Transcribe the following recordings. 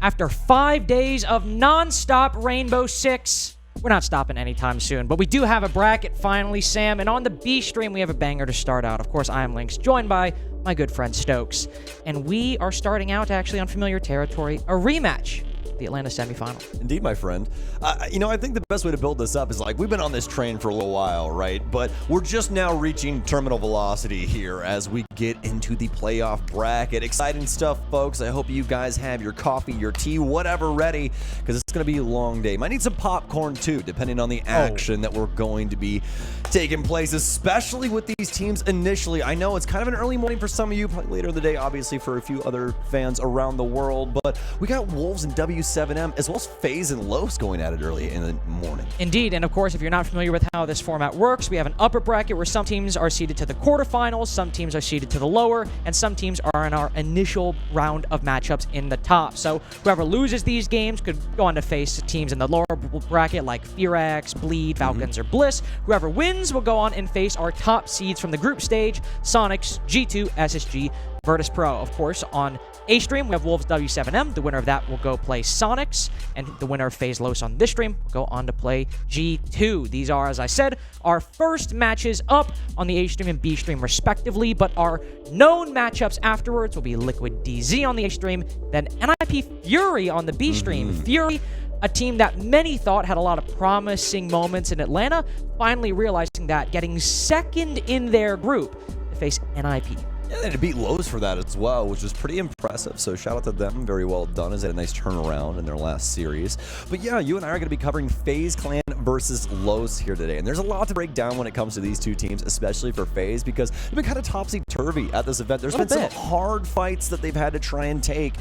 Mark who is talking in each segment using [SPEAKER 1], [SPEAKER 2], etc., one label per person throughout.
[SPEAKER 1] After 5 days of non-stop Rainbow Six, we're not stopping anytime soon, but we do have a bracket finally, Sam, and on the B stream, we have a banger to start out. Of course, I am Lynx, joined by my good friend Stokes, and we are starting out actually on familiar territory, a rematch. The Atlanta semifinal.
[SPEAKER 2] Indeed, my friend. I think the best way to build this up is we've been on this train for a little while, right? But we're just now reaching terminal velocity here as we get into the playoff bracket. Exciting stuff, folks. I hope you guys have your coffee, your tea, whatever ready, because it's going to be a long day. Might need some popcorn too, depending on the action that we're going to be taking place, especially with these teams initially. I know it's kind of an early morning for some of you, probably later in the day, obviously, for a few other fans around the world, but we got Wolves and W7M, as well as FaZe and Los going at it early in the morning.
[SPEAKER 1] Indeed, and of course, if you're not familiar with how this format works, we have an upper bracket where some teams are seeded to the quarterfinals, some teams are seeded to the lower, and some teams are in our initial round of matchups in the top. So whoever loses these games could go on to face teams in the lower bracket like Firax, Bleed, Falcons, or Bliss. Whoever wins will go on and face our top seeds from the group stage, Sonics, G2, SSG, Virtus Pro. Of course, on A stream, we have Wolves W7M. The winner of that will go play Sonics, and the winner of FaZe Los on this stream will go on to play G2. These are, as I said, our first matches up on the A stream and B stream respectively, but our known matchups afterwards will be Liquid DZ on the A stream, then NIP Fury on the B stream. Fury, a team that many thought had a lot of promising moments in Atlanta, finally realizing that, getting second in their group to face NIP.
[SPEAKER 2] Yeah, they had to beat Lowe's for that as well, which was pretty impressive. So shout out to them. Very well done, as they had a nice turnaround in their last series. But yeah, you and I are going to be covering FaZe Clan versus Lowe's here today. And there's a lot to break down when it comes to these two teams, especially for FaZe, because they've been kind of topsy-turvy at this event. There's been some hard fights that they've had to try and take.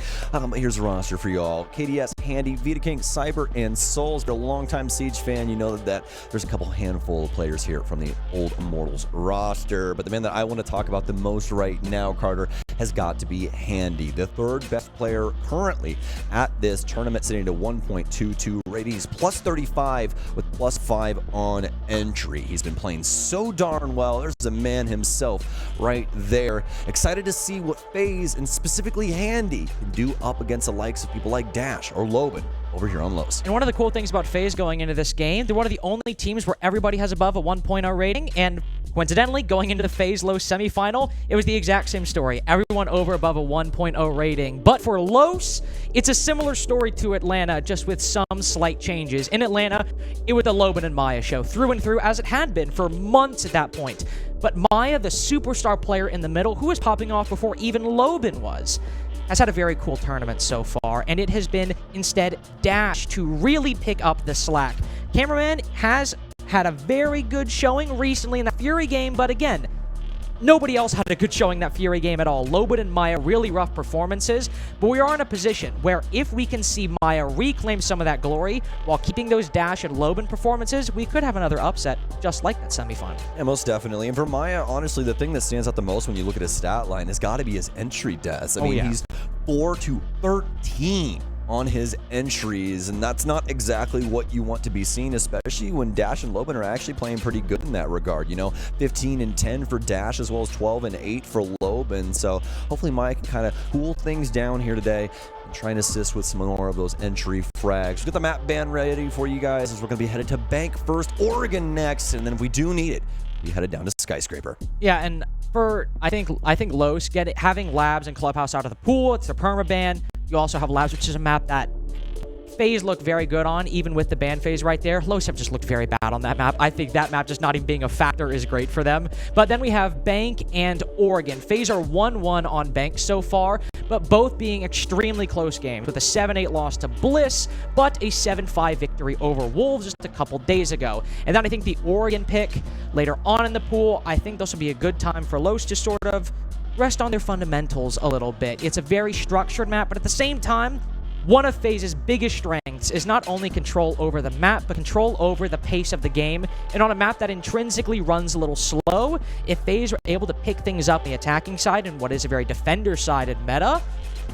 [SPEAKER 2] Here's the roster for y'all. KDS, Handy, Vita King, Cyber, and Souls. If you're a longtime Siege fan, you know that there's a couple handful of players here from the old Immortals roster. But the man that I want to talk about the most right now, Carter, has got to be Handy, the third best player currently at this tournament, sitting at 1.22 ratings, plus 35 with plus 5 on entry. He's been playing so darn well. There's a man himself right there. Excited to see what FaZe, and specifically Handy, can do up against the likes of people like Dash or Loban over here on Los.
[SPEAKER 1] And one of the cool things about FaZe going into this game, they're one of the only teams where everybody has above a 1.0 rating, and coincidentally, going into the FaZe Los semifinal, it was the exact same story. Everyone over above a 1.0 rating. But for Los, it's a similar story to Atlanta, just with some slight changes. In Atlanta, it was the Loban and Maya show, through and through, as it had been for months at that point. But Maya, the superstar player in the middle, who was popping off before even Loban was, has had a very cool tournament so far, and it has been instead Dash to really pick up the slack. Cameraman has had a very good showing recently in the Fury game, but again, nobody else had a good showing that Fury game at all. Loban and Maya, really rough performances, but we are in a position where if we can see Maya reclaim some of that glory while keeping those Dash and Loban performances, we could have another upset just like that semifinal.
[SPEAKER 2] Yeah, most definitely. And for Maya, honestly, the thing that stands out the most when you look at his stat line has got to be his entry deaths. I mean, he's 4 to 13 on his entries, and that's not exactly what you want to be seeing, especially when Dash and Loban are actually playing pretty good in that regard. 15 and 10 for Dash, as well as 12 and 8 for Loban. So hopefully Maya can kind of cool things down here today and try and assist with some more of those entry frags. We've got the map ban ready for you guys, as we're going to be headed to Bank first, Oregon next, and then if we do need it, we headed down to Skyscraper.
[SPEAKER 1] Yeah, and for I think Los having Labs and Clubhouse out of the pool, it's a permaban. You also have Labs, which is a map that FaZe looked very good on, even with the ban phase right there. Los have just looked very bad on that map. I think that map just not even being a factor is great for them. But then we have Bank and Oregon. FaZe are 1-1 on Bank so far, but both being extremely close games, with a 7-8 loss to Bliss, but a 7-5 victory over Wolves just a couple days ago. And then I think the Oregon pick later on in the pool, I think this will be a good time for Los to sort of rest on their fundamentals a little bit. It's a very structured map, but at the same time, one of FaZe's biggest strengths is not only control over the map, but control over the pace of the game. And on a map that intrinsically runs a little slow, if FaZe are able to pick things up on the attacking side in what is a very defender-sided meta,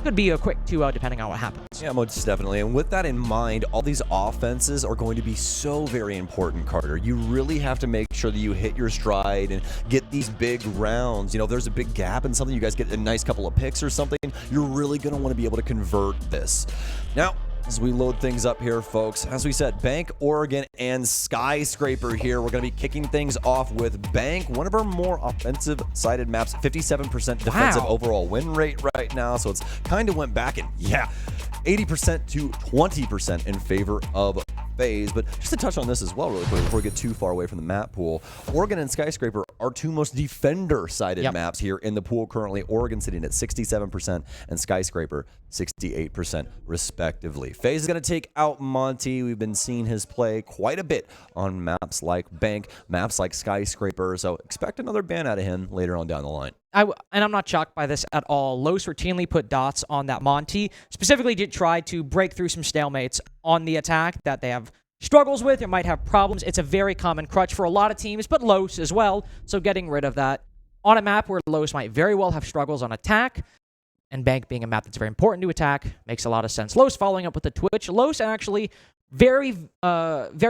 [SPEAKER 1] could be a quick 2-0 depending on what happens.
[SPEAKER 2] Yeah, most definitely. And with that in mind, all these offenses are going to be so very important, Carter. You really have to make sure that you hit your stride and get these big rounds. You know, if there's a big gap in something, you guys get a nice couple of picks or something, you're really going to want to be able to convert this. Now, as we load things up here, folks, as we said, Bank, Oregon, and Skyscraper here. We're going to be kicking things off with Bank, one of our more offensive-sided maps, 57% defensive overall win rate right now, so it's kind of went back and, 80% to 20% in favor of FaZe. But just to touch on this as well really quick before we get too far away from the map pool, Oregon and Skyscraper are two most defender-sided maps here in the pool currently. Oregon sitting at 67% and Skyscraper 68% respectively. FaZe is going to take out Monty. We've been seeing his play quite a bit on maps like Bank, maps like Skyscraper, so expect another ban out of him later on down the line.
[SPEAKER 1] And I'm not shocked by this at all. Los routinely put dots on that Monty, specifically did try to break through some stalemates on the attack that they have struggles with or might have problems. It's a very common crutch for a lot of teams, but Los as well, so getting rid of that on a map where Los might very well have struggles on attack, and Bank being a map that's very important to attack, makes a lot of sense. Los following up with the Twitch. Los actually very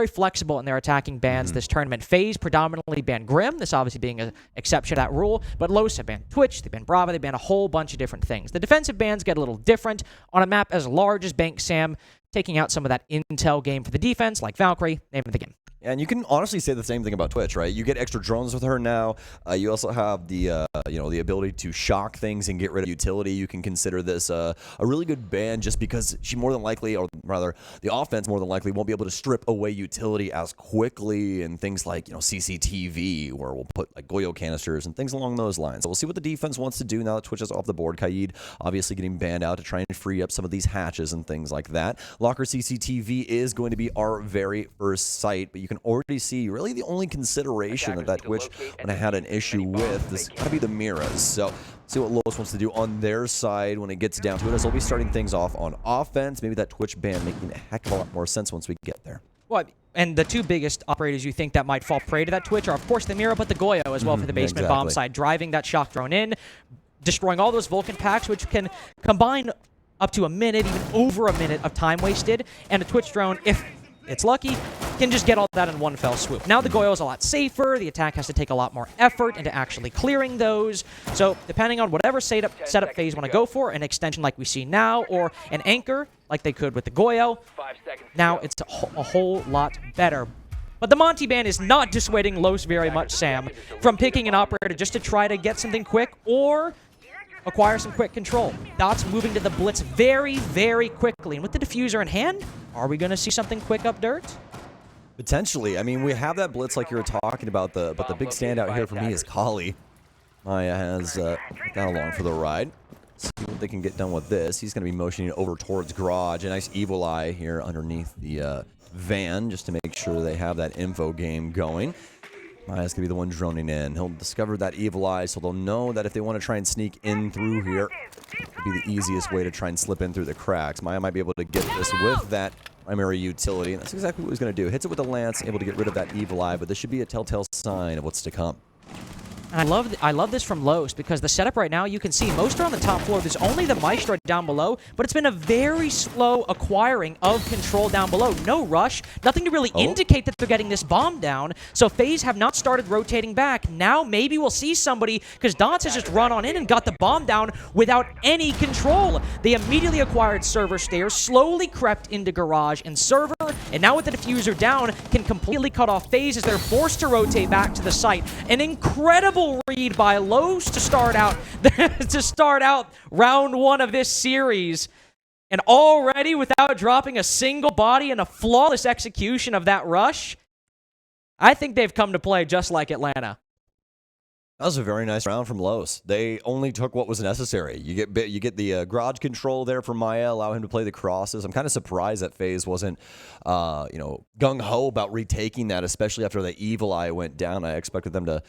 [SPEAKER 1] flexible in their attacking bans this tournament. FaZe predominantly banned Grim, this obviously being an exception to that rule, but Los have banned Twitch, they banned Brava, they banned a whole bunch of different things. The defensive bans get a little different on a map as large as Bank Sam, taking out some of that intel game for the defense, like Valkyrie, name of the game.
[SPEAKER 2] And you can honestly say the same thing about Twitch, right? You get extra drones with her now. You also have the the ability to shock things and get rid of utility. You can consider this a really good ban just because she more than likely, or rather the offense more than likely, won't be able to strip away utility as quickly, and things like CCTV, where we'll put like Goyo canisters and things along those lines. So we'll see what the defense wants to do now that Twitch is off the board. Kaid obviously getting banned out to try and free up some of these hatches and things like that. Locker CCTV is going to be our very first sight, but you can already see really the only consideration that Twitch when I had an issue with is got to be the mirrors. So see what Los wants to do on their side when it gets down to it, as they'll be starting things off on offense. Maybe that Twitch ban making a heck of a lot more sense once we get there.
[SPEAKER 1] Well, and the two biggest operators you think that might fall prey to that Twitch are, of course, the Mira, but the Goyo as well for the basement bomb side, driving that shock drone in, destroying all those Vulcan packs, which can combine up to a minute, even over a minute of time wasted, and a Twitch drone, if it's lucky, can just get all that in one fell swoop. Now the Goyo is a lot safer, the attack has to take a lot more effort into actually clearing those, so depending on whatever setup FaZe want to go for, an extension like we see now, or an anchor like they could with the Goyo, now it's a whole lot better. But the Monty ban is not dissuading Los very much, Sam, from picking an operator just to try to get something quick or acquire some quick control. Dots moving to the Blitz very, very quickly. And with the diffuser in hand, are we going to see something quick up dirt?
[SPEAKER 2] Potentially. I mean, we have that Blitz like you were talking about, but the big standout here for me is Kali. Maya has gone along for the ride. See what they can get done with this. He's going to be motioning over towards Garage. A nice Evil Eye here underneath the van just to make sure they have that info game going. Maya's going to be the one droning in. He'll discover that Evil Eye, so they'll know that if they want to try and sneak in through here, it'll be the easiest way to try and slip in through the cracks. Maya might be able to get this with that primary utility, and that's exactly what he's going to do. Hits it with the Lance, able to get rid of that Evil Eye, but this should be a telltale sign of what's to come.
[SPEAKER 1] And I love this from Los, because the setup right now, you can see most are on the top floor. There's only the Maestro down below, but it's been a very slow acquiring of control down below. No rush, nothing to really indicate that they're getting this bomb down. So FaZe have not started rotating back. Now maybe we'll see somebody, because Dots has just run on in and got the bomb down without any control. They immediately acquired Server Stairs, slowly crept into Garage and Server, and now with the diffuser down, can completely cut off FaZe as they're forced to rotate back to the site. An incredible read by Los to start out round one of this series, and already without dropping a single body and a flawless execution of that rush, I think they've come to play just like Atlanta.
[SPEAKER 2] That was a very nice round from Los. They only took what was necessary. You get the garage control there for Maya, allow him to play the crosses. I'm kind of surprised that FaZe wasn't, gung-ho about retaking that, especially after the Evil Eye went down. I expected them to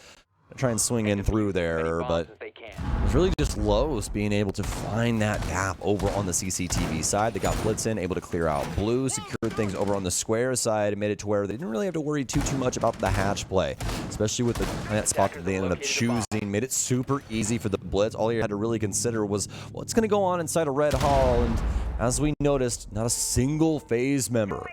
[SPEAKER 2] Try and swing in through there, but it's really just Los being able to find that gap over on the CCTV side. They got Blitz in, able to clear out Blue, secured things over on the square side, and made it to where they didn't really have to worry too much about the hatch play, especially with the plant spot that they ended up choosing. Made it super easy for the Blitz. All you had to really consider was what's going to go on inside a Red Hall, and as we noticed, not a single FaZe member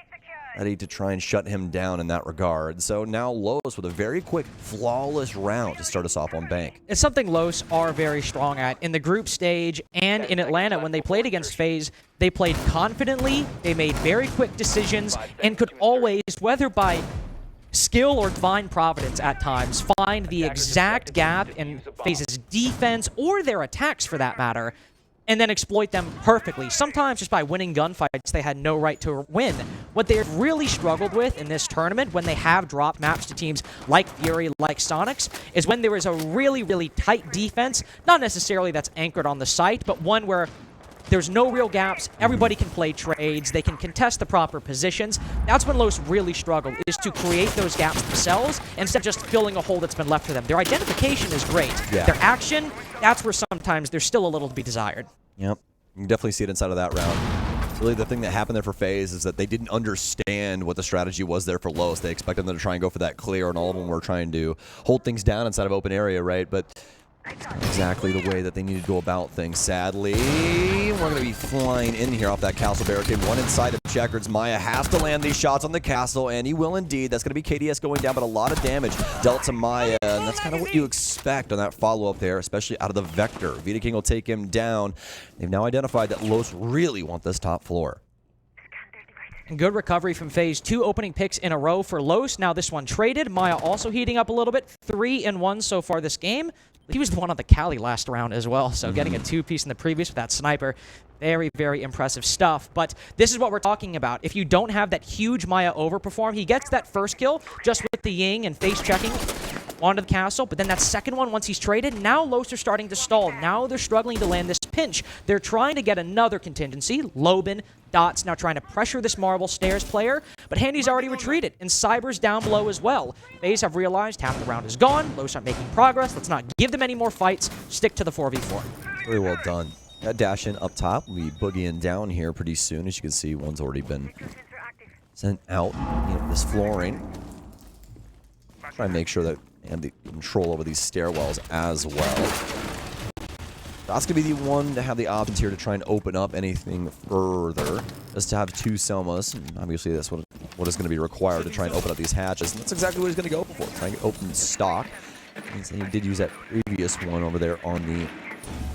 [SPEAKER 2] ready to try and shut him down in that regard. So now Los with a very quick, flawless round to start us off on Bank.
[SPEAKER 1] It's something Los are very strong at. In the group stage and in Atlanta, when they played against FaZe, they played confidently, they made very quick decisions, and could always, whether by skill or divine providence at times, find the exact gap in FaZe's defense or their attacks for that matter, and then exploit them perfectly. Sometimes just by winning gunfights they had no right to win. What they've really struggled with in this tournament when they have dropped maps to teams like Fury, like Sonics, is when there is a really, really tight defense, not necessarily that's anchored on the site, but one where there's no real gaps, everybody can play trades, they can contest the proper positions. That's when Los really struggle, is to create those gaps themselves instead of just filling a hole that's been left for them. Their identification is great.
[SPEAKER 2] Yeah.
[SPEAKER 1] Their action, that's where sometimes there's still a little to be desired.
[SPEAKER 2] Yep, you can definitely see it inside of that round. Really, the thing that happened there for FaZe is that they didn't understand what the strategy was there for Los. They expected them to try and go for that clear, and all of them were trying to hold things down inside of open area, right? But it's not exactly the way that they need to go about things, sadly. We're going to be flying in here off that castle barricade. One inside of Checkers. Maya has to land these shots on the castle, and he will indeed. That's going to be KDS going down, but a lot of damage dealt to Maya, and that's kind of what you expect on that follow-up there, especially out of the Vector. Vita King will take him down. They've now identified that Los really want this top floor.
[SPEAKER 1] Good recovery from FaZe. 2 opening picks in a row for Los. Now this one traded. Maya also heating up a little bit. 3-1 so far this game. He was the one on the Cali last round as well, so getting a 2-piece in the previous with that sniper. Very, very impressive stuff. But this is what we're talking about. If you don't have that huge Maya overperform, he gets that first kill just with the Ying and face checking onto the castle, but then that second one, once he's traded, now Los are starting to stall. Now they're struggling to land this pinch. They're trying to get another contingency. Lobin, Dots now trying to pressure this Marble Stairs player, but Handy's already retreated, and Cyber's down below as well. FaZe have realized half the round is gone. Los aren't making progress. Let's not give them any more fights. Stick to the 4v4.
[SPEAKER 2] Very well done. That dash in up top. We'll be boogieing down here pretty soon. As you can see, one's already been sent out. This flooring. Try and make sure that they have the control over these stairwells as well. That's going to be the one to have the options here to try and open up anything further. Just to have 2 Selmas. And obviously, that's what is going to be required to try and open up these hatches. And that's exactly what he's going to go for. Trying to open stock. And he did use that previous one over there on the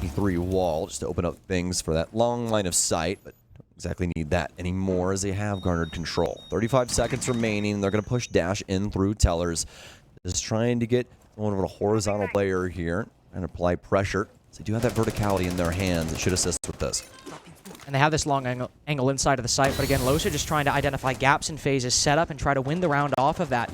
[SPEAKER 2] E3 wall just to open up things for that long line of sight. But don't exactly need that anymore as they have garnered control. 35 seconds remaining. They're going to push dash in through Tellers. Just trying to get one of a horizontal player here and apply pressure. So they do have that verticality in their hands. It should assist with this.
[SPEAKER 1] And they have this long angle inside of the site, but again, Los are just trying to identify gaps in FaZe's setup and try to win the round off of that.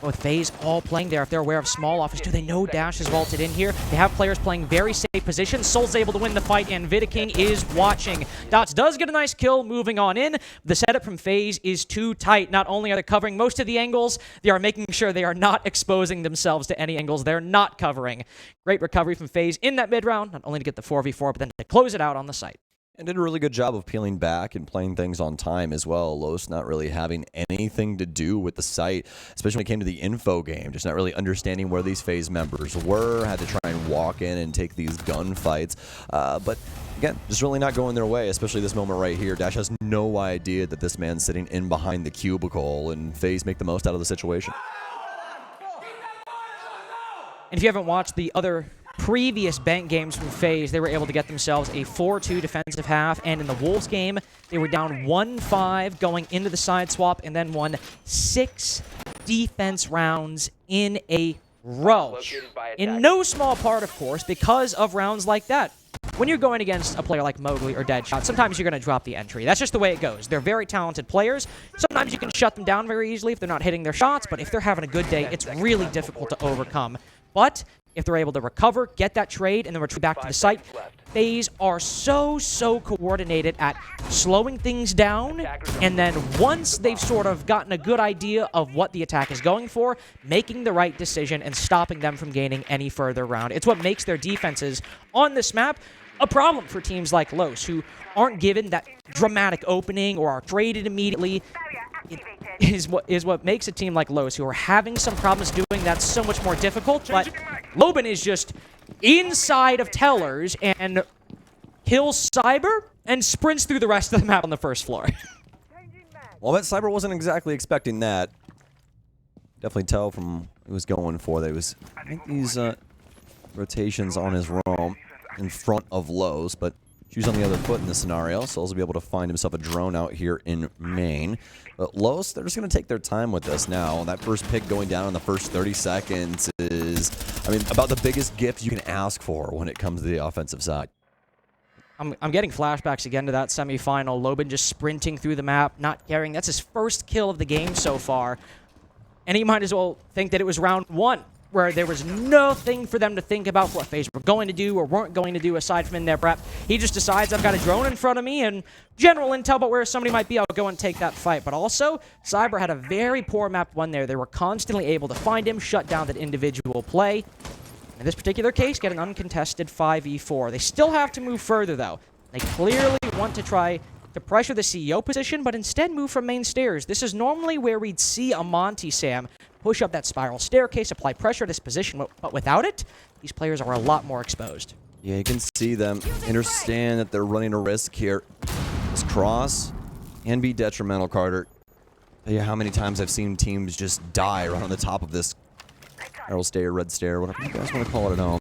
[SPEAKER 1] With FaZe all playing there, if they're aware of small office, do they know Dash is vaulted in here? They have players playing very safe positions. Soul's able to win the fight, and Vita King is watching. Dots does get a nice kill moving on in. The setup from FaZe is too tight. Not only are they covering most of the angles, they are making sure they are not exposing themselves to any angles they're not covering. Great recovery from FaZe in that mid-round, not only to get the 4v4, but then to close it out on the site.
[SPEAKER 2] And did a really good job of peeling back and playing things on time as well. Los not really having anything to do with the site, especially when it came to the info game. Just not really understanding where these FaZe members were. Had to try and walk in and take these gunfights. But again, just really not going their way, especially this moment right here. Dash has no idea that this man's sitting in behind the cubicle, and FaZe make the most out of the situation.
[SPEAKER 1] And if you haven't watched the other previous bank games from FaZe, they were able to get themselves a 4-2 defensive half, and in the Wolves game, they were down 1-5 going into the side swap, and then won 6 defense rounds in a row. In no small part, of course, because of rounds like that. When you're going against a player like Mowgli or Deadshot, sometimes you're going to drop the entry. That's just the way it goes. They're very talented players. Sometimes you can shut them down very easily if they're not hitting their shots, but if they're having a good day, it's really difficult to overcome. But if they're able to recover, get that trade, and then retreat back to the site. FaZe are so coordinated at slowing things down, and then once they've sort of gotten a good idea of what the attack is going for, making the right decision and stopping them from gaining any further ground. It's what makes their defenses on this map a problem for teams like Los, who aren't given that dramatic opening or are traded immediately. It is what makes a team like Los, who are having some problems doing that, so much more difficult. But Loban is just inside of Tellers and kills Cyber and sprints through the rest of the map on the first floor.
[SPEAKER 2] Well, I bet Cyber wasn't exactly expecting that. Definitely tell from what he was going for that he was, I think, these rotations on his roam in front of Los, but shoes on the other foot in this scenario, so he'll be able to find himself a drone out here in main. But Los, they're just going to take their time with this now. That first pick going down in the first 30 seconds is, I mean, about the biggest gift you can ask for when it comes to the offensive side.
[SPEAKER 1] I'm getting flashbacks again to that semifinal. Loban just sprinting through the map, not caring. That's his first kill of the game so far. And he might as well think that it was round one, where there was nothing for them to think about what FaZe were going to do or weren't going to do aside from in their prep. He just decides, I've got a drone in front of me and general intel about where somebody might be, I'll go and take that fight. But also, Cyber had a very poor map one there. They were constantly able to find him, shut down that individual play. In this particular case, get an uncontested 5v4. They still have to move further, though. They clearly want to try to pressure the CEO position, but instead move from main stairs. This is normally where we'd see a Monty Sam push up that spiral staircase, apply pressure to this position, but without it, these players are a lot more exposed.
[SPEAKER 2] Yeah, you can see them understand that they're running a risk here. This cross can be detrimental, Carter. Tell you how many times I've seen teams just die right on the top of this spiral stair, red stair, whatever you guys want to call it at home.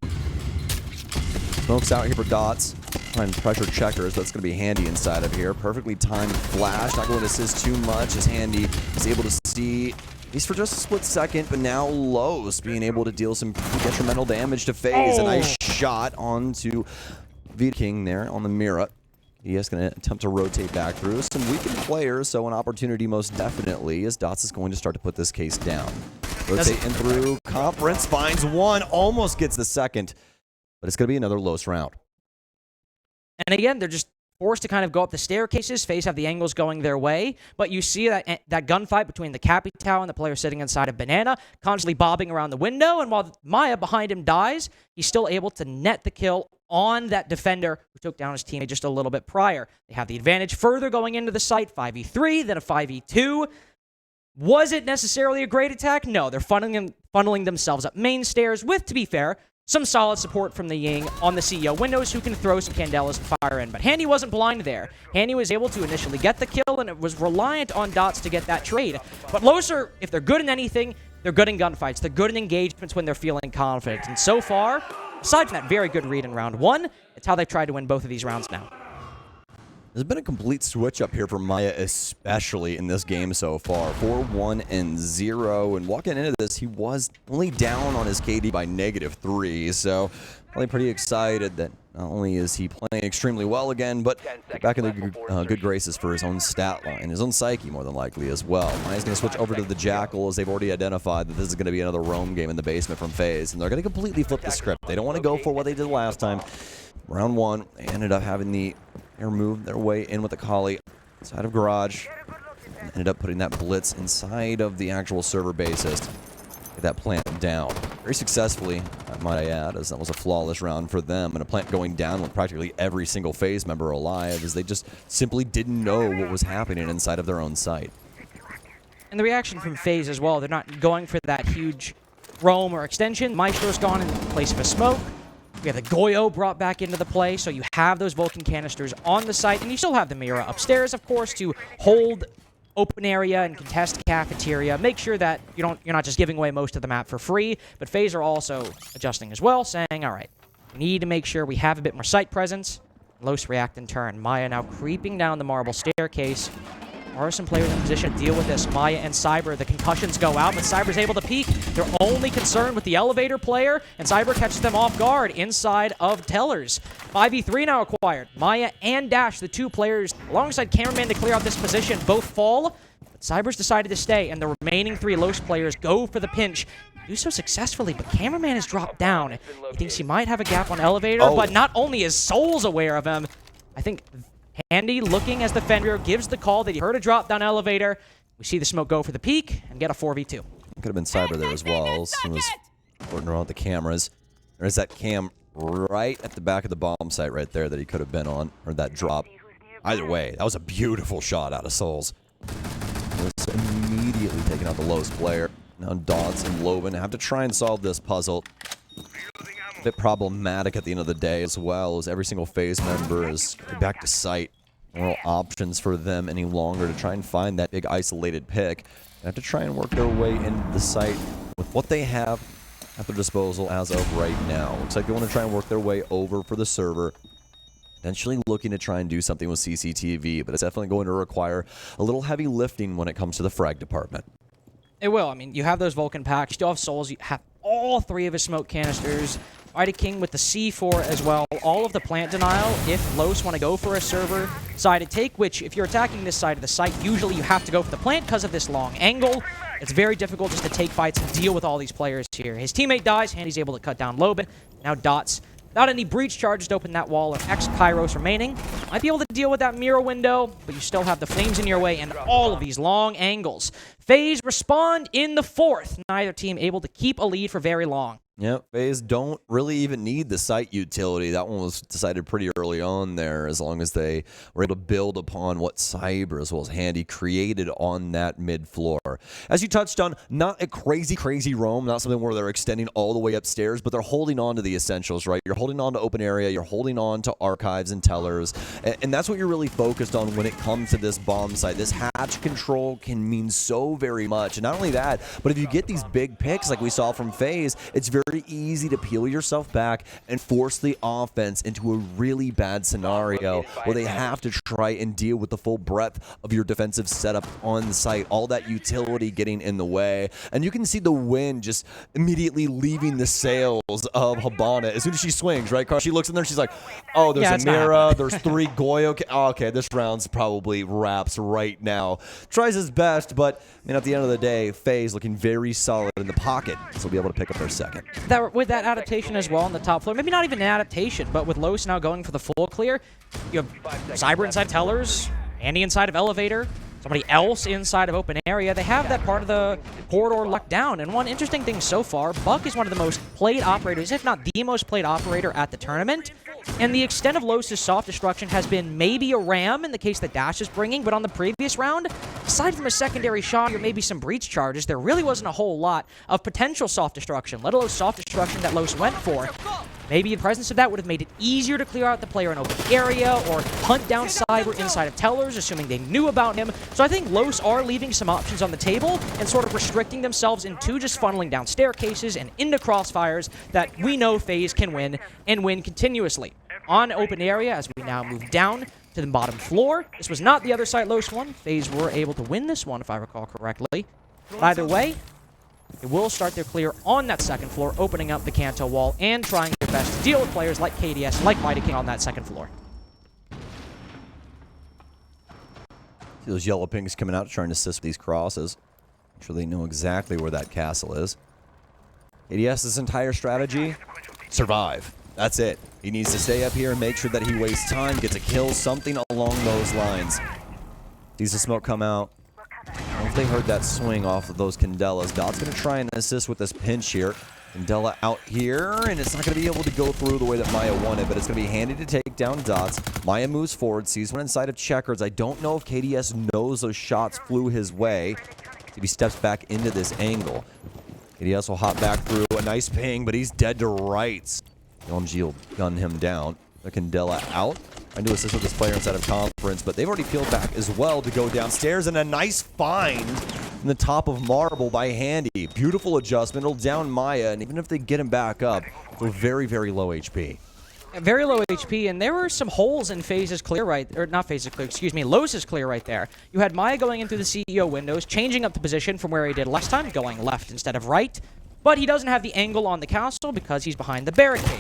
[SPEAKER 2] Smoke's out here for dots. Trying to pressure checkers, but it's going to be Handy inside of here. Perfectly timed flash, not going to assist too much as Handy is able to see, at least for just a split second, but now Los being able to deal some detrimental damage to FaZe. A nice shot onto King there on the Mira. He is going to attempt to rotate back through. Some weakened players, so an opportunity most definitely as Dots is going to start to put this case down. Rotating through, Conference finds one, almost gets the second, but it's going to be another Los round.
[SPEAKER 1] And again, they're just forced to kind of go up the staircases. FaZe have the angles going their way, but you see that gunfight between the Capitao and the player sitting inside of Banana, constantly bobbing around the window, and while Maya behind him dies, he's still able to net the kill on that defender who took down his teammate just a little bit prior. They have the advantage further going into the site, 5v3, then a 5v2. Was it necessarily a great attack? No, they're funneling themselves up main stairs with, to be fair, some solid support from the Ying on the CEO windows who can throw some Candelas and fire in. But Handy wasn't blind there. Handy was able to initially get the kill, and it was reliant on Dots to get that trade. But Loser, if they're good in anything, they're good in gunfights. They're good in engagements when they're feeling confident. And so far, aside from that very good read in round one, it's how they've tried to win both of these rounds now.
[SPEAKER 2] There's been a complete switch up here for Maya, especially in this game so far. 4-1-0, and walking into this, he was only down on his KD by -3, so probably pretty excited that not only is he playing extremely well again, but back in the good graces for his own stat line, his own psyche more than likely as well. Maya's going to switch over to the Jackal as they've already identified that this is going to be another roam game in the basement from FaZe, and they're going to completely flip the script. They don't want to go for what they did last time. Round one, they ended up having the air move their way in with the Kali inside of Garage. Ended up putting that blitz inside of the actual server basis. Get that plant down. Very successfully, might I add, as that was a flawless round for them. And a plant going down with practically every single FaZe member alive, as they just simply didn't know what was happening inside of their own site.
[SPEAKER 1] And the reaction from FaZe as well, they're not going for that huge roam or extension. Maestro's gone in place of a smoke. We have the Goyo brought back into the play, so you have those Vulcan canisters on the site, and you still have the Mira upstairs, of course, to hold open area and contest cafeteria. Make sure that you're not just giving away most of the map for free, but FaZe are also adjusting as well, saying, all right, we need to make sure we have a bit more site presence. Los react in turn. Maya now creeping down the marble staircase. Are some players in position to deal with this? Maya and Cyber, the concussions go out, but Cyber's able to peek. They're only concerned with the elevator player, and Cyber catches them off guard inside of Tellers. 5v3 now acquired. Maya and Dash, the two players, alongside Cameraman to clear out this position, both fall. But Cyber's decided to stay, and the remaining three Los players go for the pinch. do so successfully, but Cameraman has dropped down. He thinks he might have a gap on Elevator, but not only is Souls aware of him, I think Handy, looking as the Fenrir, gives the call that he heard a drop down Elevator. We see the smoke go for the peak and get a 4v2.
[SPEAKER 2] Could have been Cyber there as well. He was working around with the cameras. There's that cam right at the back of the bomb site right there that he could have been on, or that drop. Either way, that was a beautiful shot out of Souls. Just immediately taking out the lowest player. Now Dots and Loban have to try and solve this puzzle. A bit problematic at the end of the day as well, as every single FaZe member is back to site. No options for them any longer to try and find that big isolated pick. They have to try and work their way into the site with what they have at their disposal as of right now. Looks like they want to try and work their way over for the server. Potentially looking to try and do something with CCTV, but it's definitely going to require a little heavy lifting when it comes to the frag department.
[SPEAKER 1] It will. I mean, you have those Vulcan packs. You still have Souls. You have all 3 of his smoke canisters. Mighty King with the C4 as well. All of the plant denial if Los want to go for a server-sided take, which if you're attacking this side of the site, usually you have to go for the plant because of this long angle. It's very difficult just to take fights and deal with all these players here. His teammate dies, Handy's able to cut down Loban. Now Dots, without any breach charges to open that wall or X Kairos remaining, might be able to deal with that mirror window, but you still have the flames in your way and all of these long angles. FaZe respond in the 4th. Neither team able to keep a lead for very long.
[SPEAKER 2] Yep, FaZe don't really even need the site utility. That one was decided pretty early on there, as long as they were able to build upon what Cyber as well as Handy created on that mid-floor. As you touched on, not a crazy roam, not something where they're extending all the way upstairs, but they're holding on to the essentials, right? You're holding on to open area, you're holding on to archives and tellers, and that's what you're really focused on when it comes to this bomb site. This hatch control can mean so very much, and not only that, but if you get these big picks like we saw from FaZe, it's very easy to peel yourself back and force the offense into a really bad scenario where they have to try and deal with the full breadth of your defensive setup on site, all that utility getting in the way. And you can see the wind just immediately leaving the sails of Habana as soon as she swings, right, Carl? She looks in there, she's like, oh, there's a Mira, there's 3 Goyo. Okay, this round's probably wraps right now. Tries his best, but I mean, at the end of the day, FaZe looking very solid in the pocket, so he'll be able to pick up their second.
[SPEAKER 1] With that adaptation as well on the top floor, maybe not even an adaptation, but with Los now going for the full clear, you have Cyber inside Tellers, Andy inside of Elevator, somebody else inside of open area. They have that part of the corridor locked down. And one interesting thing so far, Buck is one of the most played operators, if not the most played operator at the tournament. And the extent of Los' soft destruction has been maybe a ram in the case that Dash is bringing, but on the previous round, aside from a secondary shot or maybe some breach charges, there really wasn't a whole lot of potential soft destruction, let alone soft destruction that Los went for. Maybe the presence of that would have made it easier to clear out the player in open area or hunt down Cyber inside of Tellers, assuming they knew about him. So I think Los are leaving some options on the table and sort of restricting themselves into just funneling down staircases and into crossfires that we know FaZe can win and win continuously. On open area, as we now move down to the bottom floor. This was not the other site Los won. FaZe were able to win this one, if I recall correctly. But either way, it will start their clear on that second floor, opening up the Kanto wall and trying their best to deal with players like KDS and like Mighty King on that second floor.
[SPEAKER 2] See those yellow pings coming out trying to assist these crosses. Make sure they know exactly where that castle is. KDS's entire strategy, survive. That's it. He needs to stay up here and make sure that he wastes time, gets a kill, something along those lines. Sees the smoke come out. I don't know if they heard that swing off of those Candelas. Dot's going to try and assist with this pinch here. Candela out here, and it's not going to be able to go through the way that Maya wanted, but it's going to be handy to take down Dots. Maya moves forward, sees one inside of Checkers. I don't know if KDS knows those shots flew his way. If he steps back into this angle. KDS will hop back through. A nice ping, but he's dead to rights. LMG will gun him down. The Candela out. Trying to assist with this player inside of Conference, but they've already peeled back as well to go downstairs, and a nice find in the top of Marble by Handy. Beautiful adjustment. It'll down Maya, and even if they get him back up, we're very low HP.
[SPEAKER 1] Very low HP, and there were some holes in FaZe's clear right, or not FaZe's clear, excuse me, Los' clear right there. You had Maya going in through the CEO windows, changing up the position from where he did last time, going left instead of right. But he doesn't have the angle on the castle because he's behind the barricade.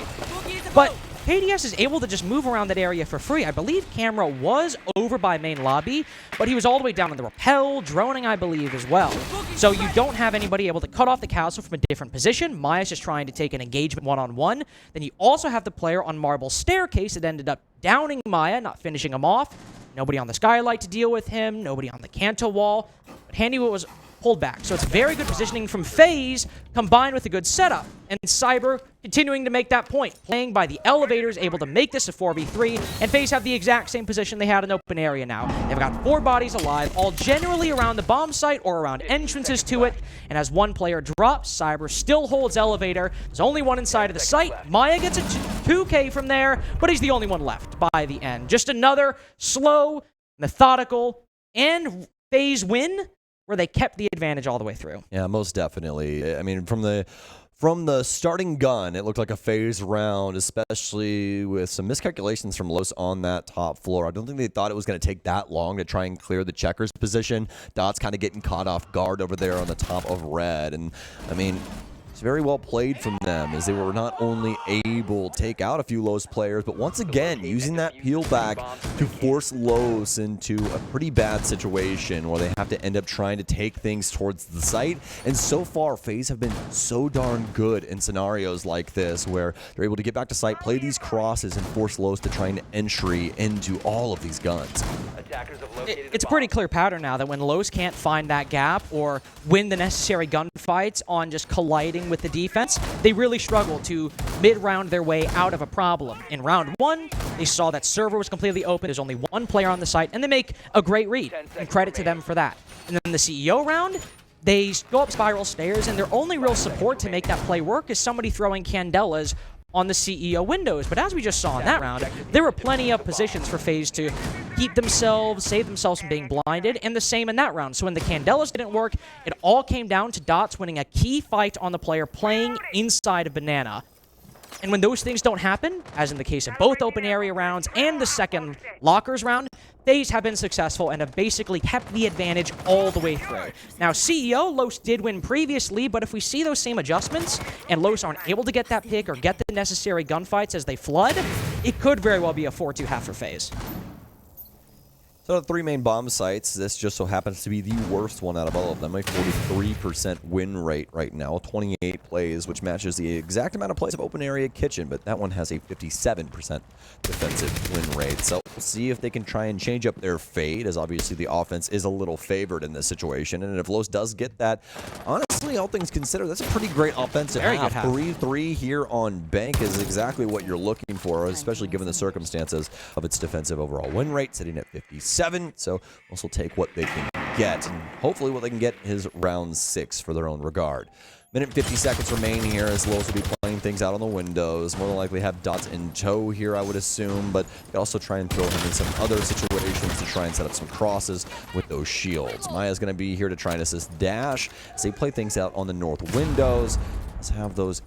[SPEAKER 1] But KDS is able to just move around that area for free. I believe Camera was over by main lobby, but he was all the way down in the rappel, droning, I believe, as well. So you don't have anybody able to cut off the castle from a different position. Maya's just trying to take an engagement one-on-one. Then you also have the player on Marble Staircase that ended up downing Maya, not finishing him off. Nobody on the skylight to deal with him, nobody on the Canto wall. But Handy was pulled back. So it's very good positioning from FaZe combined with a good setup. And Cyber continuing to make that point. Playing by the elevators, able to make this a 4v3. And FaZe have the exact same position they had in open area now. They've got 4 bodies alive, all generally around the bomb site or around entrances to it. And as one player drops, Cyber still holds elevator. There's only one inside of the site. Maya gets a 2K from there, but he's the only one left by the end. Just another slow, methodical, and FaZe win where they kept the advantage all the way through.
[SPEAKER 2] Yeah, most definitely. I mean, from the starting gun, it looked like a FaZe round, especially with some miscalculations from Los on that top floor. I don't think they thought it was going to take that long to try and clear the checkers position. Dot's kind of getting caught off guard over there on the top of red. And, I mean, it's very well played from them as they were not only able to take out a few Los players, but once again, using that peel back to force Los into a pretty bad situation where they have to end up trying to take things towards the site. And so far, FaZe have been so darn good in scenarios like this where they're able to get back to site, play these crosses, and force Los to try and entry into all of these guns.
[SPEAKER 1] It's a pretty clear pattern now that when Los can't find that gap or win the necessary gunfights on just colliding with the defense, they really struggle to mid-round their way out of a problem. In round 1, they saw that server was completely open. There's only one player on the site, and they make a great read, and credit to them for that. And then the CEO round, they go up spiral stairs, and their only real support to make that play work is somebody throwing candelas on the CEO windows. But as we just saw in that round, there were plenty of positions for FaZe to keep themselves, save themselves from being blinded, and the same in that round. So when the candelas didn't work, it all came down to Dots winning a key fight on the player playing inside of Banana. And when those things don't happen, as in the case of both open area rounds and the second lockers round, FaZe have been successful and have basically kept the advantage all the way through. Now, CEO, Los did win previously, but if we see those same adjustments and Los aren't able to get that pick or get the necessary gunfights as they flood, it could very well be a 4-2 half for FaZe.
[SPEAKER 2] So the 3 main bomb sites, this just so happens to be the worst one out of all of them. A 43% win rate right now, 28 plays, which matches the exact amount of plays of open area kitchen, but that one has a 57% defensive win rate. So we'll see if they can try and change up their fate, as obviously the offense is a little favored in this situation. And if Los does get that, honestly, all things considered, that's a pretty great offensive half. 3-3 here on Bank is exactly what you're looking for, especially given the circumstances of its defensive overall win rate, sitting at 57. So also take what they can get, and hopefully what they can get is round 6 for their own regard. Minute and 50 seconds remain here as Los will be playing things out on the windows. More than likely have Dots in tow here, I would assume, but you can also try and throw him in some other situations to try and set up some crosses with those shields. Maya's going to be here to try and assist Dash as they play things out on the north windows. Let's have those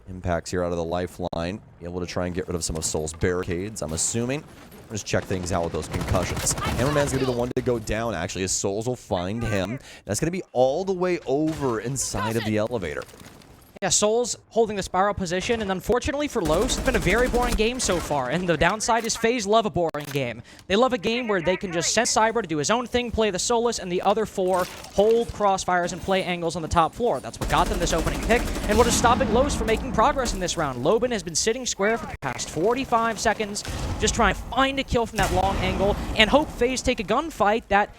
[SPEAKER 2] impacts here out of the lifeline. Be able to try and get rid of some of Soul's barricades, I'm assuming. Just check things out with those concussions. Hammerman's going to be the one to go down, actually, as Souls will find him. That's going to be all the way over inside of the elevator.
[SPEAKER 1] Yeah, Souls holding the spiral position, and unfortunately for Los, it's been a very boring game so far, and the downside is FaZe love a boring game. They love a game where they can just send Cyber to do his own thing, play the Solus, and the other 4 hold crossfires and play angles on the top floor. That's what got them this opening pick, and what is stopping Los from making progress in this round. Loban has been sitting square for the past 45 seconds, just trying to find a kill from that long angle, and hope FaZe take a gunfight that,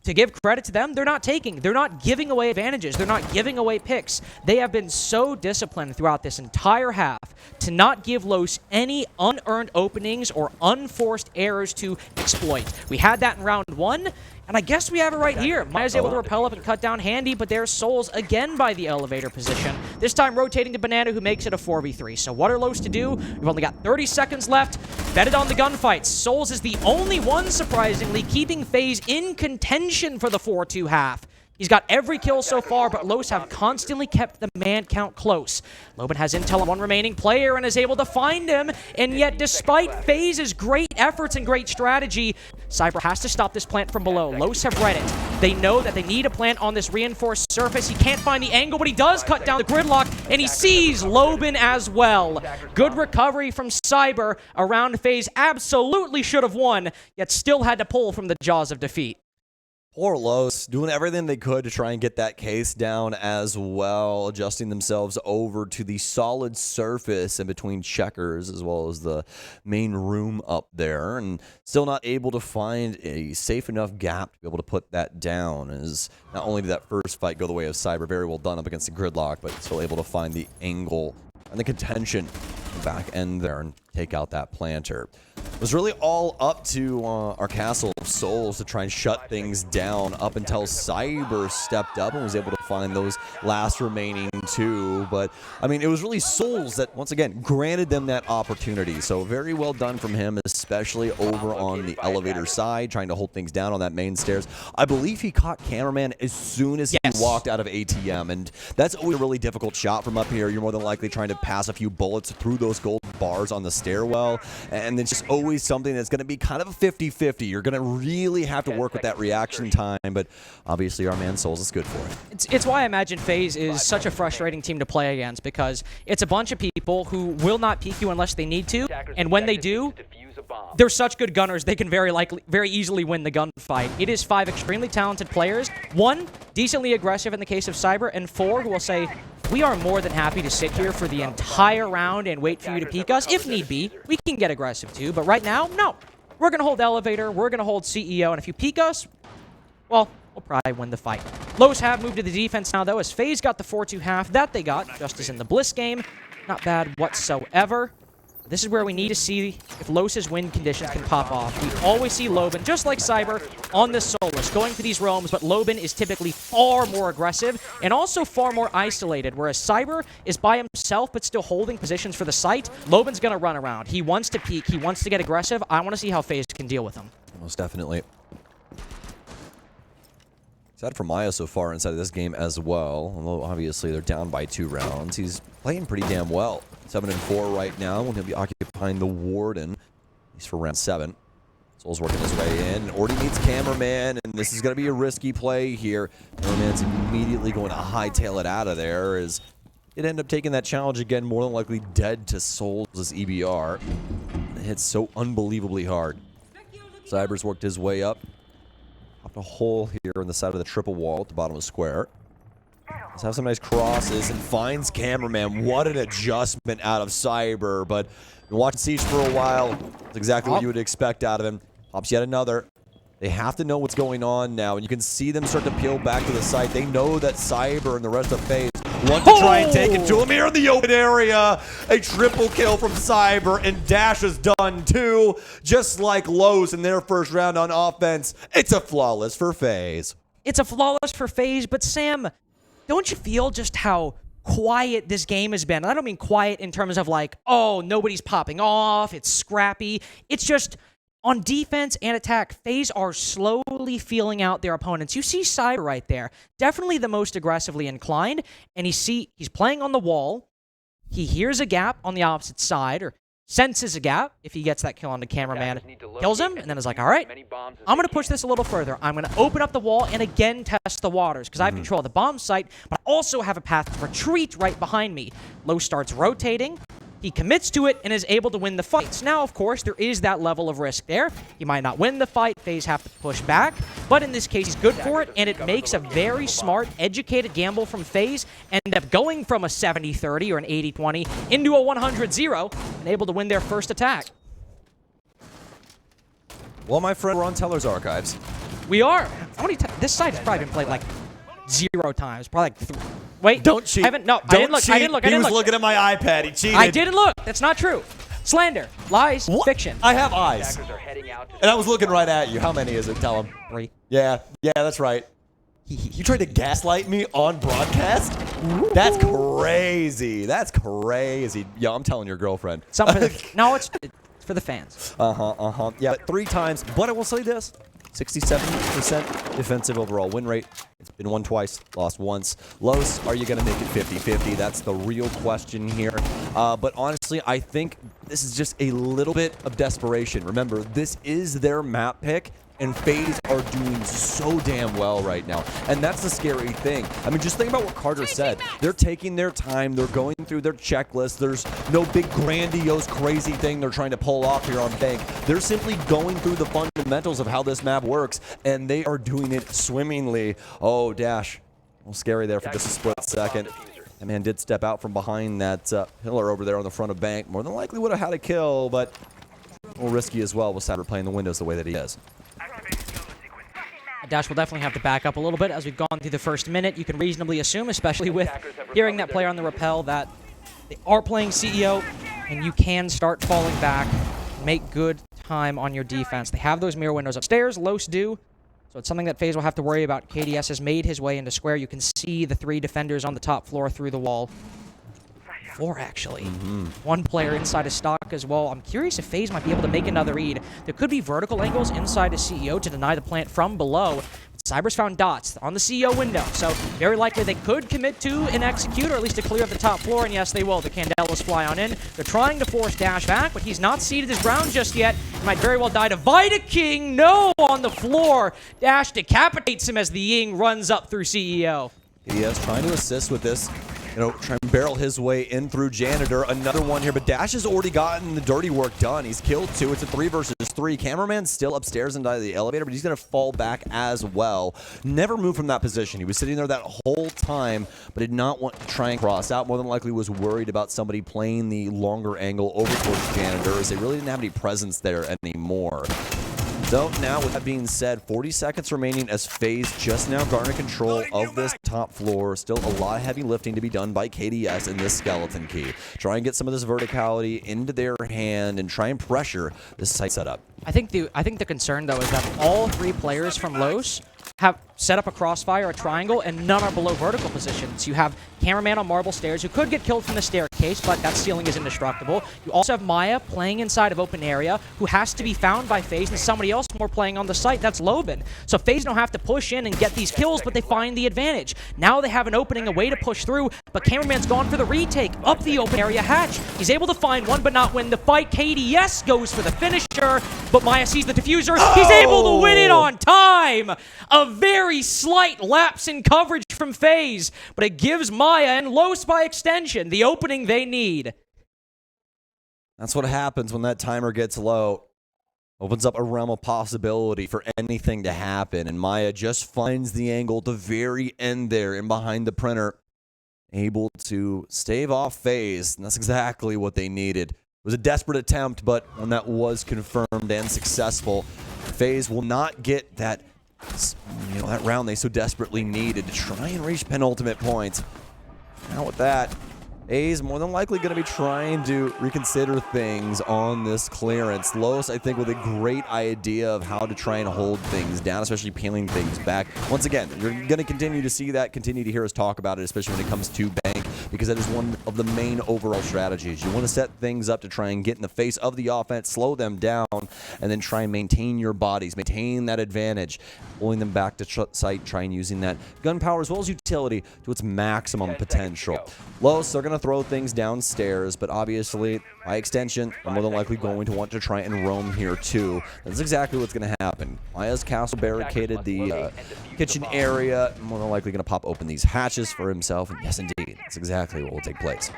[SPEAKER 1] to give credit to them, they're not taking. They're not giving away advantages. They're not giving away picks. They have been so disciplined throughout this entire half to not give Los any unearned openings or unforced errors to exploit. We had that in round 1, and I guess we have it right here. Maya's able to repel up and cut down Handy, but there's Souls again by the elevator position. This time rotating to Banana, who makes it a 4v3. So what are Los to do? We've only got 30 seconds left. Bet it on the gunfights. Souls is the only one, surprisingly, keeping FaZe in contention for the 4-2 half. He's got every kill so far, but Los have constantly kept the man count close. Loban has intel on one remaining player and is able to find him, and yet despite FaZe's great efforts and great strategy, Cyber has to stop this plant from below. Los have read it. They know that they need a plant on this reinforced surface. He can't find the angle, but he does cut down the gridlock. and he sees Loban as well. Good recovery from Cyber around FaZe. Absolutely should have won, yet still had to pull from the jaws of defeat.
[SPEAKER 2] Poor Los, doing everything they could to try and get that case down as well, adjusting themselves over to the solid surface in between checkers as well as the main room up there, and still not able to find a safe enough gap to be able to put that down. As not only did that first fight go the way of Cyber, very well done up against the gridlock, but still able to find the angle and the contention back end there and take out that planter. It was really all up to our Castle of Souls to try and shut things down up until Cyber stepped up and was able to find those last remaining two. But, I mean, it was really Souls that, once again, granted them that opportunity. So very well done from him, especially over on the elevator side, trying to hold things down on that main stairs. I believe he caught Cameraman as soon as he walked out of ATM, and that's always a really difficult shot from up here. You're more than likely trying to pass a few bullets through those gold bars on the stairwell, and it's just always something that's going to be kind of a 50-50. You're going to really have to work with that reaction time, but obviously our man Souls is good for it.
[SPEAKER 1] It's why I imagine FaZe is such a frustrating team to play against, because it's a bunch of people who will not peek you unless they need to, and when they do, they're such good gunners they can very easily win the gunfight. It is 5 extremely talented players, 1 decently aggressive in the case of Cyber, and 4 who will say, we are more than happy to sit here for the entire round and wait for you to peek us. If need be, we can get aggressive too, but right now, no. We're going to hold elevator, we're going to hold CEO, and if you peek us, well, we'll probably win the fight. Los have moved to the defense now, though, as FaZe got the 4-2 half that they got, just as in the Bliss game. Not bad whatsoever. This is where we need to see if Los's win conditions can pop off. We always see Loban, just like Cyber, on the Solus, going for these roams, but Loban is typically far more aggressive and also far more isolated, whereas Cyber is by himself but still holding positions for the site. Loban's going to run around. He wants to peek. He wants to get aggressive. I want to see how FaZe can deal with him.
[SPEAKER 2] Most definitely. Sad for Maya so far inside of this game as well, although obviously they're down by 2 rounds. He's playing pretty damn well. 7-4 right now, and he'll be occupying the Warden, at least for round 7. Soul's working his way in, and already meets Cameraman, and this is going to be a risky play here. Cameraman's immediately going to hightail it out of there, as it ended up taking that challenge again, more than likely dead to Soul's EBR. It hits so unbelievably hard. Cyber's worked his way up. Popped a hole here on the side of the triple wall at the bottom of the square. Let's have some nice crosses and finds Cameraman. What an adjustment out of Cyber, but been watching Siege for a while. That's exactly what you would expect out of him. Pops yet another. They have to know what's going on now, and you can see them start to peel back to the site. They know that Cyber and the rest of FaZe want to try and take it to him here in the open area. A triple kill from Cyber, and Dash is done too. Just like Los in their first round on offense, it's a flawless for FaZe.
[SPEAKER 1] It's a flawless for FaZe, but Sam, don't you feel just how quiet this game has been? I don't mean quiet in terms of like, oh, nobody's popping off, it's scrappy. It's just on defense and attack, FaZe are slowly feeling out their opponents. You see Cyber right there, definitely the most aggressively inclined, and he's playing on the wall. He hears a gap on the opposite side, or senses a gap if he gets that kill on the Cameraman, kills him, and then is like, all right, I'm going to push this a little further. I'm going to open up the wall and again test the waters, because I have control of the bomb site, but I also have a path to retreat right behind me. Low starts rotating. He commits to it and is able to win the fights. Now, of course, there is that level of risk there. He might not win the fight. FaZe have to push back. But in this case, he's good for it, and it makes a very smart, educated gamble from FaZe, end up going from a 70-30 or an 80-20 into a 100-0 and able to win their first attack.
[SPEAKER 2] Well, my friend, we're on Teller's Archives.
[SPEAKER 1] We are. How many times? This site has probably been played like 0 times. Probably like 3. Wait,
[SPEAKER 2] don't cheat.
[SPEAKER 1] I didn't look.
[SPEAKER 2] He was looking at my iPad. He cheated.
[SPEAKER 1] I didn't look. That's not true. Slander, lies, fiction.
[SPEAKER 2] I have eyes. And I was looking right at you. How many is it? Tell him.
[SPEAKER 1] 3.
[SPEAKER 2] Yeah, that's right. You tried to gaslight me on broadcast? That's crazy. That's crazy. Yeah, I'm telling your girlfriend.
[SPEAKER 1] No, it's for the fans.
[SPEAKER 2] Yeah, but 3 times. But I will say this. 67% defensive overall win rate. It's been won twice, lost once. Los, are you going to make it 50-50? That's the real question here. But honestly, I think this is just a little bit of desperation. Remember, this is their map pick, and FaZe are doing so damn well right now. And that's the scary thing. I mean, just think about what Carter said. They're taking their time. They're going through their checklist. There's no big grandiose crazy thing they're trying to pull off here on Bank. They're simply going through the fundamentals of how this map works, and they are doing it swimmingly. Oh, Dash. A little scary there for just a split second. That man did step out from behind that pillar over there on the front of Bank. More than likely would have had a kill, but a little risky as well with Cyber playing the windows the way that he is.
[SPEAKER 1] Dash will definitely have to back up a little bit as we've gone through the first minute. You can reasonably assume, especially with hearing that player on the rappel, that they are playing CEO, and you can start falling back, make good time on your defense. They have those mirror windows upstairs. Los do. So it's something that FaZe will have to worry about. KDS has made his way into square. You can see the 3 defenders on the top floor through the wall. 4, actually. 1 player inside of stock as well. I'm curious if FaZe might be able to make another read. There could be vertical angles inside of CEO to deny the plant from below. Cyber's found dots on the CEO window, so very likely they could commit to an execute, or at least to clear up the top floor, and yes, they will. The Candelas fly on in. They're trying to force Dash back, but he's not seated his ground just yet. He might very well die to Vita King. No, on the floor. Dash decapitates him as the Ying runs up through CEO.
[SPEAKER 2] He is trying to assist with this. You know, try and barrel his way in through Janitor. Another one here, but Dash has already gotten the dirty work done. He's killed 2. It's a 3 versus 3. Cameraman's still upstairs inside the elevator, but he's going to fall back as well. Never moved from that position. He was sitting there that whole time, but did not want to try and cross out. More than likely was worried about somebody playing the longer angle over towards Janitor, as they really didn't have any presence there anymore. So now, with that being said, 40 seconds remaining as FaZe just now garner control of this top floor. Still a lot of heavy lifting to be done by KDS in this skeleton key. Try and get some of this verticality into their hand and try and pressure this site setup.
[SPEAKER 1] I think the concern, though, is that all 3 players from Los have set up a crossfire, a triangle, and none are below vertical positions. You have Cameraman on marble stairs, who could get killed from the staircase, but that ceiling is indestructible. You also have Maya playing inside of open area, who has to be found by FaZe, and somebody else more playing on the site. That's Loban. So FaZe don't have to push in and get these kills, but they find the advantage. Now they have an opening, a way to push through, but Cameraman's gone for the retake up the open area hatch. He's able to find one, but not win the fight. KDS goes for the finisher, but Maya sees the diffuser. He's able to win it on time. A very slight lapse in coverage from FaZe, but it gives Maya and Los by extension the opening they need.
[SPEAKER 2] That's what happens when that timer gets low. Opens up a realm of possibility for anything to happen, and Maya just finds the angle at the very end there and behind the printer, able to stave off FaZe, and that's exactly what they needed. It was a desperate attempt, but one that was confirmed and successful. FaZe will not get that, that round they so desperately needed to try and reach penultimate points. Now with that, FaZe more than likely going to be trying to reconsider things on this clearance. Los, I think, with a great idea of how to try and hold things down, especially peeling things back. Once again, you're going to continue to see that, continue to hear us talk about it, especially when it comes to Bank, because that is one of the main overall strategies. You want to set things up to try and get in the face of the offense, slow them down, and then try and maintain your bodies, maintain that advantage, pulling them back to site, try and using that gunpowder as well as utility to its maximum potential. Los, they're going to throw things downstairs, but obviously, by extension, they're more than likely going to want to try and roam here too. That's exactly what's going to happen. Maya's castle barricaded the kitchen area, more than likely going to pop open these hatches for himself, and yes indeed, that's exactly what will take place.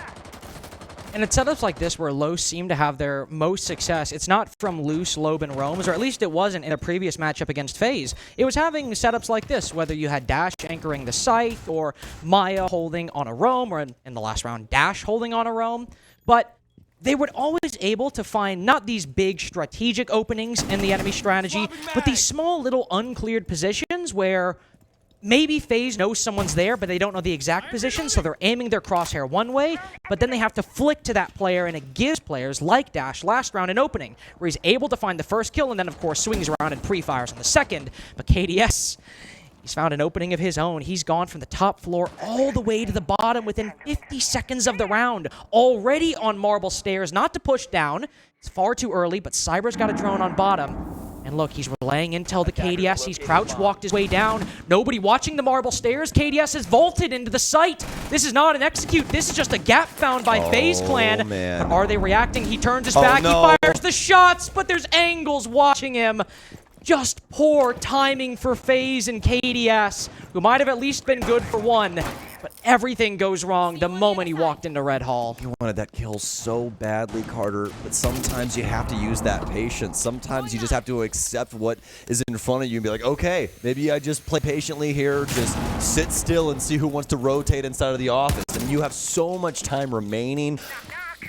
[SPEAKER 1] And it's setups like this where Los seem to have their most success. It's not from loose Loban roams, or at least it wasn't in a previous matchup against FaZe. It was having setups like this, whether you had Dash anchoring the scythe, or Maya holding on a roam, or in the last round, Dash holding on a roam. But they were always able to find not these big strategic openings in the enemy strategy, but these small little uncleared positions where maybe FaZe knows someone's there, but they don't know the exact position, so they're aiming their crosshair one way, but then they have to flick to that player, and it gives players like Dash last round an opening, where he's able to find the first kill, and then, of course, swings around and pre-fires on the second. But KDS, he's found an opening of his own. He's gone from the top floor all the way to the bottom within 50 seconds of the round, already on marble stairs, not to push down. It's far too early, but Cyber's got a drone on bottom. And look, he's relaying intel to KDS. He's crouch walked his way down. Nobody watching the marble stairs. KDS has vaulted into the site. This is not an execute. This is just a gap found by FaZe Clan.
[SPEAKER 2] Man.
[SPEAKER 1] But are they reacting? He turns his back.
[SPEAKER 2] No.
[SPEAKER 1] He fires the shots, but there's angles watching him. Just poor timing for FaZe and KDS, who might have at least been good for one. But everything goes wrong the moment he walked into Red Hall.
[SPEAKER 2] You wanted that kill so badly, Carter, but sometimes you have to use that patience. Sometimes you just have to accept what is in front of you and be like, okay, maybe I just play patiently here, just sit still and see who wants to rotate inside of the office. And you have so much time remaining.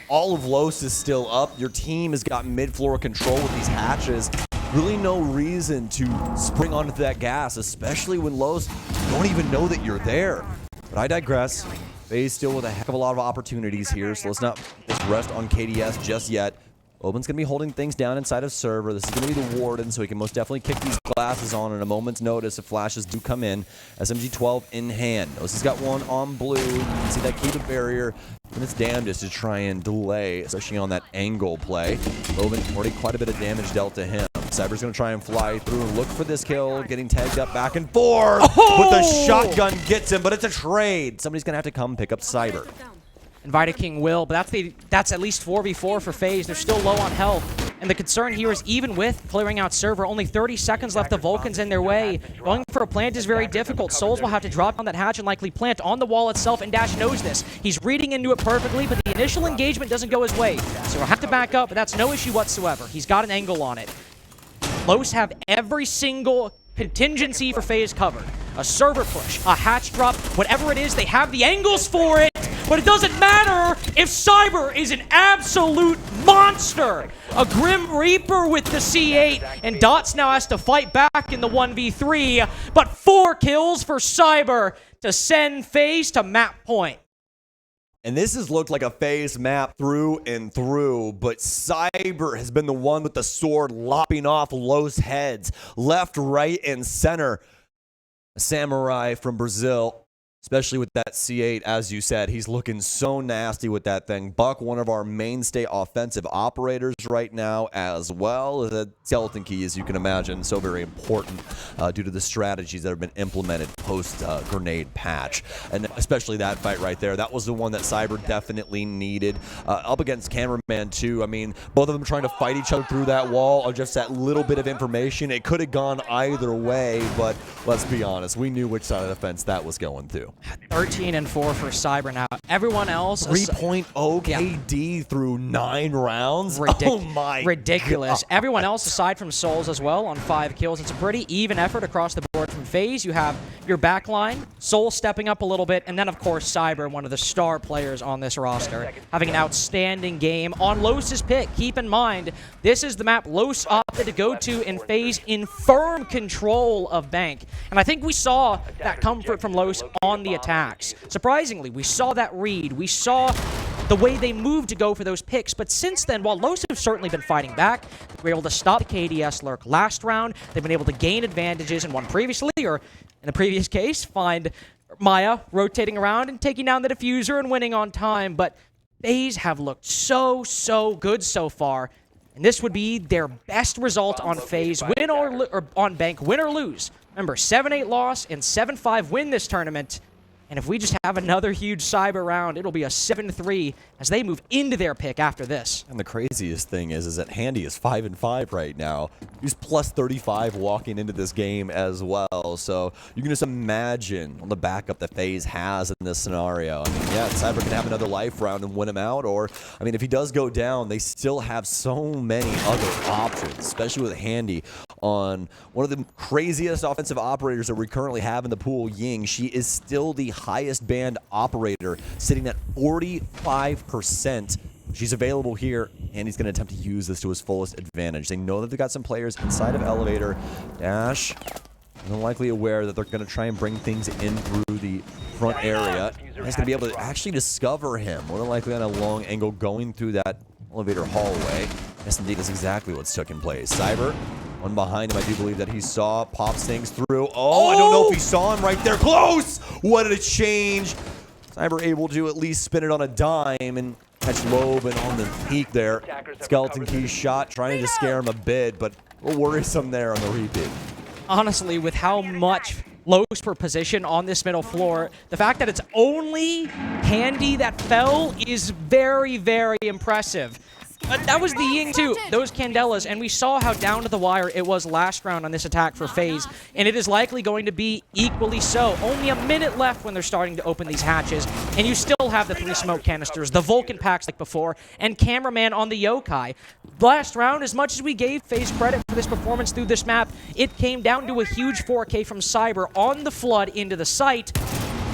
[SPEAKER 2] All of Los is still up. Your team has got mid-floor control with these hatches. Really no reason to spring onto that gas, especially when Los don't even know that you're there. But I digress. FaZe still with a heck of a lot of opportunities here, so let's not just rest on KDS just yet. Oben's going to be holding things down inside of server. This is going to be the Warden, so he can most definitely kick these glasses on at a moment's notice if flashes do come in. SMG-12 in hand. Nos has got one on blue. You can see that keep a barrier. And it's damnedest to try and delay, especially on that angle play. Oben already quite a bit of damage dealt to him. Cyber's going to try and fly through and look for this kill, getting tagged up back and forth. But the shotgun gets him, but it's a trade. Somebody's going to have to come pick up Cyber.
[SPEAKER 1] Invited King will, but that's at least 4v4 for FaZe. They're still low on health. And the concern here is even with clearing out server, only 30 seconds left, the Vulcan's in their way. Going for a plant is very difficult. Souls will have to drop down that hatch and likely plant on the wall itself, and Dash knows this. He's reading into it perfectly, but the initial engagement doesn't go his way. So he'll have to back up, but that's no issue whatsoever. He's got an angle on it. Los have every single contingency for FaZe covered. A server push, a hatch drop, whatever it is, they have the angles for it. But it doesn't matter if Cyber is an absolute monster. A Grim Reaper with the C8, and Dots now has to fight back in the 1v3. But 4 kills for Cyber to send FaZe to map point.
[SPEAKER 2] And this has looked like a FaZe map through and through, but Cyber has been the one with the sword lopping off Los heads, left, right, and center. A samurai from Brazil, especially with that C8, as you said, he's looking so nasty with that thing. Buck, one of our mainstay offensive operators right now, as well as a skeleton key, as you can imagine, so very important due to the strategies that have been implemented post-grenade patch. And especially that fight right there, that was the one that Cyber definitely needed. Up against Cameraman, too. I mean, both of them trying to fight each other through that wall, or just that little bit of information. It could have gone either way, but let's be honest, we knew which side of the fence that was going to.
[SPEAKER 1] 13 and 4 for Cyber now. Everyone else
[SPEAKER 2] 3.0 KD through 9 rounds. Oh my
[SPEAKER 1] ridiculous.
[SPEAKER 2] God.
[SPEAKER 1] Everyone else aside from Souls as well on 5 kills. It's a pretty even effort across the board from FaZe. You have your backline, Souls stepping up a little bit, and then of course Cyber, one of the star players on this roster, having an outstanding game on Los's pick. Keep in mind, this is the map Los opted to go to, and FaZe in firm control of Bank. And I think we saw that comfort from Los on the attacks. Surprisingly, we saw that read. We saw the way they moved to go for those picks. But since then, while Los have certainly been fighting back, they were able to stop the KDS lurk last round. They've been able to gain advantages in one previously, or in the previous case, find Maya rotating around and taking down the diffuser and winning on time. But FaZe have looked so good so far. And this would be their best result on FaZe, win or on Bank, win or lose. Remember, 7-8 loss and 7-5 win this tournament. And if we just have another huge Cyber round, it'll be a 7-3 as they move into their pick after this.
[SPEAKER 2] And the craziest thing is that Handy is 5-5 right now. He's plus 35 walking into this game as well. So you can just imagine on the backup that FaZe has in this scenario. I mean, yeah, Cyber can have another life round and win him out. Or, I mean, if he does go down, they still have so many other options, especially with Handy on one of the craziest offensive operators that we currently have in the pool, Ying. She is still the highest band operator, sitting at 45%. She's available here, and he's going to attempt to use this to his fullest advantage. They know that they've got some players inside of Elevator. Dash, likely aware that they're going to try and bring things in through the front area. He's going to be able to actually discover him, more than likely on a long angle going through that elevator hallway. Yes, indeed, that's exactly what's taking place. Cyber, one behind him, I do believe that he saw, pops things through. Oh, I don't know if he saw him right there. Close! What a change! Cyber able to at least spin it on a dime and catch Loeb and on the peak there. Skeleton key shot, trying to scare him a bit, but A little worrisome there on the repeat.
[SPEAKER 1] Honestly, with how much lows per position on this middle floor, the fact that it's only Candy that fell is very, very impressive. But that was the Ying too, those Candelas, and we saw how down to the wire it was last round on this attack for FaZe, and it is likely going to be equally so. Only a minute left when they're starting to open these hatches, and you still have the 3 smoke canisters, the Vulcan packs like before, and Cameraman on the Yokai. Last round, as much as we gave FaZe credit for this performance through this map, it came down to a huge 4K from Cyber on the flood into the site,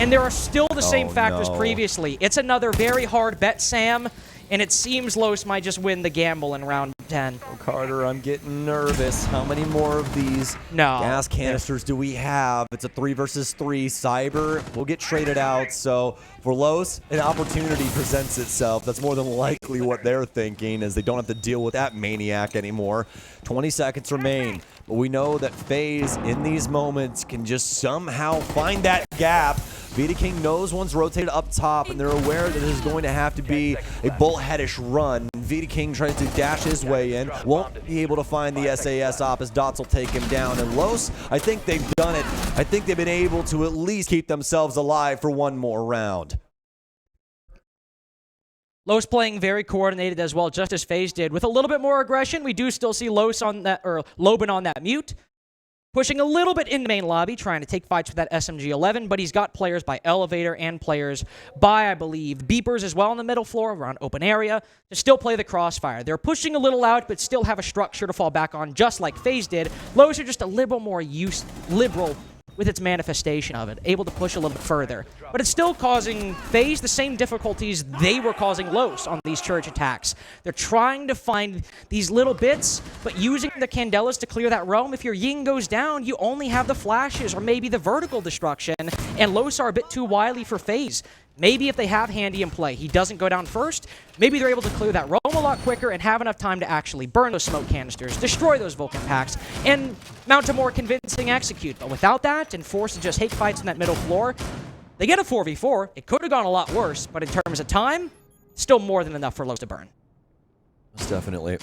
[SPEAKER 1] and there are still the same factors previously. It's another very hard bet, Sam. And it seems Los might just win the gamble in round 10.
[SPEAKER 2] Oh, Carter, I'm getting nervous. How many more of these gas canisters do we have? It's a 3 versus 3. Cyber will get traded out. So for Los, an opportunity presents itself. That's more than likely what they're thinking, as they don't have to deal with that maniac anymore. 20 seconds remain. But we know that FaZe, in these moments, can just somehow find that gap. Vidiking knows one's rotated up top, and they're aware that this is going to have to be a bullheadish run. Vidiking tries to dash his way in, won't be able to find the SAS op as Dots will take him down. And Los, I think they've done it. I think they've been able to at least keep themselves alive for one more round.
[SPEAKER 1] Los playing very coordinated as well, just as FaZe did. With a little bit more aggression, we do still see Los on that, or Loban on that mute. Pushing a little bit in the main lobby, trying to take fights with that SMG-11, but he's got players by Elevator and players by, I believe, Beepers as well on the middle floor around open area to still play the crossfire. They're pushing a little out, but still have a structure to fall back on, just like FaZe did. Los are just a little more liberal with its manifestation of it, able to push a little bit further. But it's still causing FaZe the same difficulties they were causing Los on these church attacks. They're trying to find these little bits, but using the Candelas to clear that roam. If your Ying goes down, you only have the flashes or maybe the vertical destruction, and Los are a bit too wily for FaZe. Maybe if they have Handy in play, he doesn't go down first, maybe they're able to clear that roam a lot quicker and have enough time to actually burn those smoke canisters, destroy those Vulcan packs, and mount a more convincing execute. But without that, and forced to just hate fights in that middle floor, they get a 4v4. It could have gone a lot worse, but in terms of time, still more than enough for Los to burn.
[SPEAKER 2] Most definitely.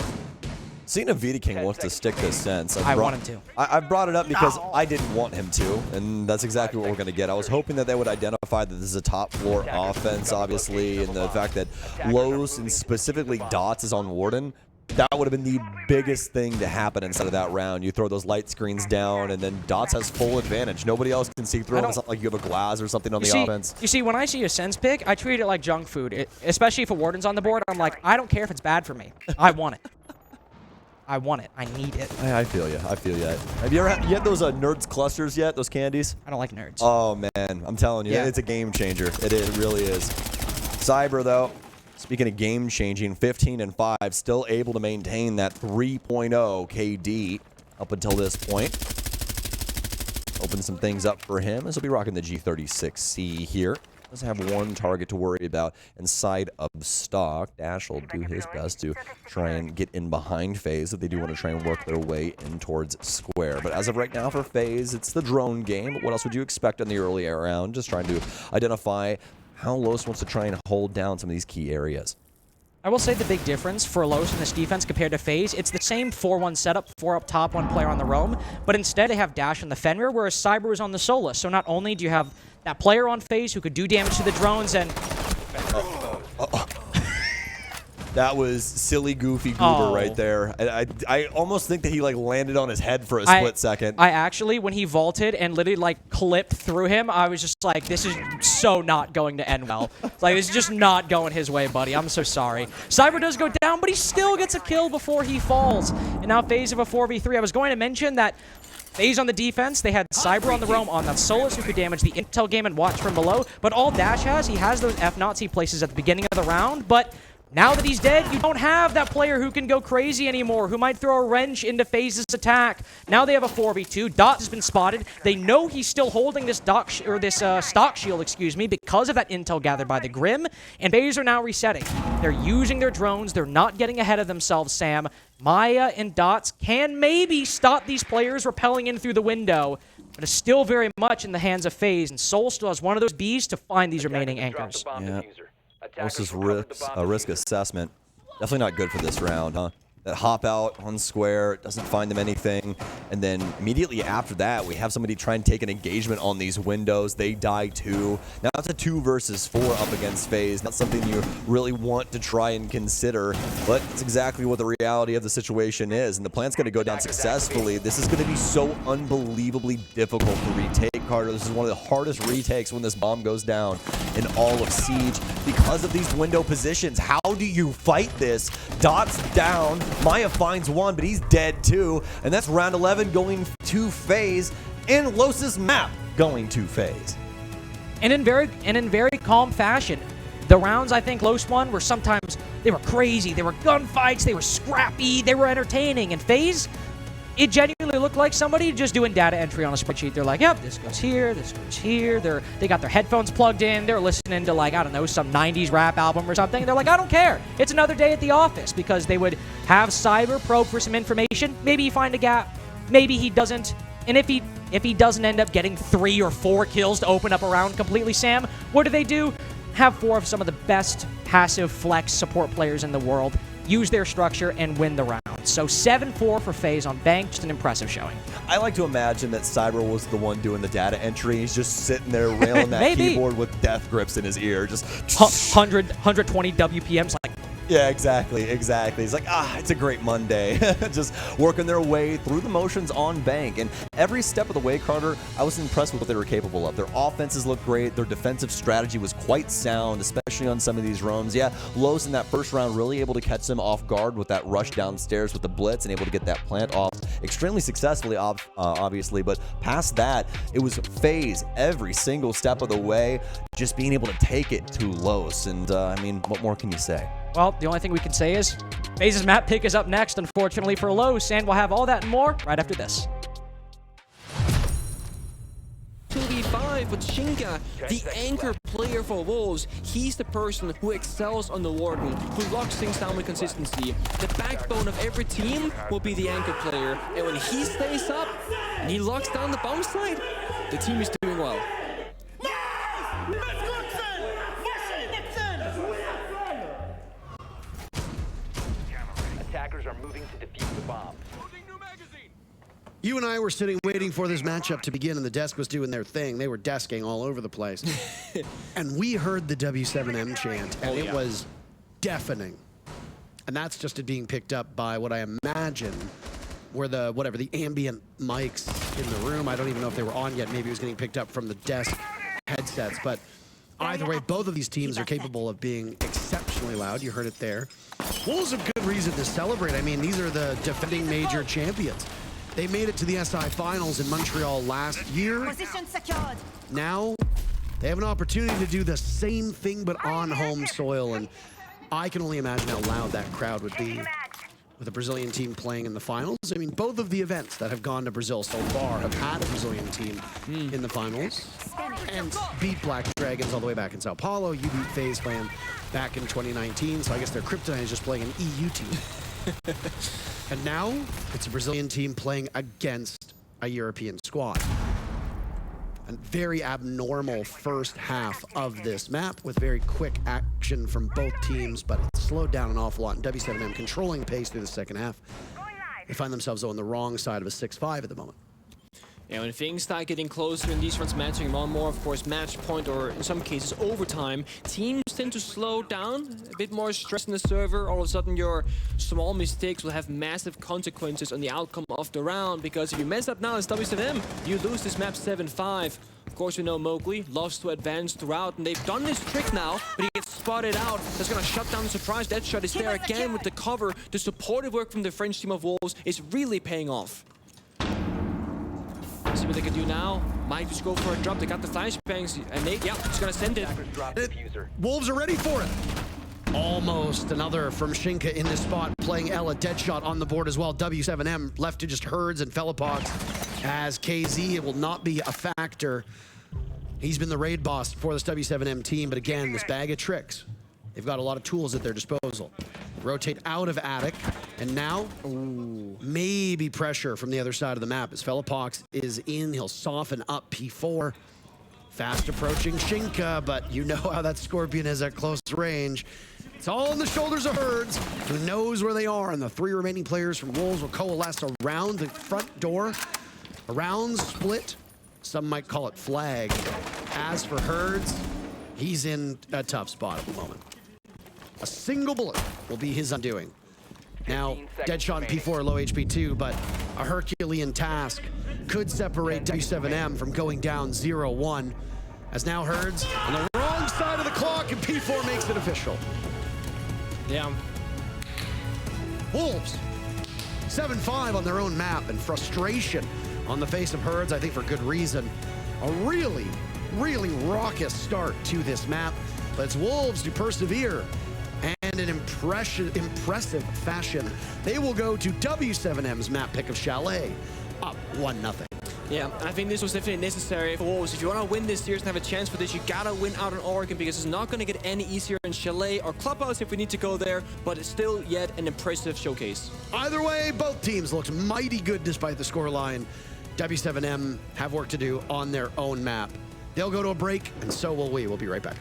[SPEAKER 2] Seeing if Vidiking wants to stick this sense.
[SPEAKER 1] I want him to.
[SPEAKER 2] I've brought it up because I didn't want him to, and that's exactly what we're going to get. I was hoping that they would identify that this is a top floor offense, obviously, and the fact that Los and specifically Dots is on Warden. That would have been the biggest thing to happen inside of that round. You throw those light screens down, and then Dots has full advantage. Nobody else can see through them. It's not like you have a glass or something on the offense.
[SPEAKER 1] You see, when I see a sense pick, I treat it like junk food. Especially if a Warden's on the board, I'm like, I don't care if it's bad for me. I want it. I want it. I need it.
[SPEAKER 2] I feel you. I feel you. Have you ever had those nerds clusters yet? Those candies?
[SPEAKER 1] I don't like nerds.
[SPEAKER 2] Oh, man. I'm telling you, it's a game changer. It really is. Cyber, though, speaking of game changing, 15 and 5, still able to maintain that 3.0 KD up until this point. Open some things up for him as he'll be rocking the G36C here. Does have one target to worry about inside of stock. Dash will do his best to try and get in behind FaZe if they do want to try and work their way in towards square. But as of right now for FaZe, it's the drone game. But what else would you expect in the early round? Just trying to identify how Los wants to try and hold down some of these key areas.
[SPEAKER 1] I will say the big difference for Los in this defense compared to FaZe, it's the same 4-1 setup, 4 up top, 1 player on the roam, but instead they have Dash on the Fenrir, whereas Cyber is on the Solus. So not only do you have that player on FaZe who could do damage to the drones and...
[SPEAKER 2] That was silly, goofy goober right there. I almost think that he like landed on his head for a split second.
[SPEAKER 1] I actually, when he vaulted and literally like clipped through him, I was just like, this is so not going to end well. Like, this is just not going his way, buddy. I'm so sorry. Cyber does go down, but he still gets a kill before he falls. And now FaZe of a 4v3. I was going to mention that FaZe on the defense, they had Cyber on the roam on that Solus who could damage the intel game and watch from below. But all Dash has, he has those F-Nauts he places at the beginning of the round, but now that he's dead, you don't have that player who can go crazy anymore, who might throw a wrench into FaZe's attack. Now they have a 4v2. Dots has been spotted. They know he's still holding this stock shield, excuse me, because of that intel gathered by the Grim, and FaZe are now resetting. They're using their drones. They're not getting ahead of themselves, Sam. Maya and Dots can maybe stop these players rappelling in through the window, but it's still very much in the hands of FaZe, and Soul still has one of those Bs to find these remaining anchors.
[SPEAKER 2] Yeah. This is risk assessment. Definitely not good for this round, huh? that hop out on square, doesn't find them anything, and then immediately after that, we have somebody try and take an engagement on these windows. They die too. Now it's a 2 versus 4 up against FaZe. Not something you really want to try and consider, but it's exactly what the reality of the situation is, and the plant's going to go down successfully. This is going to be so unbelievably difficult to retake, Carter. This is one of the hardest retakes when this bomb goes down in all of Siege because of these window positions. How do you fight this? Dot's down. Maya finds one, but he's dead too. And that's round 11 going to FaZe, and Los's map going to FaZe.
[SPEAKER 1] And in very calm fashion. The rounds I think Los won were sometimes, they were crazy. They were gunfights. They were scrappy. They were entertaining. And FaZe, it genuinely looked like somebody just doing data entry on a spreadsheet. They're like, yep, this goes here, this goes here. They got their headphones plugged in. They're listening to, like, I don't know, some 90s rap album or something. They're like, I don't care. It's another day at the office, because they would have Cyber probe for some information. Maybe he find a gap. Maybe he doesn't. And if he doesn't end up getting 3 or 4 kills to open up a round completely, Sam, what do? Have 4 of some of the best passive flex support players in the world use their structure and win the round. So 7-4 for FaZe on Bank, just an impressive showing.
[SPEAKER 2] I like to imagine that Cyber was the one doing the data entry. He's just sitting there railing that keyboard with death grips in his ear. Just
[SPEAKER 1] 120 WPMs, like,
[SPEAKER 2] yeah, exactly. He's like, it's a great Monday. Just working their way through the motions on Bank. And every step of the way, Carter, I was impressed with what they were capable of. Their offenses looked great. Their defensive strategy was quite sound, especially on some of these roams. Yeah, Los in that first round really able to catch them off guard with that rush downstairs with the blitz and able to get that plant off extremely successfully, obviously. But past that, it was FaZe every single step of the way, just being able to take it to Los. And, I mean, what more can you say?
[SPEAKER 1] Well, the only thing we can say is FaZe's map pick is up next, unfortunately for Los, and we'll have all that and more right after this.
[SPEAKER 3] 2v5 with Shinka, the anchor player for Wolves. He's the person who excels on the Warden, who locks things down with consistency. The backbone of every team will be the anchor player, and when he stays up and he locks down the bomb side, the team is doing well.
[SPEAKER 4] Attackers are moving to defuse the bomb.
[SPEAKER 5] You and I were sitting waiting for this matchup to begin, and the desk was doing their thing. They were desking all over the place. And we heard the W7M chant, and it was deafening. And that's just it being picked up by what I imagine were the ambient mics in the room. I don't even know if they were on yet. Maybe it was getting picked up from the desk headsets. But either way, both of these teams are capable of being exceptionally loud. You heard it there. Wolves have good reason to celebrate. I mean, these are the defending major champions. They made it to the SI Finals in Montreal last year.
[SPEAKER 6] Position secured.
[SPEAKER 5] Now, they have an opportunity to do the same thing, but on home soil. And I can only imagine how loud that crowd would be with a Brazilian team playing in the finals. I mean, both of the events that have gone to Brazil so far have had a Brazilian team in the finals and beat Black Dragons all the way back in Sao Paulo. You beat FaZe Clan back in 2019, so I guess their Kryptonite is just playing an EU team. And now, it's a Brazilian team playing against a European squad. A very abnormal first half of this map with very quick action from both teams, but it slowed down an awful lot. And W7M controlling the pace through the second half. They find themselves on the wrong side of a 6-5 at the moment.
[SPEAKER 3] Yeah, when things start getting closer and these ones matching more and more, of course, match point or in some cases overtime, teams tend to slow down, a bit more stress in the server. All of a sudden, your small mistakes will have massive consequences on the outcome of the round, because if you mess up now as W7M, you lose this map 7-5. Of course, we know Mowgli loves to advance throughout, and they've done this trick now, but he gets spotted out. That's gonna shut down the surprise. That shot is there again with the cover. The supportive work from the French team of Wolves is really paying off. See what they can do now. Might just go for a drop. They got the flashbangs, and Nate, yeah, he's gonna send it.
[SPEAKER 5] Wolves are ready for it. Almost another from Shinka in this spot, playing Ella. Deadshot on the board as well. W7M left to just herds and Felipox as KZ. It will not be a factor. He's been the raid boss for this W7M team, but again, this bag of tricks. They've got a lot of tools at their disposal. Rotate out of Attic, and now, maybe pressure from the other side of the map. As Felipox is in, he'll soften up P4. Fast approaching Shinka, but you know how that Scorpion is at close range. It's all on the shoulders of Herds, who knows where they are, and the 3 remaining players from Wolves will coalesce around the front door. Around split, some might call it flag. As for Herds, he's in a tough spot at the moment. A single bullet will be his undoing. Now, Deadshot and P4 are low HP too, but a Herculean task could separate W7M from going down 0-1. As now Herds on the wrong side of the clock, and P4 makes it official.
[SPEAKER 3] Yeah.
[SPEAKER 5] Wolves, 7-5 on their own map, and frustration on the face of Herds, I think for good reason. A really, really raucous start to this map, but it's Wolves who persevere, and in impressive fashion, they will go to W7M's map pick of Chalet, up 1-0.
[SPEAKER 3] Yeah, I think this was definitely necessary for Wolves. If you want to win this series and have a chance for this, you gotta win out on Oregon, because it's not going to get any easier in Chalet or Clubhouse if we need to go there, but it's still yet an impressive showcase.
[SPEAKER 5] Either way, both teams looked mighty good despite the scoreline. W7M have work to do on their own map. They'll go to a break, and so will we. We'll be right back.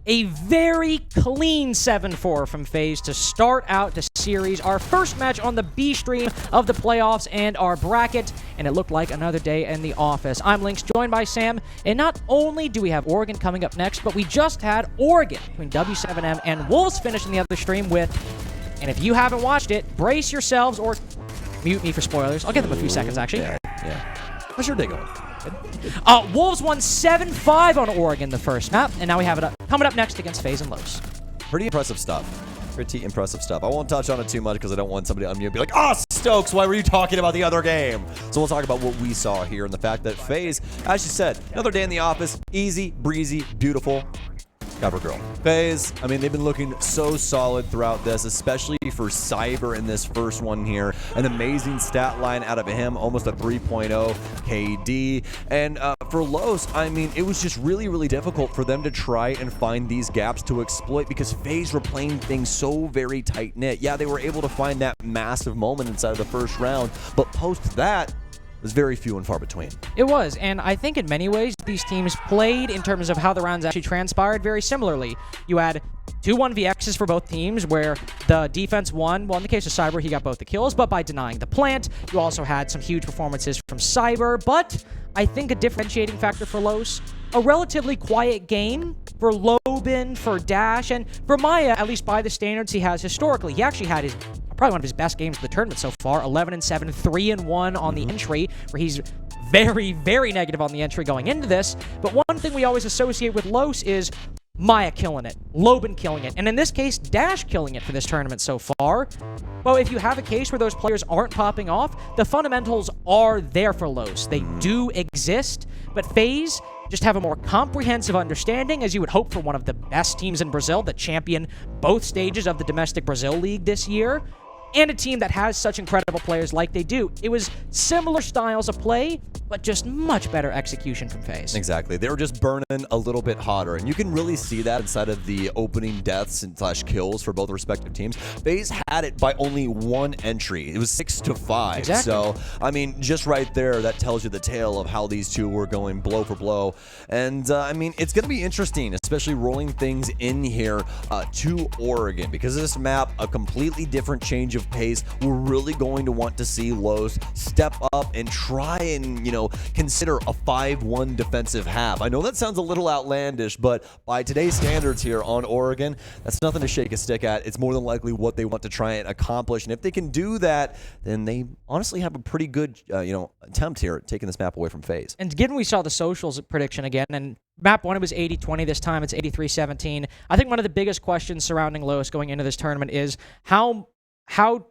[SPEAKER 1] A very clean 7-4 from FaZe to start out the series. Our first match on the B stream of the playoffs and our bracket, and it looked like another day in the office. I'm Lynx, joined by Sam, and not only do we have Oregon coming up next, but we just had Oregon between W7M and Wolves finishing the other stream with, and if you haven't watched it, brace yourselves or mute me for spoilers. I'll give them a few seconds, actually.
[SPEAKER 2] Yeah. How's your day going?
[SPEAKER 1] Wolves won 7-5 on Oregon the first map, and now we have it coming up next against FaZe and Los.
[SPEAKER 2] Pretty impressive stuff. Pretty impressive stuff. I won't touch on it too much because I don't want somebody to unmute and be like, "Ah, Stokes, why were you talking about the other game?" So we'll talk about what we saw here and the fact that FaZe, as you said, another day in the office, easy, breezy, beautiful. Cover girl. FaZe, I mean, they've been looking so solid throughout this, especially for Cyber in this first one here. An amazing stat line out of him, almost a 3.0 KD. And for Los, I mean, it was just really, really difficult for them to try and find these gaps to exploit because FaZe were playing things so very tight-knit. Yeah, they were able to find that massive moment inside of the first round, but post that, was very few and far between.
[SPEAKER 1] It was, and I think in many ways these teams played in terms of how the rounds actually transpired very similarly. You had 2 1vx's for both teams where the defense won. Well, in the case of Cyber, he got both the kills, but by denying the plant. You also had some huge performances from Cyber, but I think a differentiating factor for Los, a relatively quiet game for Lobin, for Dash, and for Maya, at least by the standards he has historically. He actually had his probably one of his best games of the tournament so far, 11-7, 3-1 on the entry, where he's very, very negative on the entry going into this. But one thing we always associate with Los is Maya killing it, Lobin killing it, and in this case, Dash killing it for this tournament so far. Well, if you have a case where those players aren't popping off, the fundamentals are there for Los. They do exist, but FaZe just have a more comprehensive understanding, as you would hope for one of the best teams in Brazil that champion both stages of the domestic Brazil League this year, and a team that has such incredible players like they do. It was similar styles of play, but just much better execution from FaZe.
[SPEAKER 2] Exactly. They were just burning a little bit hotter, and you can really see that inside of the opening deaths and / kills for both respective teams. FaZe had it by only 1 entry. It was 6-5.
[SPEAKER 1] Exactly.
[SPEAKER 2] So, I mean, just right there, that tells you the tale of how these two were going blow for blow. And, I mean, it's going to be interesting, especially rolling things in here to Oregon, because of this map, a completely different change of pace. We're really going to want to see Los step up and try and, you know, consider a 5-1 defensive half. I know that sounds a little outlandish, but by today's standards here on Oregon, that's nothing to shake a stick at. It's more than likely what they want to try and accomplish, and if they can do that, then they honestly have a pretty good, you know, attempt here at taking this map away from FaZe.
[SPEAKER 1] And given we saw the socials prediction again, and map 1 it was 80-20, this time it's 83-17. I think one of the biggest questions surrounding Los going into this tournament is how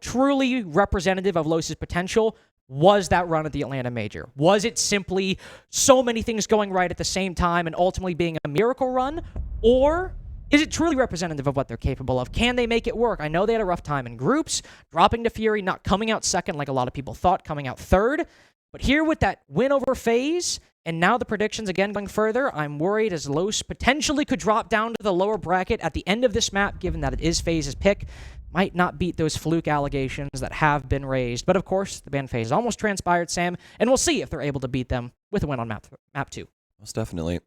[SPEAKER 1] truly representative of Los's potential was that run at the Atlanta Major? Was it simply so many things going right at the same time and ultimately being a miracle run? Or is it truly representative of what they're capable of? Can they make it work? I know they had a rough time in groups, dropping to Fury, not coming out second like a lot of people thought, coming out third. But here with that win over FaZe, and now the predictions again going further, I'm worried as Los potentially could drop down to the lower bracket at the end of this map, given that it is FaZe's pick. Might not beat those fluke allegations that have been raised. But of course, the ban phase almost transpired, Sam, and we'll see if they're able to beat them with a win on map 2.
[SPEAKER 2] Most definitely.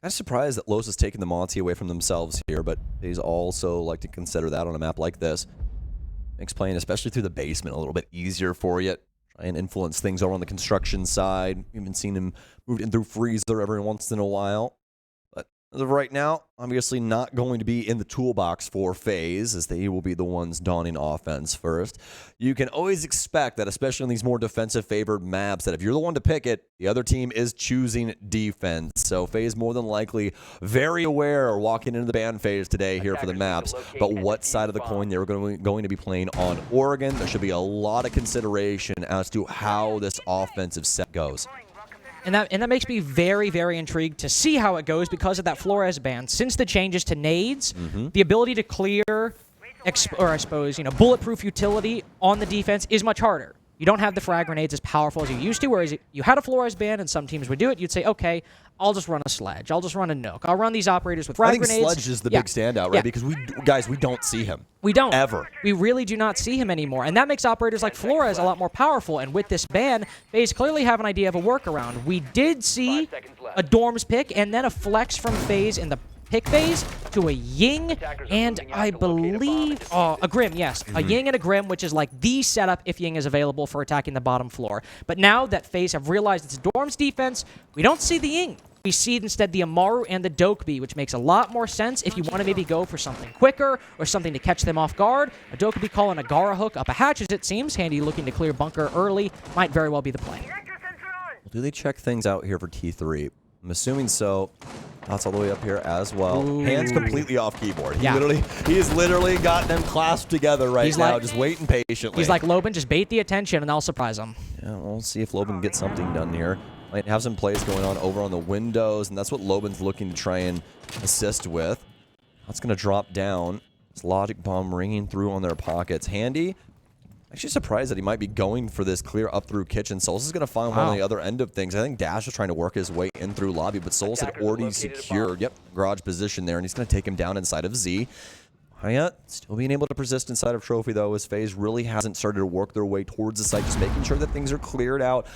[SPEAKER 2] I'm surprised that Los has taken the Monty away from themselves here, but they also like to consider that on a map like this. Makes playing, especially through the basement, a little bit easier for you. Try and influence things over on the construction side. Even seen him moved in through Freezer every once in a while. But as of right now, obviously not going to be in the toolbox for FaZe, as they will be the ones donning offense first. You can always expect that, especially in these more defensive-favored maps, that if you're the one to pick it, the other team is choosing defense. So FaZe more than likely very aware walking into the ban phase today here for the maps, but what side of the coin they're going to be playing on Oregon. There should be a lot of consideration as to how this offensive set goes.
[SPEAKER 1] And that makes me very, very intrigued to see how it goes because of that Flores ban. Since the changes to nades, the ability to clear, or I suppose, you know, bulletproof utility on the defense is much harder. You don't have the frag grenades as powerful as you used to, whereas you had a Flores ban and some teams would do it. You'd say, okay, I'll just run a Sledge. I'll just run a Nuke. I'll run these operators with frag grenades.
[SPEAKER 2] I think Sledge is the big standout, right? Because we don't see him.
[SPEAKER 1] We don't.
[SPEAKER 2] Ever.
[SPEAKER 1] We really do not see him anymore. And that makes operators like Flores a lot more powerful. And with this ban, FaZe clearly have an idea of a workaround. We did see a Dorms pick and then a flex from FaZe in the pick FaZe to a Ying and I believe a Grim, yes. A Ying and a Grim, which is like the setup if Ying is available for attacking the bottom floor. But now that FaZe have realized it's Dorm's defense, we don't see the Ying. We see instead the Amaru and the Dokkaebi, which makes a lot more sense if you want to maybe go for something quicker or something to catch them off guard. A Dokkaebi calling a Gara hook up a hatch, as it seems. Handy looking to clear bunker early. Might very well be the play.
[SPEAKER 2] Well, do they check things out here for T3? I'm assuming so. That's all the way up here as well.
[SPEAKER 1] Ooh.
[SPEAKER 2] Hands completely off keyboard. He
[SPEAKER 1] Yeah.
[SPEAKER 2] has literally got them clasped together right now, just waiting patiently.
[SPEAKER 1] He's like, Loban, just bait the attention and I'll surprise him.
[SPEAKER 2] Yeah, we'll see if Loban gets something done here. Might have some plays going on over on the windows, and that's what Loban's looking to try and assist with. That's going to drop down. This logic bomb ringing through on their pockets. Handy. Actually surprised that he might be going for this clear up through kitchen. Souls is going to find one on the other end of things. I think Dash is trying to work his way in through lobby, but Souls had already secured, garage position there, and he's going to take him down inside of Z. Hyatt still being able to persist inside of Trophy, though, as FaZe really hasn't started to work their way towards the site, just making sure that things are cleared out.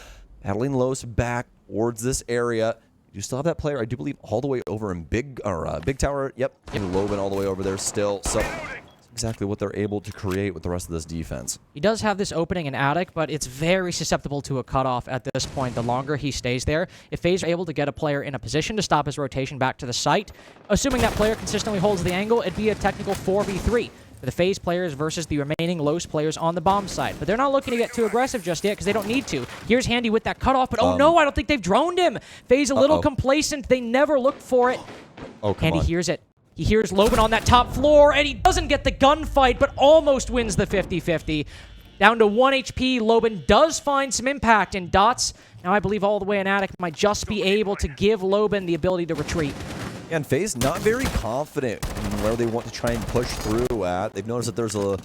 [SPEAKER 2] Battling Los back towards this area. You still have that player, I do believe, all the way over in Big Tower. Yep. And Loban all the way over there still. So that's exactly what they're able to create with the rest of this defense.
[SPEAKER 1] He does have this opening in Attic, but it's very susceptible to a cutoff at this point the longer he stays there. If FaZe are able to get a player in a position to stop his rotation back to the site, assuming that player consistently holds the angle, it'd be a technical 4v3. For the FaZe players versus the remaining Los players on the bomb side. But they're not looking to get too aggressive just yet because they don't need to. Here's Handy with that cutoff, but oh no, I don't think they've droned him. FaZe a little complacent. They never looked for it.
[SPEAKER 2] Oh, come on.
[SPEAKER 1] Handy hears it. He hears Loban on that top floor, and he doesn't get the gunfight, but almost wins the 50-50. Down to 1 HP, Loban does find some impact, and Dots, now I believe all the way in Attic, might just be able to give Loban the ability to retreat.
[SPEAKER 2] And FaZe not very confident in where they want to try and push through at. They've noticed that there's a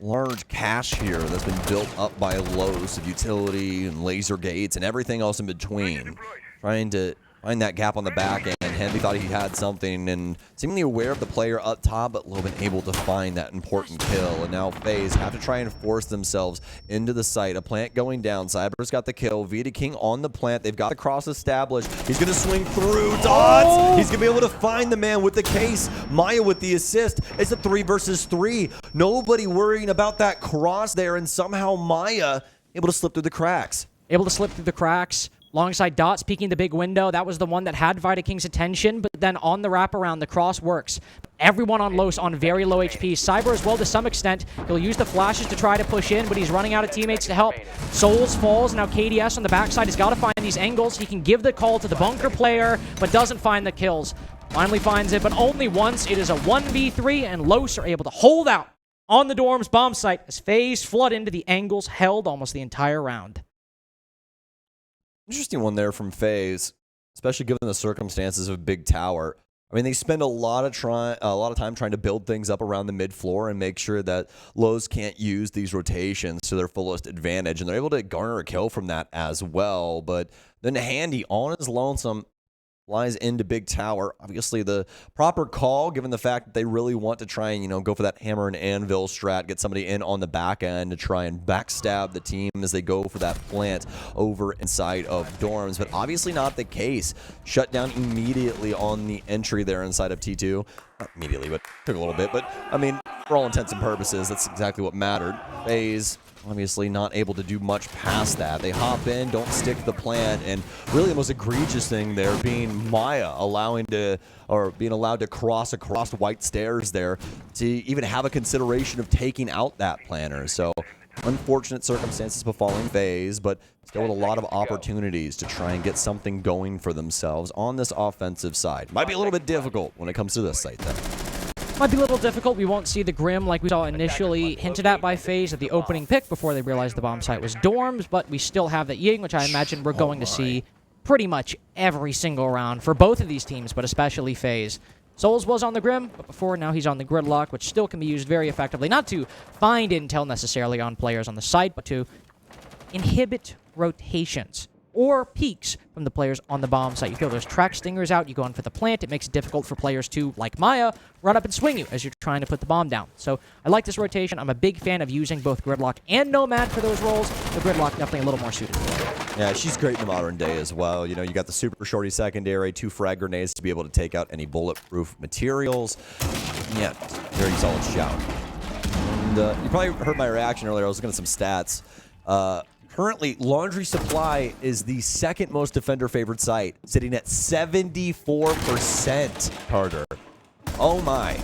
[SPEAKER 2] large cache here that's been built up by Los of utility and laser gates and everything else in between. Trying to find that gap on the back end. Handy thought he had something and seemingly aware of the player up top, but Loban able to find that important kill. And now FaZe have to try and force themselves into the site. A plant going down. Cyber's got the kill. Vita King on the plant. They've got the cross established. He's going to swing through. Dots! He's going to be able to find the man with the case. Maya with the assist. It's a 3 versus 3. Nobody worrying about that cross there, and somehow Maya able to slip through the cracks.
[SPEAKER 1] Able to slip through the cracks. Alongside Dots peeking the big window. That was the one that had Vita King's attention, but then on the wraparound, the cross works. Everyone on Los on very low HP. Cyber as well to some extent. He'll use the flashes to try to push in, but he's running out of teammates to help. Souls falls. Now KDS on the backside has got to find these angles. He can give the call to the bunker player, but doesn't find the kills. Finally finds it, but only once. It is a 1v3, and Los are able to hold out on the Dorm's bomb site as FaZe flood into the angles held almost the entire round.
[SPEAKER 2] Interesting one there from FaZe, especially given the circumstances of Big Tower. I mean, they spend a lot of time trying to build things up around the mid floor and make sure that Los can't use these rotations to their fullest advantage, and they're able to garner a kill from that as well. But then Handy on his lonesome flies into Big Tower. Obviously the proper call, given the fact that they really want to try and, go for that hammer and anvil strat, get somebody in on the back end to try and backstab the team as they go for that plant over inside of dorms. But obviously not the case. Shut down immediately on the entry there inside of T2. Not immediately, but took a little bit. But, I mean, for all intents and purposes, that's exactly what mattered. FaZe obviously not able to do much past that. They hop in, don't stick the plant, and really the most egregious thing there being Maya being allowed to cross across white stairs there to even have a consideration of taking out that planter. So unfortunate circumstances befalling FaZe, but still with a lot of opportunities to try and get something going for themselves on this offensive side. Might be a little bit difficult when it comes to this site, though.
[SPEAKER 1] Might be a little difficult. We won't see the Grim like we saw initially hinted at by FaZe at the opening pick before they realized the bomb site was dorms, but we still have that Ying, which I imagine we're going to see pretty much every single round for both of these teams, but especially FaZe. Souls was on the Grim, but before now he's on the Gridlock, which still can be used very effectively, not to find intel necessarily on players on the site, but to inhibit rotations. or peeks from the players on the bomb site. You feel those track stingers out, you go in for the plant. It makes it difficult for players to, like Maya, run up and swing you as you're trying to put the bomb down. So I like this rotation. I'm a big fan of using both Gridlock and Nomad for those roles. The Gridlock definitely a little more suited for it.
[SPEAKER 2] Yeah, she's great in the modern day as well. You know, you got the super shorty secondary, 2 frag grenades to be able to take out any bulletproof materials. Yeah, very solid shout. And you probably heard my reaction earlier. I was looking at some stats. Currently, Laundry Supply is the second most defender favored site, sitting at 74%, Carter. Oh my.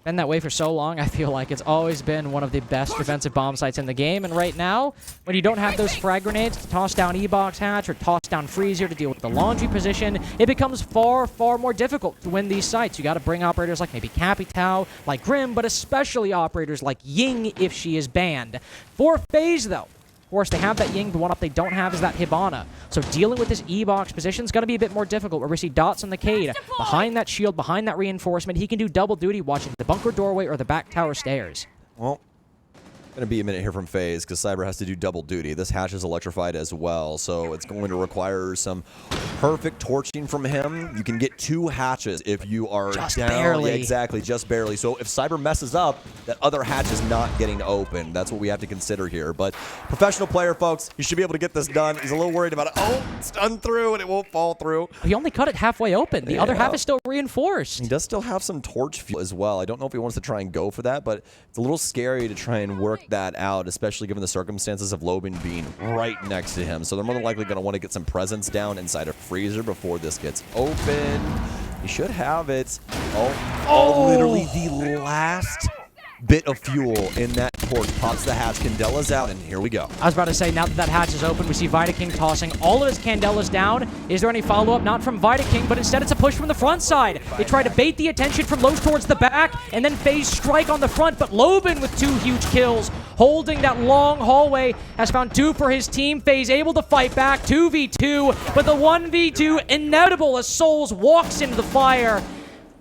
[SPEAKER 1] Been that way for so long. I feel like it's always been one of the best defensive bomb sites in the game. And right now, when you don't have those frag grenades to toss down E-Box Hatch or toss down Freezer to deal with the laundry position, it becomes far, far more difficult to win these sites. You got to bring operators like maybe Capitao, like Grim, but especially operators like Ying if she is banned. For FaZe, though, of course, they have that Ying. The one up they don't have is that Hibana. So dealing with this E-Box position is going to be a bit more difficult, where we see Dots on the Cade. Behind that shield, behind that reinforcement, he can do double duty watching the bunker doorway or the back tower stairs.
[SPEAKER 2] Well, going to be a minute here from FaZe because Cyber has to do double duty. This hatch is electrified as well, so it's going to require some perfect torching from him. You can get 2 hatches if you are
[SPEAKER 1] just
[SPEAKER 2] down.
[SPEAKER 1] Barely.
[SPEAKER 2] Yeah, exactly, just barely. So if Cyber messes up, that other hatch is not getting open. That's what we have to consider here. But professional player, folks, he should be able to get this done. He's a little worried about it. Oh, it's done through, and it won't fall through.
[SPEAKER 1] He only cut it halfway open. The other half is still reinforced.
[SPEAKER 2] He does still have some torch fuel as well. I don't know if he wants to try and go for that, but it's a little scary to try and work that out, especially given the circumstances of Loban being right next to him. So they're more than likely going to want to get some presence down inside of Freezer before this gets open. He should have it. Oh, literally the last bit of fuel in that torch pops the hatch. Candela's out, and here we go.
[SPEAKER 1] I was about to say, now that that hatch is open, we see Vidaking tossing all of his Candelas down. Is there any follow-up? Not from Vidaking, but instead it's a push from the front side. They try to bait the attention from Los towards the back, and then FaZe strike on the front, but Loban with 2 huge kills, holding that long hallway, has found 2 for his team. FaZe able to fight back, 2v2, but the 1v2 inevitable as Souls walks into the fire.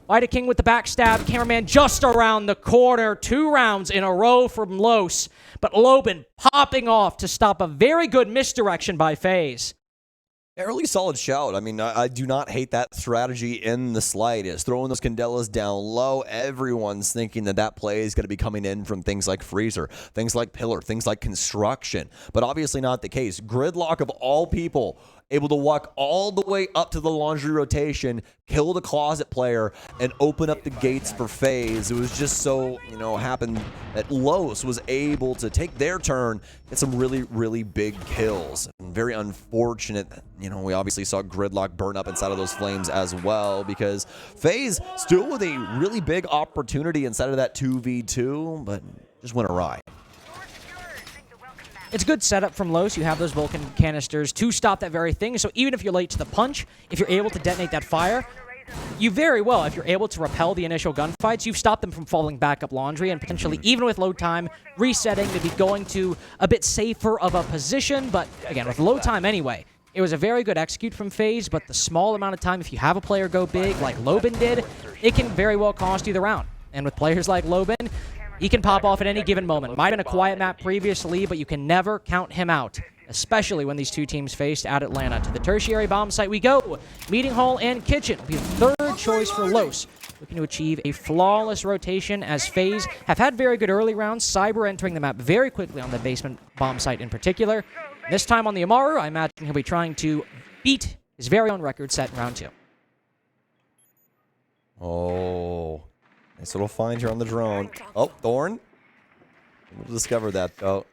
[SPEAKER 1] Vidaking with the backstab, cameraman just around the corner. 2 rounds in a row from Los, but Loban popping off to stop a very good misdirection by FaZe.
[SPEAKER 2] Fairly solid shout. I mean, I do not hate that strategy in the slightest. Throwing those Candelas down low, everyone's thinking that that play is going to be coming in from things like Freezer, things like Pillar, things like Construction, but obviously not the case. Gridlock of all people, able to walk all the way up to the laundry rotation, kill the closet player, and open up the gates for FaZe. It was just so, happened that Los was able to take their turn, get some really, really big kills. And very unfortunate, we obviously saw Gridlock burn up inside of those flames as well, because FaZe still with a really big opportunity inside of that 2v2, but just went awry.
[SPEAKER 1] It's a good setup from Los. You have those Vulcan canisters to stop that very thing. So even if you're late to the punch, if you're able to detonate that fire, you very well, if you're able to repel the initial gunfights, you've stopped them from falling back up laundry and potentially, even with load time, resetting to be going to a bit safer of a position. But again, with load time anyway, it was a very good execute from FaZe, but the small amount of time, if you have a player go big like Loban did, it can very well cost you the round. And with players like Loban, he can pop off at any given moment. Might have been a quiet map previously, but you can never count him out, especially when these 2 teams faced at Atlanta. To the tertiary bomb site we go. Meeting hall and kitchen will be the 3rd choice for Los, looking to achieve a flawless rotation as FaZe have had very good early rounds. Cyber entering the map very quickly on the basement bomb site in particular. This time on the Amaru, I imagine he'll be trying to beat his very own record set in round 2.
[SPEAKER 2] Oh, nice little find here on the drone. Oh, Thorn. We'll discover that, though.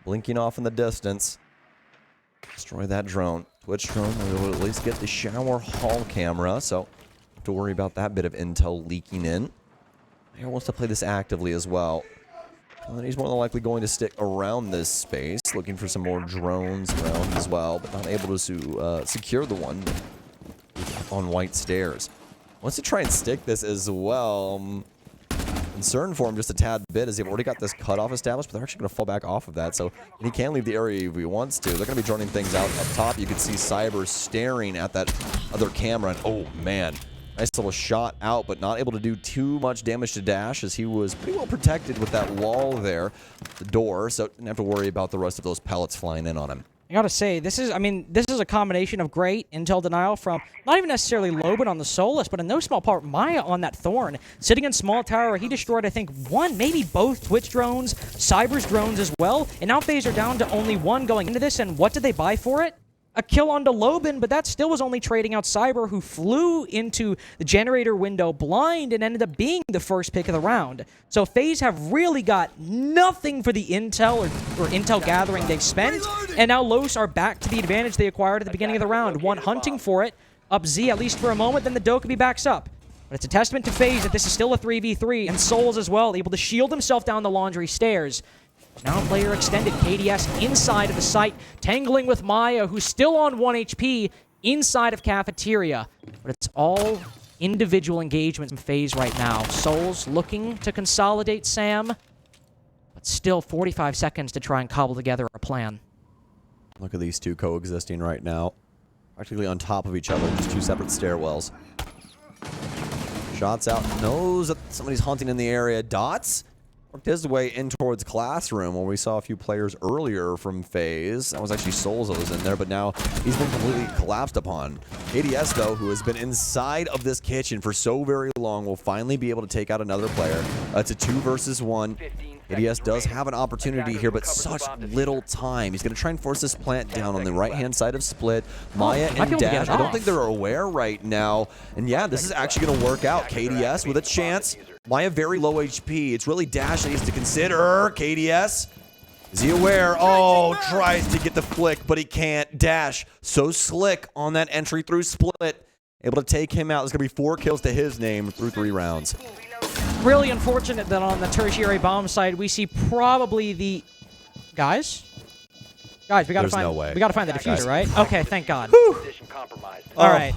[SPEAKER 2] Blinking off in the distance. Destroy that drone. Twitch drone, we'll at least get the shower hall camera, so don't have to worry about that bit of intel leaking in. He wants to play this actively as well. And he's more than likely going to stick around this space, looking for some more drones around as well, but not able to secure the one on white stairs. Wants to try and stick this as well. Concerned for him just a tad bit as they've already got this cutoff established, but they're actually going to fall back off of that. So he can leave the area if he wants to. They're going to be droning things out up top. You can see Cyber staring at that other camera. And oh, man. Nice little shot out, but not able to do too much damage to Dash as he was pretty well protected with that wall there, the door. So didn't have to worry about the rest of those pellets flying in on him.
[SPEAKER 1] I gotta say, this is a combination of great intel denial from not even necessarily Loban on the Solus, but in no small part, Maya on that Thorn. Sitting in small tower, he destroyed, I think, one, maybe both Twitch drones, Cyber's drones as well, and now FaZe are down to only one going into this, and what did they buy for it? A kill onto Loban, but that still was only trading out Cyber, who flew into the generator window blind and ended up being the first pick of the round. So FaZe have really got nothing for the intel or intel gathering they've spent, and now Los are back to the advantage they acquired at the beginning of the round. One hunting for it, up Z at least for a moment, then the Dokkaebi backs up. But it's a testament to FaZe that this is still a 3v3, and Souls as well, able to shield himself down the laundry stairs. Now player extended, KDS inside of the site, tangling with Maya, who's still on 1 HP inside of Cafeteria. But it's all individual engagements from FaZe right now. Souls looking to consolidate Sam, but still 45 seconds to try and cobble together a plan.
[SPEAKER 2] Look at these two coexisting right now. Practically on top of each other, just two separate stairwells. Shots out, knows that somebody's hunting in the area. Dots worked his way in towards Classroom, where we saw a few players earlier from FaZe. That was actually Souls that was in there, but now he's been completely collapsed upon. ADS, though, who has been inside of this kitchen for so very long, will finally be able to take out another player. It's a 2 versus 1. ADS does have an opportunity here, but such little time. He's going to try and force this plant down on the right-hand side of Split. Maya and Dash, I don't think they're aware right now. And yeah, this is actually going to work out. KDS with a chance. Maya very low HP. It's really Dash that needs to consider. KDS, is he aware? Oh, tries to get the flick, but he can't. Dash, so slick on that entry through Split. Able to take him out. There's going to be 4 kills to his name through 3 rounds.
[SPEAKER 1] Really unfortunate that on the tertiary bomb side, we see probably the... Guys, we gotta find...
[SPEAKER 2] no way.
[SPEAKER 1] We gotta find the diffuser, right? Okay, thank God.
[SPEAKER 4] Position compromised.
[SPEAKER 1] All right.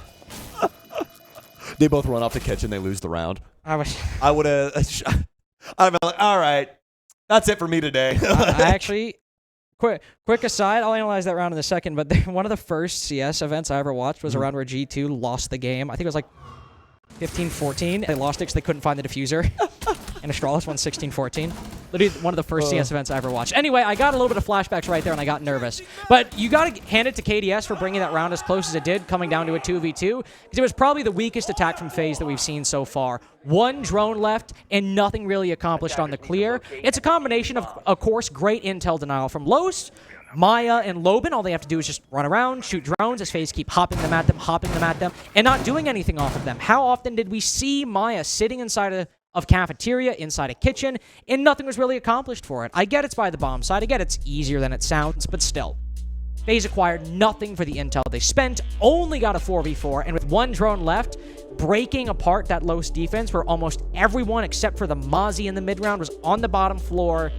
[SPEAKER 2] They both run off the kitchen. They lose the round.
[SPEAKER 1] I
[SPEAKER 2] would have... I'd been like, all right, that's it for me today.
[SPEAKER 1] I actually... Quick aside, I'll analyze that round in a second, but one of the first CS events I ever watched was a round where G2 lost the game. I think it was like 15-14. They lost it because they couldn't find the diffuser. And Astralis won 16-14. Literally one of the first CS events I ever watched. Anyway, I got a little bit of flashbacks right there and I got nervous. But you got to hand it to KDS for bringing that round as close as it did, coming down to a 2v2. Because it was probably the weakest attack from FaZe that we've seen so far. 1 drone left and nothing really accomplished on the clear. It's a combination of course, great intel denial from Los, Maya, and Loban. All they have to do is just run around, shoot drones as FaZe keep hopping them at them, and not doing anything off of them. How often did we see Maya sitting inside of Cafeteria, inside a kitchen, and nothing was really accomplished for it? I get it's by the bomb side. I get it's easier than it sounds, but still. FaZe acquired nothing for the intel they spent, only got a 4v4, and with 1 drone left, breaking apart that Los defense where almost everyone except for the Mozzie in the mid-round was on the bottom floor.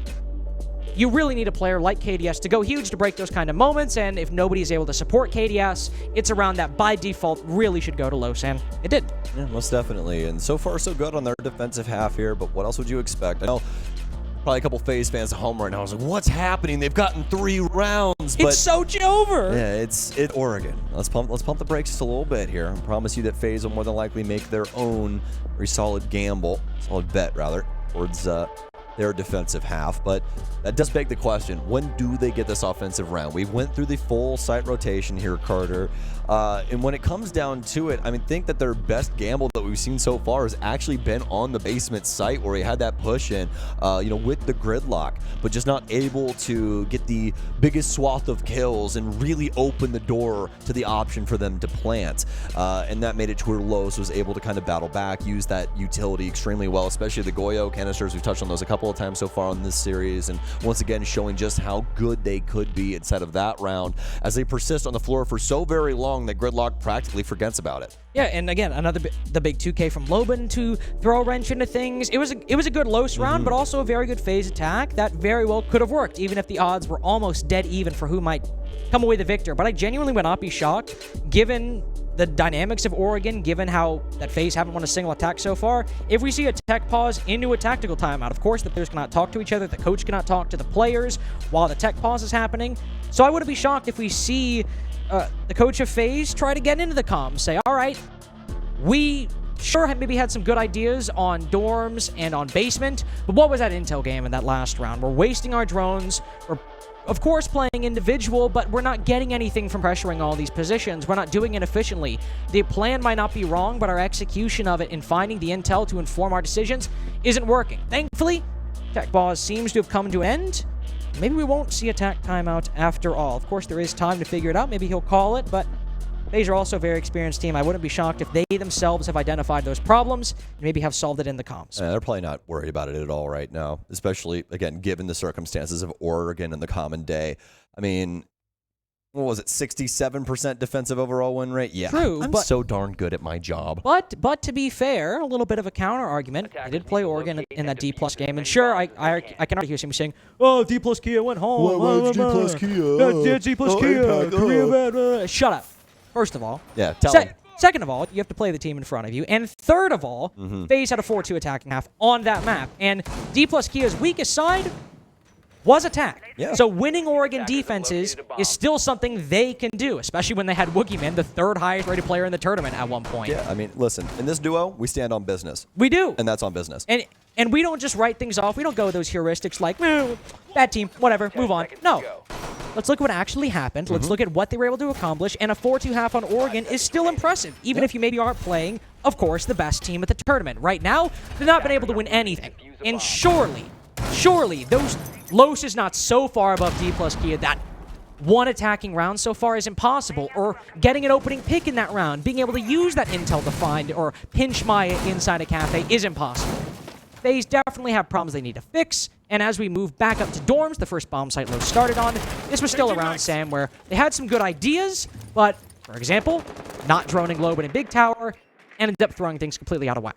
[SPEAKER 1] You really need a player like KDS to go huge to break those kind of moments, and if nobody is able to support KDS, it's a round that by default really should go to Los, and it did.
[SPEAKER 2] Yeah, most definitely. And so far, so good on their defensive half here, but what else would you expect? I know probably a couple FaZe fans at home right now. I was like, what's happening? They've gotten 3 rounds. But
[SPEAKER 1] it's so over.
[SPEAKER 2] Yeah, it's Oregon. Let's pump the brakes just a little bit here. I promise you that FaZe will more than likely make their own very solid bet rather, towards their defensive half. But that does beg the question, when do they get this offensive round? We went through the full site rotation here, Carter. And when it comes down to it, I mean, think that their best gamble that we've seen so far has actually been on the basement site where he had that push in, with the gridlock, but just not able to get the biggest swath of kills and really open the door to the option for them to plant. And that made it to where Los was able to kind of battle back, use that utility extremely well, especially the Goyo canisters. We've touched on those a couple of times so far on this series, and once again showing just how good they could be inside of that round as they persist on the floor for so very long that Gridlock practically forgets about it.
[SPEAKER 1] Yeah, and again, the big 2K from Loban to throw a wrench into things. It was a good Los round, but also a very good FaZe attack that very well could have worked, even if the odds were almost dead even for who might come away the victor. But I genuinely would not be shocked, given the dynamics of Oregon, given how that FaZe haven't won a single attack so far, if we see a tech pause into a tactical timeout. Of course, the players cannot talk to each other, the coach cannot talk to the players while the tech pause is happening. So I wouldn't be shocked if we see the coach of FaZe try to get into the comms, say, all right, we sure maybe had some good ideas on dorms and on basement, but what was that intel game in that last round? We're wasting our drones, we're of course, playing individual, but we're not getting anything from pressuring all these positions. We're not doing it efficiently. The plan might not be wrong, but our execution of it and finding the intel to inform our decisions isn't working. Thankfully, Tech Pause seems to have come to an end. Maybe we won't see attack timeout after all. Of course, there is time to figure it out. Maybe he'll call it, but FaZe are also a very experienced team. I wouldn't be shocked if they themselves have identified those problems and maybe have solved it in the comms.
[SPEAKER 2] They're probably not worried about it at all right now, especially, again, given the circumstances of Oregon and the common day. I mean, what was it, 67% defensive overall win rate? Yeah,
[SPEAKER 1] True,
[SPEAKER 2] I'm
[SPEAKER 1] but
[SPEAKER 2] so darn good at my job.
[SPEAKER 1] But to be fair, a little bit of a counter argument. I did play Oregon in that D+ game, and sure, I can already hear some saying, "Oh, D+ Kia went home.
[SPEAKER 2] Why D+ Kia?
[SPEAKER 1] That's D+ Kia. Korea, shut up. First of all,
[SPEAKER 2] Yeah, tell them.
[SPEAKER 1] Second of all, you have to play the team in front of you. And third of all, FaZe had a 4-2 attacking half on that map. And D+ Kia's weakest side was attack.
[SPEAKER 2] Yeah.
[SPEAKER 1] So winning Oregon defenses is still something they can do, especially when they had Woogieman, the third highest rated player in the tournament at one point.
[SPEAKER 2] Yeah, I mean, listen, in this duo, we stand on business.
[SPEAKER 1] We do.
[SPEAKER 2] And that's on business.
[SPEAKER 1] And we don't just write things off. We don't go with those heuristics like, bad team, whatever, move on. No. Let's look at what actually happened. Let's look at what they were able to accomplish. And a 4-2 half on Oregon is still impressive, even if you maybe aren't playing, of course, the best team at the tournament. Right now, they've not been able to win anything. And surely, those Los is not so far above D+ Kia that one attacking round so far is impossible, or getting an opening pick in that round, being able to use that intel to find or pinch Maya inside a cafe is impossible. FaZe definitely have problems they need to fix, and as we move back up to dorms, the first bomb site Los started on, this was still around Sam, where they had some good ideas, but, for example, not droning low but in big tower, and ended up throwing things completely out of whack.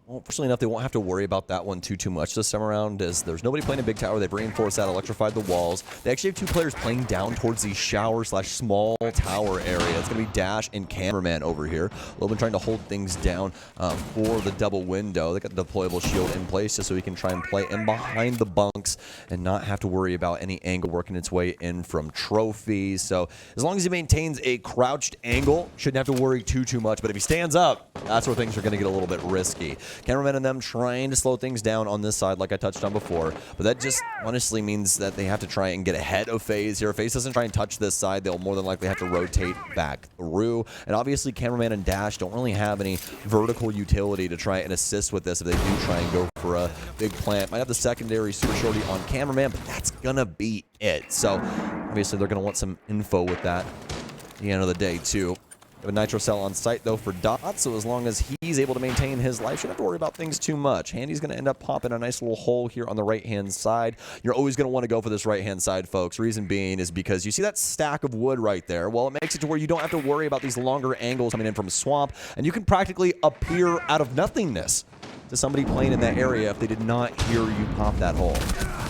[SPEAKER 2] Well, fortunately enough, they won't have to worry about that one too much this time around, as there's nobody playing in big tower. They've reinforced that, electrified the walls. They actually have two players playing down towards the shower/small tower area. It's going to be Dash and Cameraman over here. Logan trying to hold things down for the double window. They got the deployable shield in place just so he can try and play in behind the bunks and not have to worry about any angle working its way in from trophies. So as long as he maintains a crouched angle, shouldn't have to worry too much. But if he stands up, that's where things are going to get a little bit risky. Cameraman and them trying to slow things down on this side like I touched on before, but that just honestly means that they have to try and get ahead of FaZe here. If FaZe doesn't try and touch this side, they'll more than likely have to rotate back through, and obviously Cameraman and Dash don't really have any vertical utility to try and assist with this if they do try and go for a big plant. Might have the secondary super shorty on Cameraman, but that's gonna be it. So obviously they're gonna want some info with that at the end of the day too. Have a Nitro Cell on site, though, for Dot, so as long as he's able to maintain his life, shouldn't have to worry about things too much. Handy's going to end up popping a nice little hole here on the right-hand side. You're always going to want to go for this right-hand side, folks. Reason being is because you see that stack of wood right there? Well, it makes it to where you don't have to worry about these longer angles coming in from swamp, and you can practically appear out of nothingness to somebody playing in that area if they did not hear you pop that hole.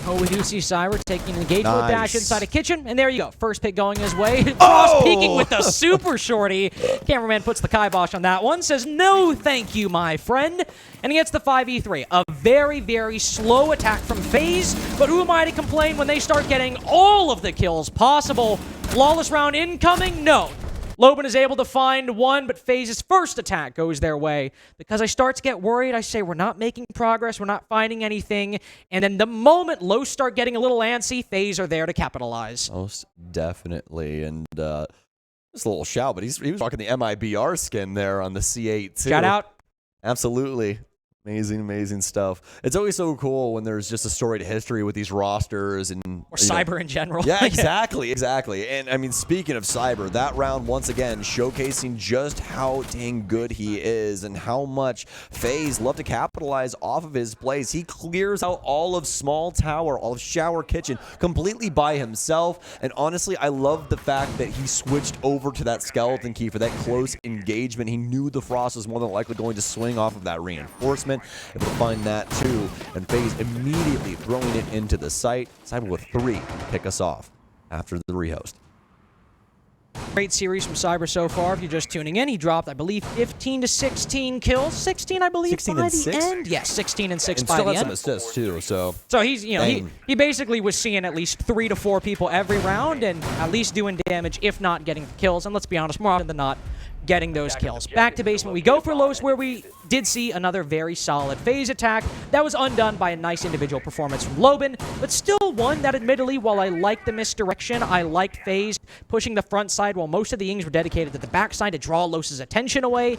[SPEAKER 1] Oh, we do see Cyber taking an engagement
[SPEAKER 2] Nice.
[SPEAKER 1] with Dash inside a kitchen, and there you go. First pick going his way. Cross peeking with the super shorty. Cameraman puts the kibosh on that one, says, no thank you, my friend. And he gets the 5v3. A very, very slow attack from FaZe, but who am I to complain when they start getting all of the kills possible? Flawless round incoming? No. Loban is able to find one, but FaZe's first attack goes their way. Because I start to get worried, I say we're not making progress, we're not finding anything, and then the moment Los start getting a little antsy, FaZe are there to capitalize.
[SPEAKER 2] Most definitely, and just a little shout, but he was rocking the MIBR skin there on the C8 too.
[SPEAKER 1] Shout out.
[SPEAKER 2] Absolutely. Amazing stuff. It's always so cool when there's just a storied history with these rosters and
[SPEAKER 1] Or Cyber in general.
[SPEAKER 2] Yeah, exactly. And I mean, speaking of Cyber, that round once again showcasing just how dang good he is and how much FaZe love to capitalize off of his plays. He clears out all of Small Tower, all of Shower Kitchen completely by himself. And honestly, I love the fact that he switched over to that skeleton key for that close engagement. He knew the Frost was more than likely going to swing off of that reinforcement. Able to find that too, and FaZe immediately throwing it into the site. Cyber with 3 to pick us off after the rehost.
[SPEAKER 1] Great series from Cyber so far. If you're just tuning in, he dropped, I believe, 15 to 16 kills. 16, I believe,
[SPEAKER 2] 16
[SPEAKER 1] by
[SPEAKER 2] and
[SPEAKER 1] the
[SPEAKER 2] 6?
[SPEAKER 1] end. Yes, 16 and 6
[SPEAKER 2] And
[SPEAKER 1] by
[SPEAKER 2] still
[SPEAKER 1] the
[SPEAKER 2] had some
[SPEAKER 1] end.
[SPEAKER 2] assists too, so
[SPEAKER 1] He's, he basically was seeing at least 3 to 4 people every round and at least doing damage, if not getting kills. And let's be honest, more often than not, getting those kills. Back to basement we go for Los, where we did see another very solid FaZe attack that was undone by a nice individual performance from Loban, but still one that admittedly, while I liked the misdirection, I liked FaZe pushing the front side while most of the Ings were dedicated to the backside to draw Los's attention away.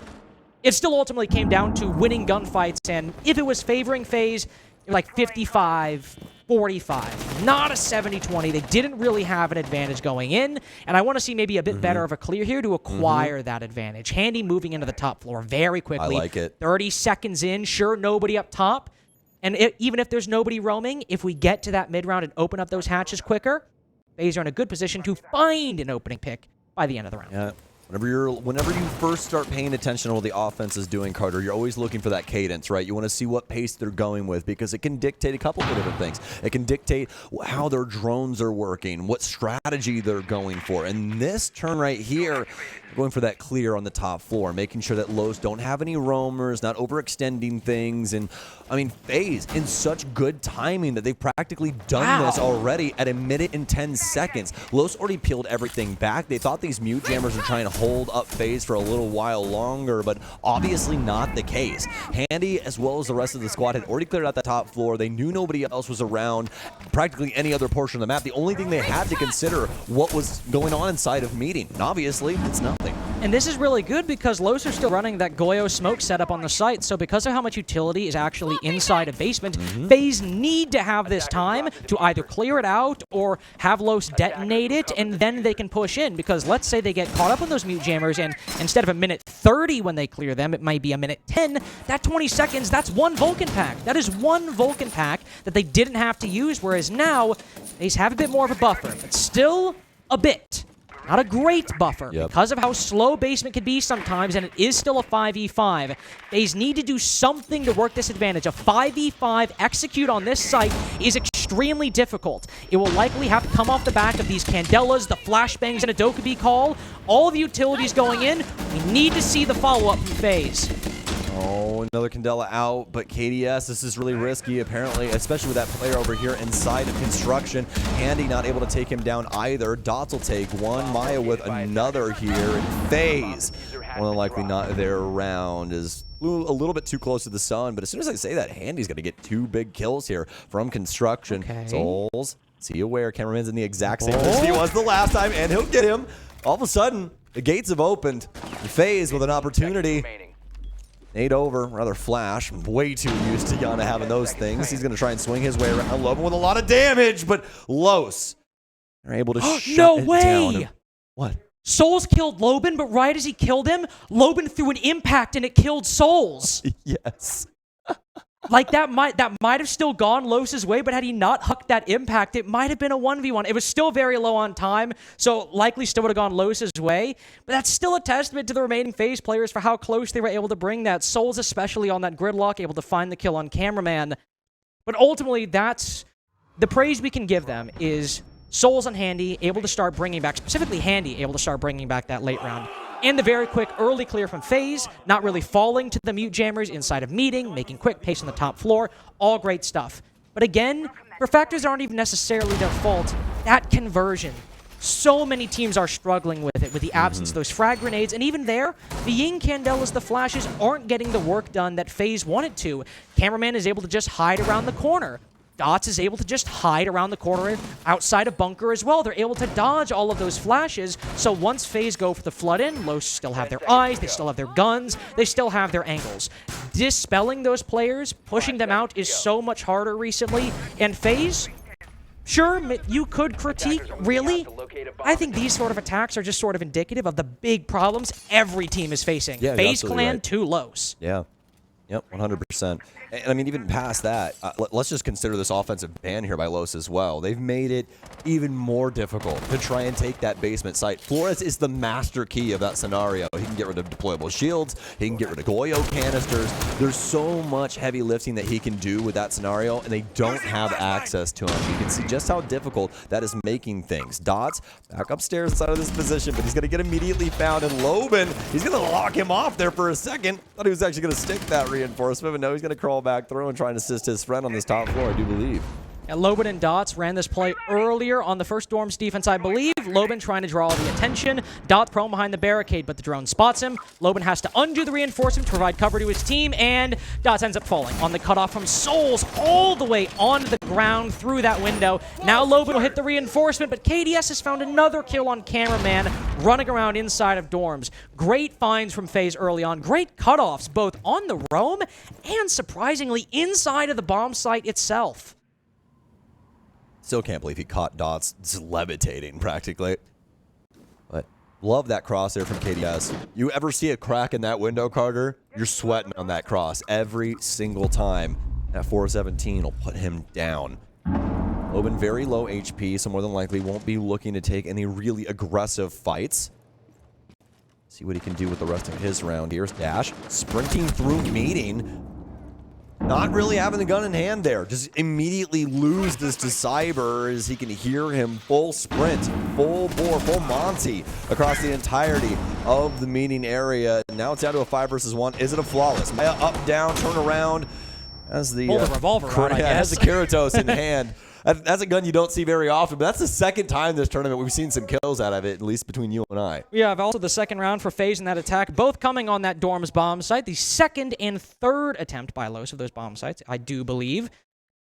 [SPEAKER 1] It still ultimately came down to winning gunfights, and if it was favoring FaZe, like 55-45, not a 70-20. They didn't really have an advantage going in, and I want to see maybe a bit better of a clear here to acquire that advantage. Handy moving into the top floor very quickly.
[SPEAKER 2] I like it.
[SPEAKER 1] 30 seconds in, sure, nobody up top, and even if there's nobody roaming, if we get to that mid-round and open up those hatches quicker, FaZe are in a good position to find an opening pick by the end of the round.
[SPEAKER 2] Yeah. Whenever you first start paying attention to what the offense is doing, Carter, you're always looking for that cadence, right? You want to see what pace they're going with because it can dictate a couple of different things. It can dictate how their drones are working, what strategy they're going for. And this turn right here, going for that clear on the top floor, making sure that Los don't have any roamers, not overextending things. And, I mean, FaZe in such good timing that they've practically done this already at 1 minute and 10 seconds. Los already peeled everything back. They thought these mute jammers were trying to hold up FaZe for a little while longer, but obviously not the case. Handy, as well as the rest of the squad, had already cleared out the top floor. They knew nobody else was around practically any other portion of the map. The only thing they had to consider what was going on inside of meeting, and obviously it's nothing.
[SPEAKER 1] And this is really good because Los are still running that Goyo smoke setup on the site, so because of how much utility is actually inside a basement, FaZe need to have this time to either clear it out or have Los detonate it, and then they can push in, because let's say they get caught up on those mute jammers, and instead of 1 minute 30 when they clear them, it might be 1 minute 10. That 20 seconds, that's one Vulcan pack. That is one Vulcan pack that they didn't have to use, whereas now, FaZe have a bit more of a buffer, but still a bit. Not a great buffer because of how slow basement can be sometimes, and it is still a 5v5. FaZe need to do something to work this advantage. A 5v5 execute on this site is extremely difficult. It will likely have to come off the back of these Candelas, the flashbangs, and a Dokkaebi call. All the utilities going in. We need to see the follow-up from FaZe.
[SPEAKER 2] Oh, another Candela out, but KDS, this is really risky, apparently, especially with that player over here inside of construction. Handy not able to take him down either. Dots will take one. Maya with another here. And FaZe, more than likely not there around, is a little bit too close to the sun, but as soon as I say that, Handy's going to get 2 big kills here from construction. Souls, see you where cameraman's in the exact same position he was the last time, and he'll get him. All of a sudden, the gates have opened. FaZe with an opportunity. Nade over, rather flash. Way too used to Yana having those things. He's going to try and swing his way around. Loban with a lot of damage, but Los are able to shut it down. What?
[SPEAKER 1] Souls killed Loban, but right as he killed him, Loban threw an impact and it killed Souls.
[SPEAKER 2] Yes.
[SPEAKER 1] Like, that might have still gone Los's way, but had he not hucked that impact, it might have been a 1v1. It was still very low on time, so likely still would have gone Los's way. But that's still a testament to the remaining FaZe players for how close they were able to bring that. Souls, especially on that gridlock, able to find the kill on cameraman. But ultimately, that's the praise we can give them is Souls and Handy able to start bringing back, specifically Handy able to start bringing back that late round. And the very quick early clear from FaZe, not really falling to the mute jammers inside of meeting, making quick pace on the top floor, all great stuff. But again, for factors that aren't even necessarily their fault, that conversion, so many teams are struggling with it, with the absence of those frag grenades, and even there, the Ying Candelas, the flashes, aren't getting the work done that FaZe wanted to. Cameraman is able to just hide around the corner. Dots is able to just hide around the corner outside a bunker as well. They're able to dodge all of those flashes. So once FaZe go for the flood in, Los still have their eyes, they still have their guns, they still have their angles. Dispelling those players, pushing them out is so much harder recently. And FaZe, sure, you could critique, really? I think these sort of attacks are just sort of indicative of the big problems every team is facing. FaZe Clan, too Los.
[SPEAKER 2] Yeah. Yep, 100%. And I mean, even past that, let's just consider this offensive ban here by Los as well. They've made it even more difficult to try and take that basement site. Flores is the master key of that scenario. He can get rid of deployable shields. He can get rid of Goyo canisters. There's so much heavy lifting that he can do with that scenario, and they don't have access to him. You can see just how difficult that is making things. Dots back upstairs inside of this position, but he's going to get immediately found. And Loban, he's going to lock him off there for a second. Thought he was actually going to stick that reinforcement, but no, he's going to crawl back through and try and assist his friend on this top floor, I do believe.
[SPEAKER 1] And Lobin and Dots ran this play earlier on the first Dorm's defense, I believe. Lobin trying to draw all the attention. Dots prone behind the barricade, but the drone spots him. Lobin has to undo the reinforcement to provide cover to his team, and Dots ends up falling on the cutoff from Souls all the way onto the ground through that window. Now Lobin will hit the reinforcement, but KDS has found another kill on Cameraman running around inside of Dorms. Great finds from FaZe early on. Great cutoffs, both on the roam and surprisingly inside of the bomb site itself.
[SPEAKER 2] Still can't believe he caught Dots just levitating practically. But love that cross there from KDS. You ever see a crack in that window, Carter? You're sweating on that cross every single time. That 417 will put him down. Lobin very low HP, so more than likely won't be looking to take any really aggressive fights. See what he can do with the rest of his round. Here's Dash sprinting through meeting. Not really having the gun in hand there. Just immediately lose this to Cyber as he can hear him full sprint, full bore, full Monty across the entirety of the meeting area. Now it's down to a 5 versus 1. Is it a flawless? Maya up, down, turn around. Has the
[SPEAKER 1] revolver out, I guess.
[SPEAKER 2] Has the Keratos in hand. That's a gun you don't see very often, but that's the second time this tournament we've seen some kills out of it, at least between you and I.
[SPEAKER 1] We have also the second round for FaZe in that attack, both coming on that Dorm's bomb site. The second and third attempt by Los of those bomb sites, I do believe.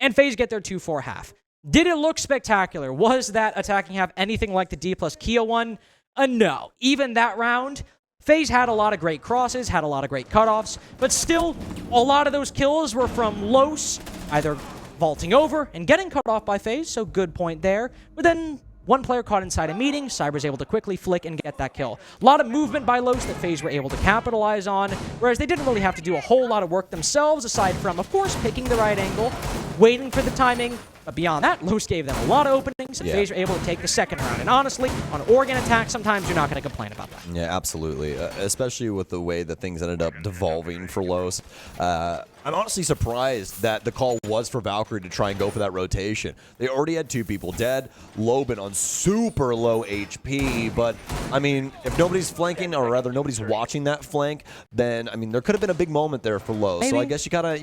[SPEAKER 1] And FaZe get their 2-4 half. Did it look spectacular? Was that attacking half anything like the D plus Kia one? No. Even that round, FaZe had a lot of great crosses, had a lot of great cutoffs, but still, a lot of those kills were from Los, either vaulting over and getting cut off by FaZe, so good point there. But then one player caught inside a meeting, Cyber's able to quickly flick and get that kill. A lot of movement by Los that FaZe were able to capitalize on, whereas they didn't really have to do a whole lot of work themselves, aside from, of course, picking the right angle, waiting for the timing. But beyond that, Los gave them a lot of openings, and FaZe were able to take the second round. And honestly, on Oregon attack, sometimes you're not going to complain about that.
[SPEAKER 2] Yeah, absolutely. Especially with the way that things ended up devolving for Los. I'm honestly surprised that the call was for Valkyrie to try and go for that rotation. They already had 2 people dead. Lobin on super low HP, but I mean, if nobody's flanking, or rather nobody's watching that flank, then I mean, there could have been a big moment there for Los. So I guess you gotta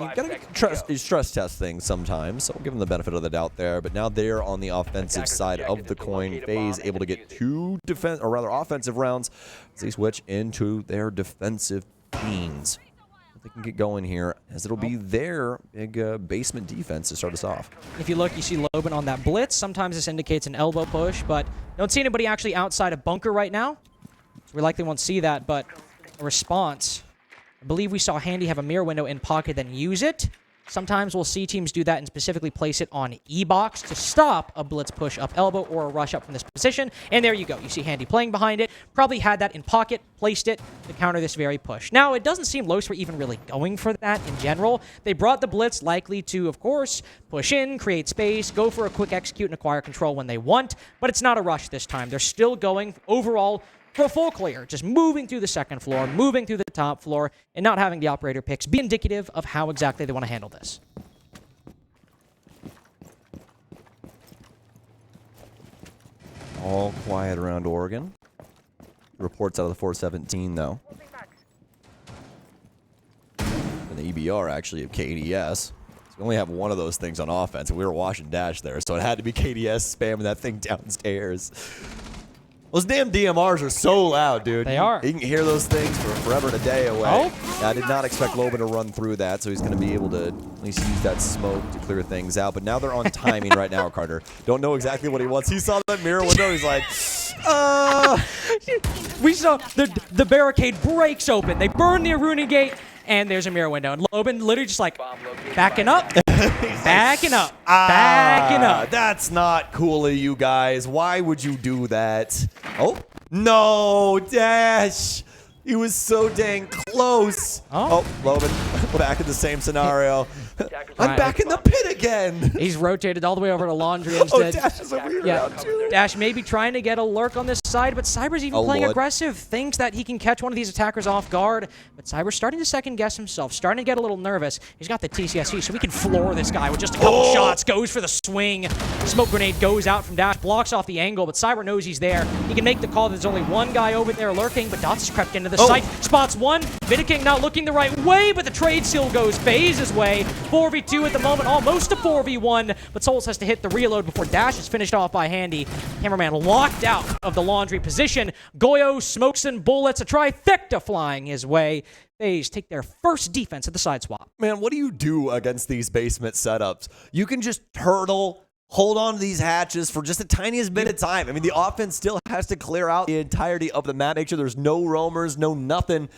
[SPEAKER 2] stress test things sometimes. So we'll give them the benefit of the doubt there. But now they're on the offensive side of the coin. FaZe able to get 2 offensive rounds as they switch into their defensive teams. They can get going here, as it'll be their big basement defense to start us off.
[SPEAKER 1] If you look, you see Lobin on that blitz. Sometimes this indicates an elbow push, but don't see anybody actually outside of bunker right now. So we likely won't see that, but a response. I believe we saw Handy have a mirror window in pocket, then use it. Sometimes we'll see teams do that and specifically place it on E-box to stop a blitz push up elbow or a rush up from this position. And there you go. You see Handy playing behind it. Probably had that in pocket, placed it to counter this very push. Now, it doesn't seem Los were even really going for that in general. They brought the blitz likely to, of course, push in, create space, go for a quick execute and acquire control when they want. But it's not a rush this time. They're still going overall for a full clear, just moving through the second floor, moving through the top floor, and not having the operator picks be indicative of how exactly they want to handle this.
[SPEAKER 2] All quiet around Oregon. Reports out of the 417, though. And the EBR, actually, of KDS. So we only have one of those things on offense, and we were watching Dash there, so it had to be KDS spamming that thing downstairs. Those damn DMRs are so loud, dude.
[SPEAKER 1] They are.
[SPEAKER 2] You can hear those things for forever and a day away. Oh. I did not expect Lobin to run through that, so he's going to be able to at least use that smoke to clear things out. But now they're on timing right now, Carter. Don't know exactly what he wants. He saw that mirror window. He's like,
[SPEAKER 1] We saw the barricade breaks open. They burn the Aruna gate, and there's a mirror window. And Lobin literally just like backing up. Backing up. Backing up.
[SPEAKER 2] That's not cool of you guys. Why would you do that? Oh, no, Dash. He was so dang close. Oh, Lobin, back in the same scenario. I'm back in the pit again.
[SPEAKER 1] He's rotated all the way over to Laundry instead.
[SPEAKER 2] Dash is over here now too.
[SPEAKER 1] Dash may be trying to get a lurk on this side, but Cyber's even playing aggressive. Thinks that he can catch one of these attackers off guard, but Cyber's starting to second guess himself, starting to get a little nervous. He's got the TCSC, so we can floor this guy with just a couple shots. Goes for the swing. Smoke grenade goes out from Dash, blocks off the angle, but Cyber knows he's there. He can make the call that there's only one guy over there lurking, but Dots has crept into the the site. Spots one. Vidiking not looking the right way, but the trade still goes FaZe's way. 4v2 at the moment, almost a 4v1, but Souls has to hit the reload before Dash is finished off by Handy. Cameraman locked out of the laundry position. Goyo, smokes and bullets, a trifecta flying his way. FaZe take their first defense at the side swap.
[SPEAKER 2] Man, what do you do against these basement setups? You can just turtle, hold on to these hatches for just the tiniest bit of time. I mean, the offense still has to clear out the entirety of the map, make sure there's no roamers, no nothing.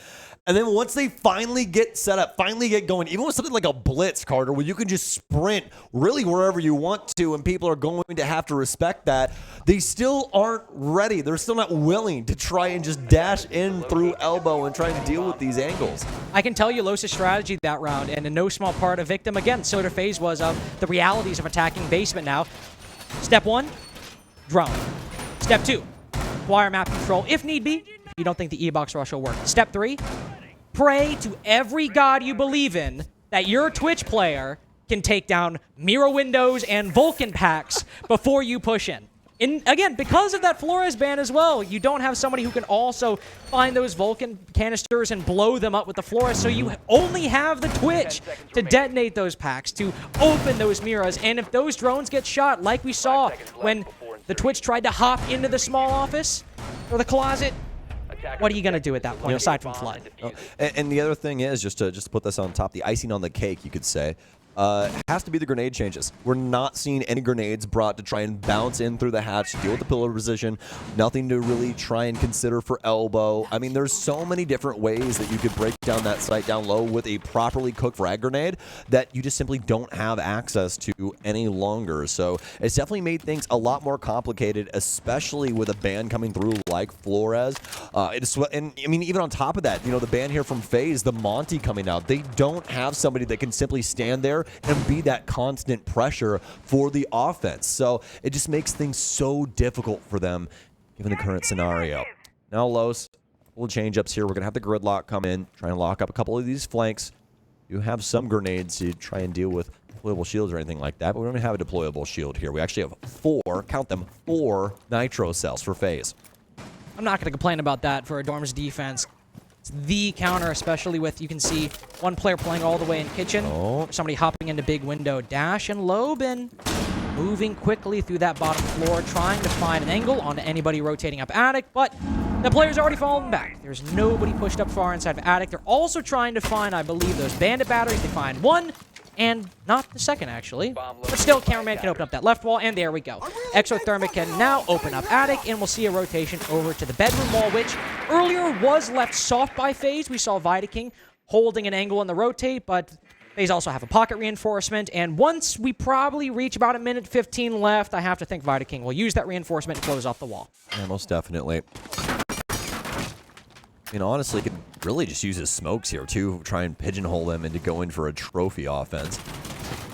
[SPEAKER 2] And then once they finally get set up, finally get going, even with something like a blitz, Carter, where you can just sprint really wherever you want to and people are going to have to respect that, they still aren't ready. They're still not willing to try and just dash in through elbow and try and deal with these angles.
[SPEAKER 1] I can tell you Los' strategy that round, and in no small part a victim, again, so their FaZe was of the realities of attacking basement now. Step one, drone. Step two, wire map control if need be. You don't think the E-Box rush will work. Step three, pray to every god you believe in that your Twitch player can take down mirror windows and Vulcan packs before you push in. And again, because of that Flores ban as well, you don't have somebody who can also find those Vulcan canisters and blow them up with the Flores, so you only have the Twitch to detonate those packs, to open those mirrors. And if those drones get shot, like we saw when the Twitch tried to hop into the small office or the closet, what are you going to do at that point, aside from flood?
[SPEAKER 2] Oh, and the other thing is, just to put this on top, the icing on the cake, you could say, has to be the grenade changes. We're not seeing any grenades brought to try and bounce in through the hatch to deal with the pillar position. Nothing to really try and consider for elbow. I mean, there's so many different ways that you could break down that site down low with a properly cooked frag grenade that you just simply don't have access to any longer. So it's definitely made things a lot more complicated, especially with a ban coming through like Flores. And I mean, even on top of that, you know, the ban here from FaZe, the Monty coming out, they don't have somebody that can simply stand there and be that constant pressure for the offense. So it just makes things so difficult for them given the current scenario. Now Los, little change-ups here. We're going to have the gridlock come in, try and lock up a couple of these flanks. You have some grenades to try and deal with deployable shields or anything like that, but we don't have a deployable shield here. We actually have count them, four nitro cells for FaZe.
[SPEAKER 1] I'm not going to complain about that for a Dorm's defense. It's the counter, especially with, you can see one player playing all the way in kitchen.
[SPEAKER 2] Oh.
[SPEAKER 1] Somebody hopping into big window. Dash and Loben moving quickly through that bottom floor, trying to find an angle onto anybody rotating up attic, but the player's already fallen back. There's nobody pushed up far inside of attic. They're also trying to find, I believe, those bandit batteries. They find one, and not the second, actually. But still, cameraman can open up that left wall, and there we go. Exothermic can now open up attic, and we'll see a rotation over to the bedroom wall, which earlier was left soft by FaZe. We saw Vidaking holding an angle on the rotate, but FaZe also have a pocket reinforcement, and once we probably reach about 1:15 left, I have to think Vidaking will use that reinforcement to close off the wall.
[SPEAKER 2] Yeah, most definitely. I mean, honestly, could really just use his smokes here, too. Try and pigeonhole him into going for a trophy offense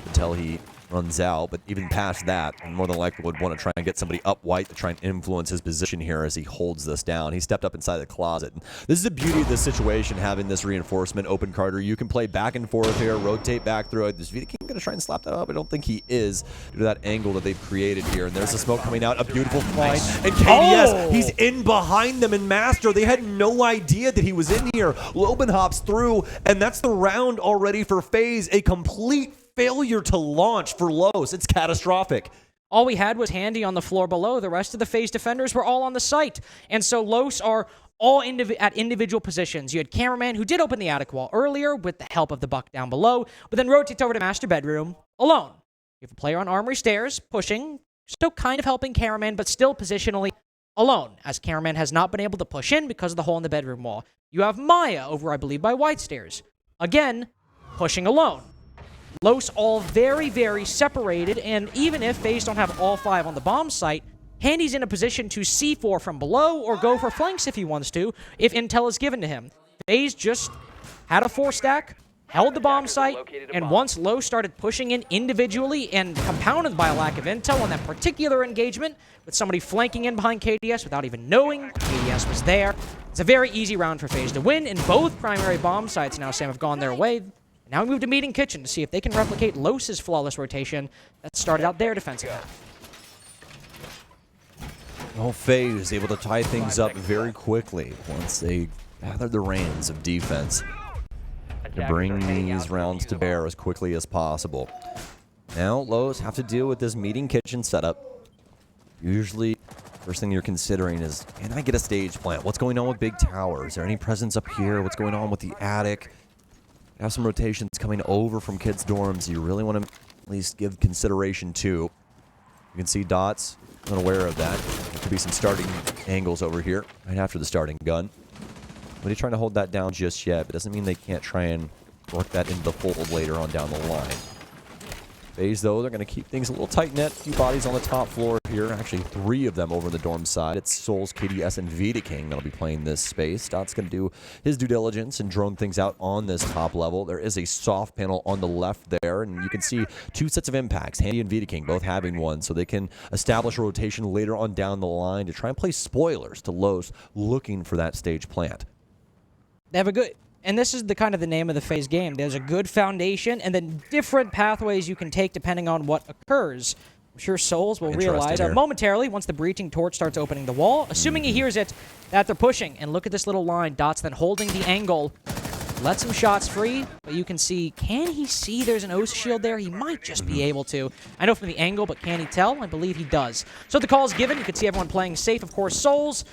[SPEAKER 2] until he runs out. But even past that, more than likely would want to try and get somebody up white to try and influence his position here as he holds this down. He stepped up inside the closet. And this is the beauty of this situation, having this reinforcement open, Carter. You can play back and forth here, rotate back through it. Is Vidaking going to try and slap that up? I don't think he is, due to that angle that they've created here. And there's the smoke coming out, a beautiful find. And KDS, he's in behind them in Master. They had no idea that he was in here. Loben hops through, and that's the round already for FaZe. A complete failure to launch for Los. It's catastrophic.
[SPEAKER 1] All we had was Handy on the floor below. The rest of the FaZe defenders were all on the site. And so Los are all at individual positions. You had Cameraman, who did open the attic wall earlier with the help of the buck down below, but then rotates over to Master Bedroom alone. You have a player on Armory Stairs pushing, still kind of helping Cameraman, but still positionally alone, as Cameraman has not been able to push in because of the hole in the bedroom wall. You have Maya over, I believe, by White Stairs. Again, pushing alone. Los all very, very separated, and even if FaZe don't have all five on the bomb site, Handy's in a position to C4 from below or go for flanks if he wants to, if intel is given to him. FaZe just had a 4-stack, held the bomb site, and once Los started pushing in individually and compounded by a lack of intel on that particular engagement, with somebody flanking in behind KDS without even knowing KDS was there, it's a very easy round for FaZe to win, and both primary bomb sites now, Sam, have gone their way. Now we move to Meeting Kitchen to see if they can replicate Los's flawless rotation that started out their defensive half.
[SPEAKER 2] Well, FaZe able to tie things up very quickly once they gather the reins of defense to bring these rounds to bear as quickly as possible. Now, Lowe's have to deal with this meeting kitchen setup. Usually, first thing you're considering is, can I get a stage plant? What's going on with Big Tower? Is there any presence up here? What's going on with the attic? Have some rotations coming over from kids' dorms you really want to at least give consideration to. You can see Dots, unaware of that. There could be some starting angles over here, right after the starting gun. But he's trying to hold that down just yet, but doesn't mean they can't try and work that into the fold later on down the line. FaZe, though, they're going to keep things a little tight-knit. A few bodies on the top floor here. Actually, 3 of them over the dorm side. It's Souls, KDS, and Vitaking that'll be playing this space. Dot's going to do his due diligence and drone things out on this top level. There is a soft panel on the left there, and you can see 2 sets of impacts, Handy and Vitaking, both having one, so they can establish a rotation later on down the line to try and play spoilers to Los looking for that stage plant.
[SPEAKER 1] They have a good... And this is the kind of the name of the FaZe game. There's a good foundation, and then different pathways you can take depending on what occurs. I'm sure Souls will realize momentarily, once the breaching torch starts opening the wall, assuming he hears it, that they're pushing. And look at this little line. Dot's then holding the angle. Let some shots free, but you can see, can he see there's an O's shield there? He might just be able to. I know from the angle, but can he tell? I believe he does. So the call is given. You can see everyone playing safe. Of course, Souls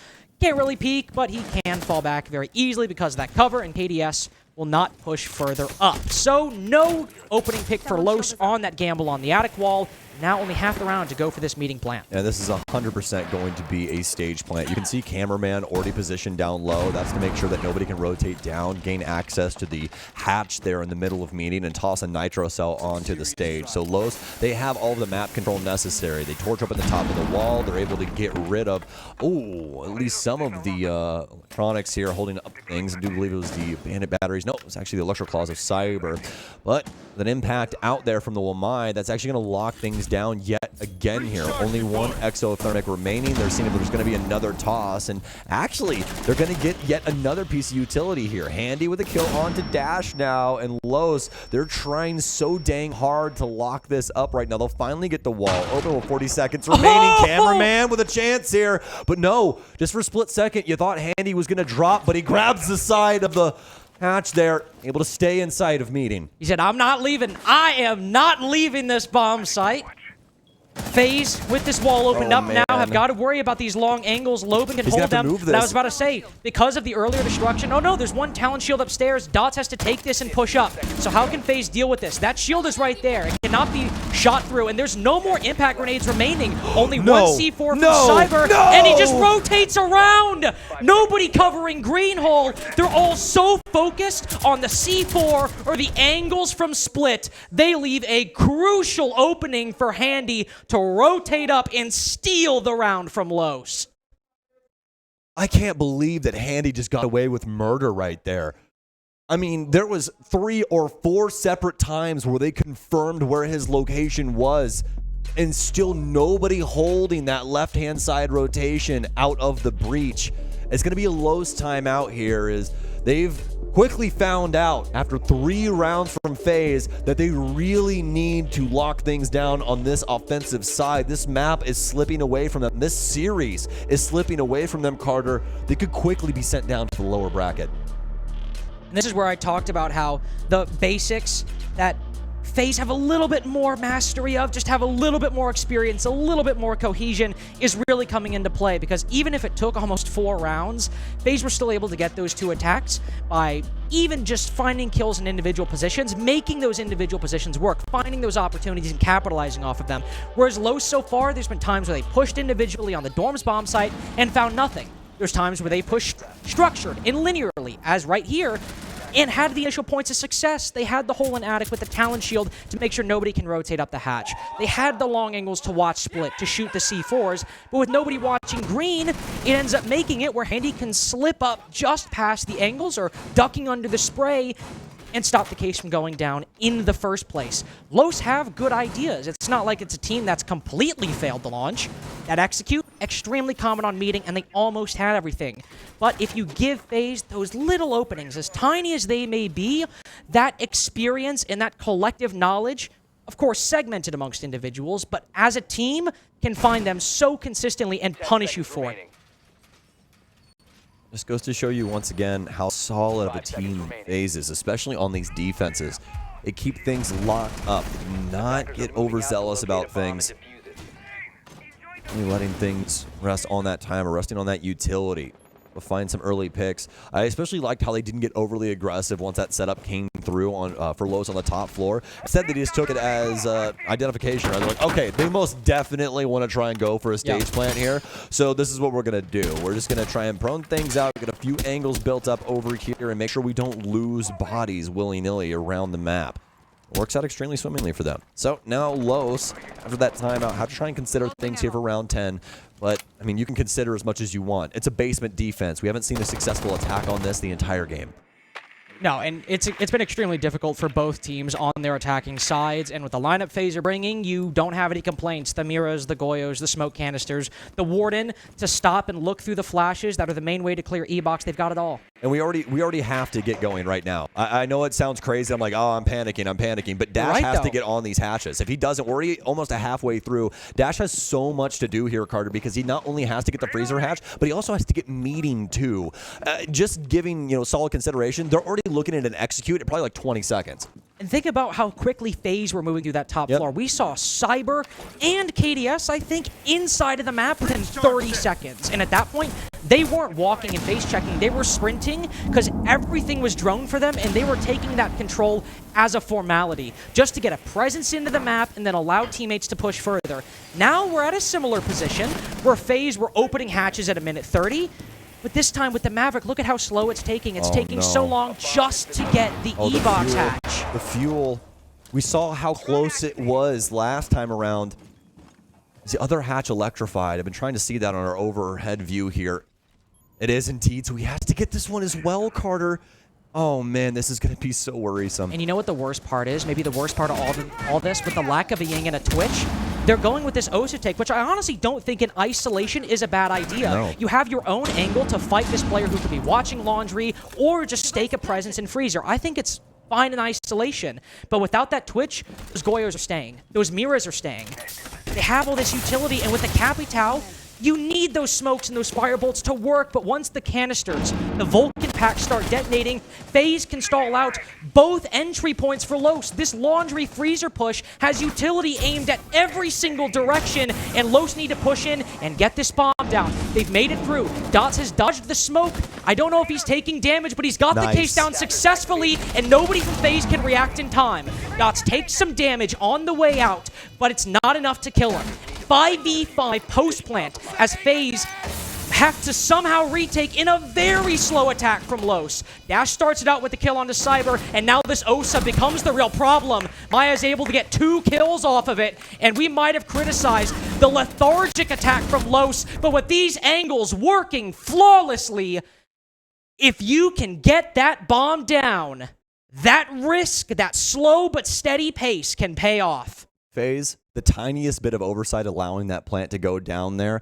[SPEAKER 1] can't really peek, but he can fall back very easily because of that cover, and KDS will not push further up. So no opening pick for Los on that gamble on the attic wall. Now only half the round to go for this meeting plant.
[SPEAKER 2] And this is 100% going to be a stage plant. You can see cameraman already positioned down low. That's to make sure that nobody can rotate down, gain access to the hatch there in the middle of meeting, and toss a nitro cell onto the stage. So Los, they have all of the map control necessary. They torch up at the top of the wall. They're able to get rid of, at least some of the electronics here holding up things. I do believe it was the bandit batteries. No, it was actually the electro claws of Cyber. But with an impact out there from the Wamai, that's actually going to lock things down yet again here. Only 1 exothermic remaining. They're seeing if there's going to be another toss, and actually they're going to get yet another piece of utility here. Handy with a kill onto Dash now, and Los, they're trying so dang hard to lock this up right now. They'll finally get the wall open with 40 seconds remaining. Cameraman with a chance here, but no, just for a split second you thought Handy was going to drop, but he grabs the side of the hatch there, able to stay inside of meeting.
[SPEAKER 1] He said, I'm not leaving. I am not leaving this bomb site. FaZe, with this wall opened up now, have got to worry about these long angles. Loban can hold them. But I was about to say, because of the earlier destruction, oh no, there's one talent shield upstairs. Dots has to take this and push up. So how can FaZe deal with this? That shield is right there. It cannot be shot through, and there's no more impact grenades remaining. Only one C4 from Cyber, and he just rotates around. Nobody covering green hole. They're all so focused on the C4 or the angles from Split, they leave a crucial opening for Handy to rotate up and steal the round from Los.
[SPEAKER 2] I can't believe that Handy just got away with murder right there. I mean, there was 3 or 4 separate times where they confirmed where his location was, and still nobody holding that left-hand side rotation out of the breach. It's going to be a Los timeout here, as they've quickly found out after 3 rounds from FaZe that they really need to lock things down on this offensive side. This map is slipping away from them. This series is slipping away from them, Carter. They could quickly be sent down to the lower bracket.
[SPEAKER 1] And this is where I talked about how the basics that FaZe have a little bit more mastery of, just have a little bit more experience, a little bit more cohesion, is really coming into play. Because even if it took almost 4 rounds, FaZe were still able to get those 2 attacks by even just finding kills in individual positions, making those individual positions work, finding those opportunities and capitalizing off of them. Whereas Los, so far, there's been times where they pushed individually on the Dorm's bomb site and found nothing. There's times where they pushed structured and linearly, as right here, and had the initial points of success. They had the hole in attic with the talent shield to make sure nobody can rotate up the hatch. They had the long angles to watch Split, to shoot the C4s, but with nobody watching green, it ends up making it where Handy can slip up just past the angles or ducking under the spray and stop the case from going down in the first place. Los have good ideas. It's not like it's a team that's completely failed the launch. That execute, extremely common on meeting, and they almost had everything. But if you give FaZe those little openings, as tiny as they may be, that experience and that collective knowledge, of course segmented amongst individuals, but as a team, can find them so consistently and punish you for it.
[SPEAKER 2] This goes to show you once again how solid of a team FaZe is, especially on these defenses. They keep things locked up, not get overzealous about things. Only letting things rest on that time or resting on that utility. We'll find some early picks. I especially liked how they didn't get overly aggressive once that setup came through on for Los on the top floor. Instead, they just took it as identification. Right? They're like, okay, they most definitely want to try and go for a stage plant here. So this is what we're going to do. We're just going to try and prone things out, get a few angles built up over here, and make sure we don't lose bodies willy-nilly around the map. Works out extremely swimmingly for them. So now Los, after that timeout, have to try and consider things here for round 10. But, I mean, you can consider as much as you want. It's a basement defense. We haven't seen a successful attack on this the entire game.
[SPEAKER 1] No, and it's been extremely difficult for both teams on their attacking sides, and with the lineup FaZe are bringing, you don't have any complaints. The Miras, the Goyos, the smoke canisters, the Warden to stop and look through the flashes that are the main way to clear E-Box. They've got it all.
[SPEAKER 2] And we already have to get going right now. I know it sounds crazy. I'm like, oh, I'm panicking. But Dash has to get on these hatches. If he doesn't, we're already almost a halfway through. Dash has so much to do here, Carter, because he not only has to get the freezer hatch, but he also has to get meeting too. Just giving solid consideration, they're already looking at an execute at probably like 20 seconds.
[SPEAKER 1] And think about how quickly FaZe were moving through that top floor. We saw Cyber and KDS, I think, inside of the map within 30 seconds. And at that point, they weren't walking and face checking. They were sprinting because everything was drone for them, and they were taking that control as a formality just to get a presence into the map and then allow teammates to push further. Now we're at a similar position where FaZe were opening hatches at a minute 30. But this time with the Maverick, look at how slow it's taking. It's taking so long just to get the E-Box hatch.
[SPEAKER 2] The fuel. We saw how close it was last time around. Is the other hatch electrified? I've been trying to see that on our overhead view here. It is indeed, so we have to get this one as well, Carter. Oh man, this is going to be so worrisome.
[SPEAKER 1] And you know what the worst part is? Maybe the worst part of all this, with the lack of a Ying and a Twitch, they're going with this Osa take, which I honestly don't think in isolation is a bad idea.
[SPEAKER 2] No.
[SPEAKER 1] You have your own angle to fight this player who could be watching Laundry or just stake a presence in Freezer. I think it's fine in isolation. But without that Twitch, those Goyos are staying. Those Miras are staying. They have all this utility, and with the Capitao, you need those smokes and those firebolts to work, but once the canisters, the Vulcan packs start detonating, FaZe can stall out both entry points for Los. This Laundry freezer push has utility aimed at every single direction, and Los need to push in and get this bomb down. They've made it through. Dots has dodged the smoke. I don't know if he's taking damage, but he's got the case down successfully, and nobody from FaZe can react in time. Dots takes some damage on the way out, but it's not enough to kill him. 5v5 post-plant as FaZe have to somehow retake in a very slow attack from Los. Dash starts it out with the kill onto Cyber, and now this Osa becomes the real problem. Maya's able to get 2 kills off of it, and we might have criticized the lethargic attack from Los, but with these angles working flawlessly, if you can get that bomb down, that risk, that slow but steady pace can pay off.
[SPEAKER 2] FaZe, the tiniest bit of oversight allowing that plant to go down there.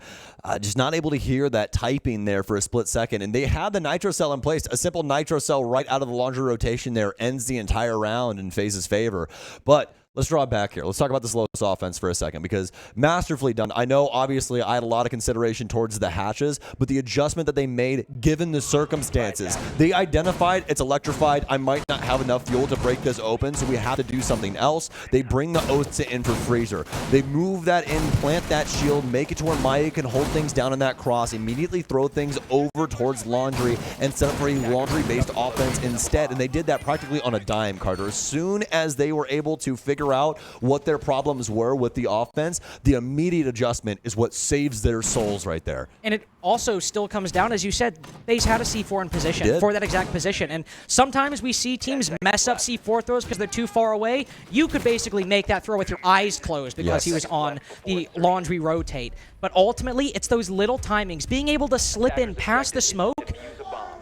[SPEAKER 2] Just not able to hear that typing there for a split second. And they had the Nitro Cell in place. A simple Nitro Cell right out of the Laundry rotation there ends the entire round in FaZe's favor. But let's draw it back here. Let's talk about this Los offense for a second, because masterfully done. I know, obviously, I had a lot of consideration towards the hatches, but the adjustment that they made, given the circumstances, they identified it's electrified. I might not have enough fuel to break this open, so we have to do something else. They bring the Osa in for freezer. They move that in, plant that shield, make it to where Maya can hold things down in that cross, immediately throw things over towards Laundry, and set up for a Laundry-based offense instead. And they did that practically on a dime, Carter. As soon as they were able to figure out what their problems were with the offense, the immediate adjustment is what saves their souls right there.
[SPEAKER 1] And it also still comes down, as you said, FaZe had a C4 in position for that exact position. And sometimes we see teams mess up C4 throws because they're too far away. You could basically make that throw with your eyes closed because he was on the Laundry rotate. But ultimately, it's those little timings, being able to slip in past the smoke,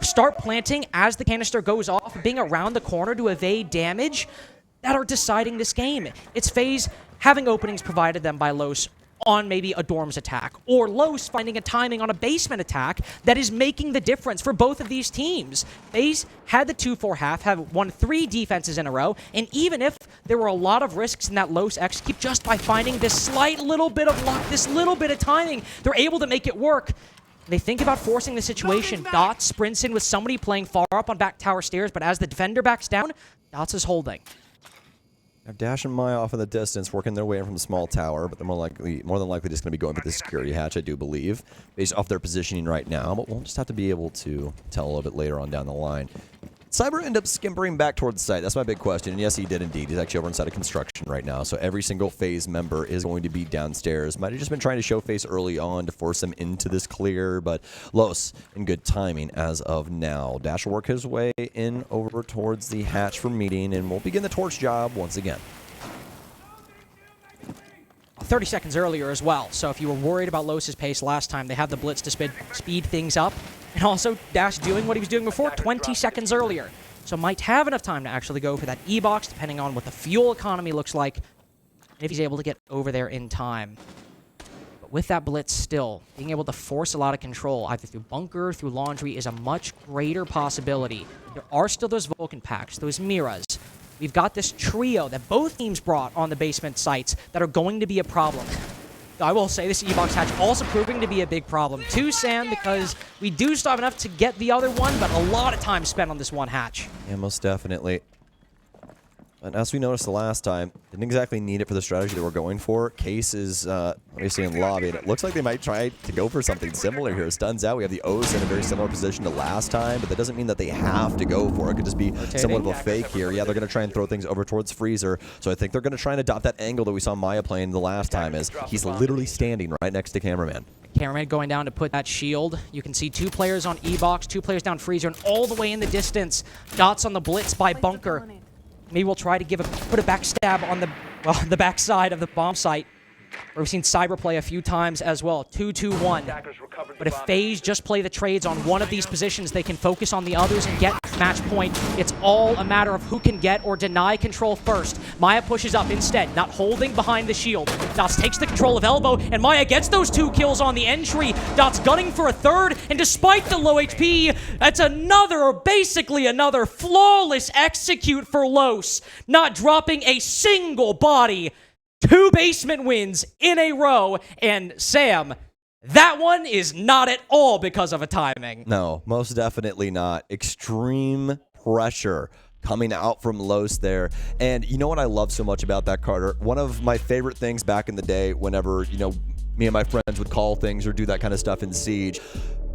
[SPEAKER 1] start planting as the canister goes off, being around the corner to evade damage, that are deciding this game. It's FaZe having openings provided them by Los on maybe a Dorms attack, or Los finding a timing on a basement attack that is making the difference for both of these teams. FaZe had the 2-4 half, have won 3 defenses in a row, and even if there were a lot of risks in that Los execute, just by finding this slight little bit of luck, this little bit of timing, they're able to make it work. They think about forcing the situation. Dots sprints in with somebody playing far up on back tower stairs, but as the defender backs down, Dots is holding.
[SPEAKER 2] Dash and Maya off in the distance, working their way in from the small tower, but they're more than likely just going to be going for the security hatch, I do believe, based off their positioning right now, but we'll just have to be able to tell a little bit later on down the line. Cyber end up skimpering back towards the site. That's my big question. And yes, he did indeed. He's actually over inside of construction right now. So every single FaZe member is going to be downstairs. Might have just been trying to show face early on to force him into this clear, but Los in good timing as of now. Dash will work his way in over towards the hatch for meeting, and we'll begin the torch job once again.
[SPEAKER 1] 30 seconds earlier as well. So if you were worried about Los's pace last time, they have the blitz to speed things up. And also, Dash doing what he was doing before 20 seconds earlier. So might have enough time to actually go for that E-box, depending on what the fuel economy looks like, if he's able to get over there in time. But with that blitz still, being able to force a lot of control, either through bunker, through laundry, is a much greater possibility. There are still those Vulcan packs, those Miras. We've got this trio that both teams brought on the basement sites that are going to be a problem. I will say this E-box hatch also proving to be a big problem too, Sam, because we do still have enough to get the other one, but a lot of time spent on this one hatch.
[SPEAKER 2] Yeah, most definitely. And as we noticed the last time, didn't exactly need it for the strategy that we're going for. Case is obviously in lobby, and it looks like they might try to go for something similar here. Stuns out. We have the O's in a very similar position to last time, but that doesn't mean that they have to go for it. It could just be somewhat of a fake here. Yeah, they're going to try and throw things over towards Freezer, so I think they're going to try and adopt that angle that we saw Maya playing the last time, as he's literally standing right next to Cameraman.
[SPEAKER 1] Cameraman going down to put that shield. You can see 2 players on E-box, 2 players down Freezer, and all the way in the distance, Dots on the blitz by bunker. Maybe we'll try to put a backstab on the backside of the bomb site. We've seen Cyber play a few times as well. 2-2-1. But if FaZe just play the trades on one of these positions, they can focus on the others and get match point. It's all a matter of who can get or deny control first. Maya pushes up instead, not holding behind the shield. Dots takes the control of elbow, and Maya gets those 2 kills on the entry. Dots gunning for a third, and despite the low HP, that's basically another flawless execute for Los, not dropping a single body. 2 basement wins in a row, and Sam, that one is not at all because of a timing.
[SPEAKER 2] No, most definitely not. Extreme pressure coming out from Los there. And you know what I love so much about that, Carter? One of my favorite things back in the day, whenever, me and my friends would call things or do that kind of stuff in Siege,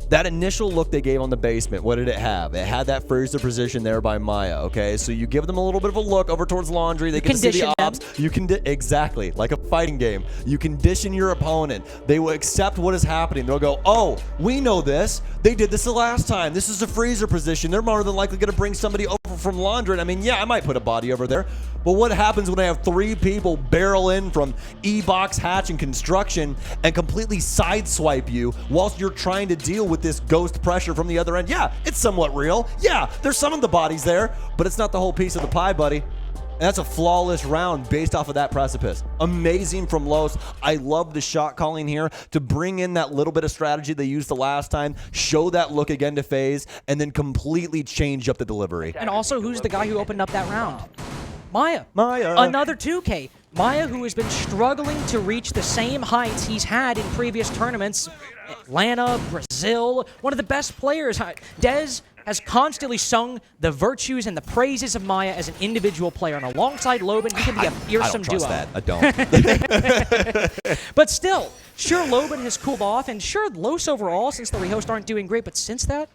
[SPEAKER 2] that initial look they gave on the basement, what did it have? It had that Freezer position there by Maya, okay? So you give them a little bit of a look over towards laundry. They can see the ops. You can, exactly, like a fighting game. You condition your opponent. They will accept what is happening. They'll go, oh, we know this. They did this the last time. This is a Freezer position. They're more than likely going to bring somebody over from laundry. I mean, yeah, I might put a body over there. But what happens when I have 3 people barrel in from E-box, hatch, and construction and completely sideswipe you whilst you're trying to deal with this ghost pressure from the other end? Yeah, it's somewhat real. Yeah, there's some of the bodies there, but it's not the whole piece of the pie, buddy. And that's a flawless round based off of that precipice. Amazing from Los. I love the shot calling here to bring in that little bit of strategy they used the last time, show that look again to FaZe, and then completely change up the delivery.
[SPEAKER 1] And also, who's the guy who opened up that round? Maya.
[SPEAKER 2] Maya.
[SPEAKER 1] Another 2K. Maya, who has been struggling to reach the same heights he's had in previous tournaments. Atlanta, Brazil, one of the best players. Dez has constantly sung the virtues and the praises of Maya as an individual player, and alongside Loban, he can be a fearsome duo.
[SPEAKER 2] I don't trust that. I don't.
[SPEAKER 1] But still, sure, Loban has cooled off, and sure, Los overall, since the rehosts aren't doing great, but since that,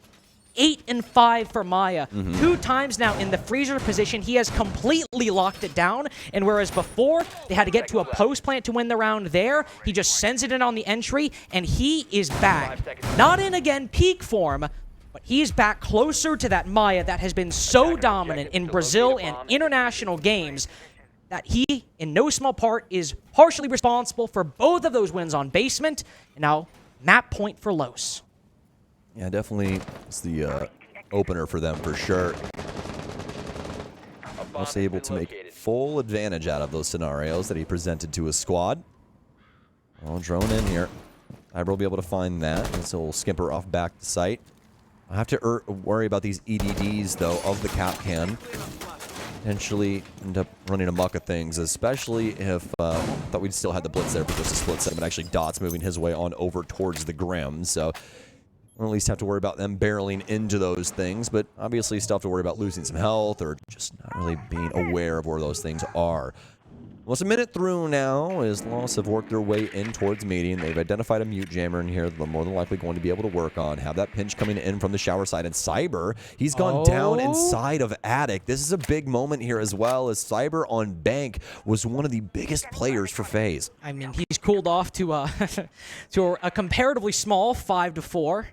[SPEAKER 1] 8 and 5 for Maya. 2 times now in the Freezer position, he has completely locked it down. And whereas before, they had to get to a post plant to win the round there, he just sends it in on the entry, and he is back. Not in, again, peak form, but he is back closer to that Maya that has been so dominant in Brazil and international games that he, in no small part, is partially responsible for both of those wins on basement. And now, map point for Los.
[SPEAKER 2] Yeah, definitely it's the opener for them for sure. Was able to make full advantage out of those scenarios that he presented to his squad. Well, drone in here. Cyber will be able to find that. This will skimper off back to site. I have to worry about these EDDs, though, of the cap can. Potentially end up running amok of things, especially if thought we'd still had the blitz there for just a split second, but actually Dot's moving his way on over towards the Grim. So Or at least have to worry about them barreling into those things, but obviously still have to worry about losing some health or just not really being aware of where those things are. Well, it's a minute through now as Lost have worked their way in towards meeting. They've identified a mute jammer in here that they're more than likely going to be able to work on. Have that pinch coming in from the shower side. And Cyber, he's gone down inside of Attic. This is a big moment here as well, as Cyber on Bank was one of the biggest players for FaZe.
[SPEAKER 1] I mean, he's cooled off to to a comparatively small 5-4.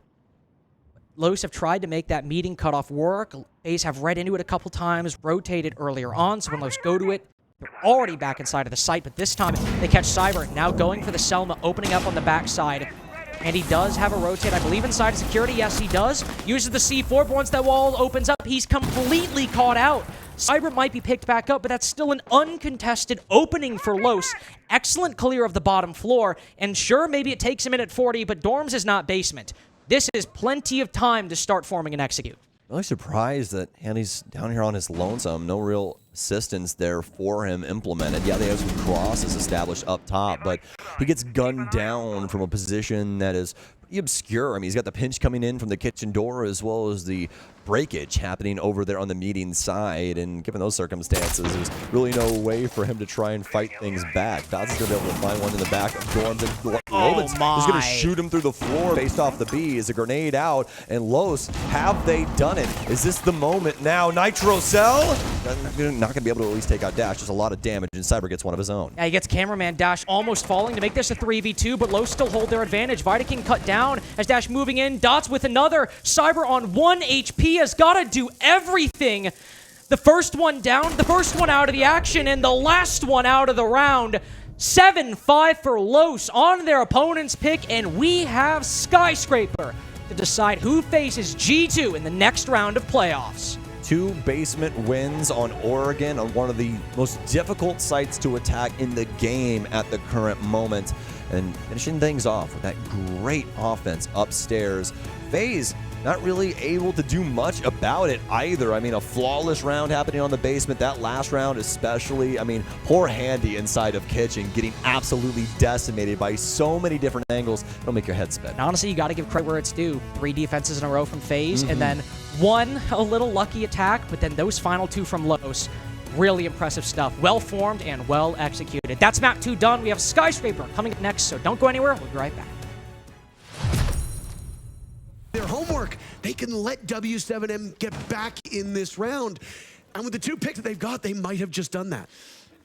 [SPEAKER 1] Los have tried to make that meeting cutoff work. FaZe have read into it a couple times, rotated earlier on, so when Los go to it, they're already back inside of the site, but this time they catch Cyber, now going for the Selma, opening up on the backside. And he does have a rotate, I believe, inside of security. Yes, he does. Uses the C4, but once that wall opens up, he's completely caught out. Cyber might be picked back up, but that's still an uncontested opening for Los. Excellent clear of the bottom floor. And sure, maybe it takes him in at 40, but Dorms is not basement. This is plenty of time to start forming and execute.
[SPEAKER 2] Really surprised that Handy's down here on his lonesome. No real assistance there for him implemented. Yeah, they have some crosses established up top, but he gets gunned down from a position that is pretty obscure. I mean, he's got the pinch coming in from the kitchen door as well as the breakage happening over there on the meeting side, and given those circumstances, there's really no way for him to try and fight things back. FaZe is going to be able to find one in the back of Dorms, and Lobens is going to shoot him through the floor based off the B. Is a grenade out, and Los, have they done it? Is this the moment now? Nitro Cell? Not going to be able to at least take out Dash. There's a lot of damage, and Cyber gets one of his own.
[SPEAKER 1] Yeah, he gets cameraman Dash almost falling to make this a 3v2, but Los still hold their advantage. Vidaking cut down as Dash moving in, Dots with another. Cyber on 1 HP has got to do everything. The first one down, the first one out of the action, and the last one out of the round. 7-5 for Los on their opponent's pick, and we have Skyscraper to decide who faces G2 in the next round of playoffs.
[SPEAKER 2] 2 basement wins on Oregon on one of the most difficult sites to attack in the game at the current moment, and finishing things off with that great offense upstairs. FaZe not really able to do much about it either. I mean, a flawless round happening on the basement. That last round especially. I mean, poor Handy inside of Kitchen getting absolutely decimated by so many different angles. It'll make your head spin.
[SPEAKER 1] And honestly, you got to give credit where it's due. 3 defenses in a row from FaZe, and then 1 a little lucky attack, but then those final 2 from Los. Really impressive stuff. Well formed and well executed. That's map 2 done. We have Skyscraper coming up next, so don't go anywhere. We'll be right back.
[SPEAKER 5] Their homework, they can let W7M get back in this round. And with the 2 picks that they've got, they might have just done that.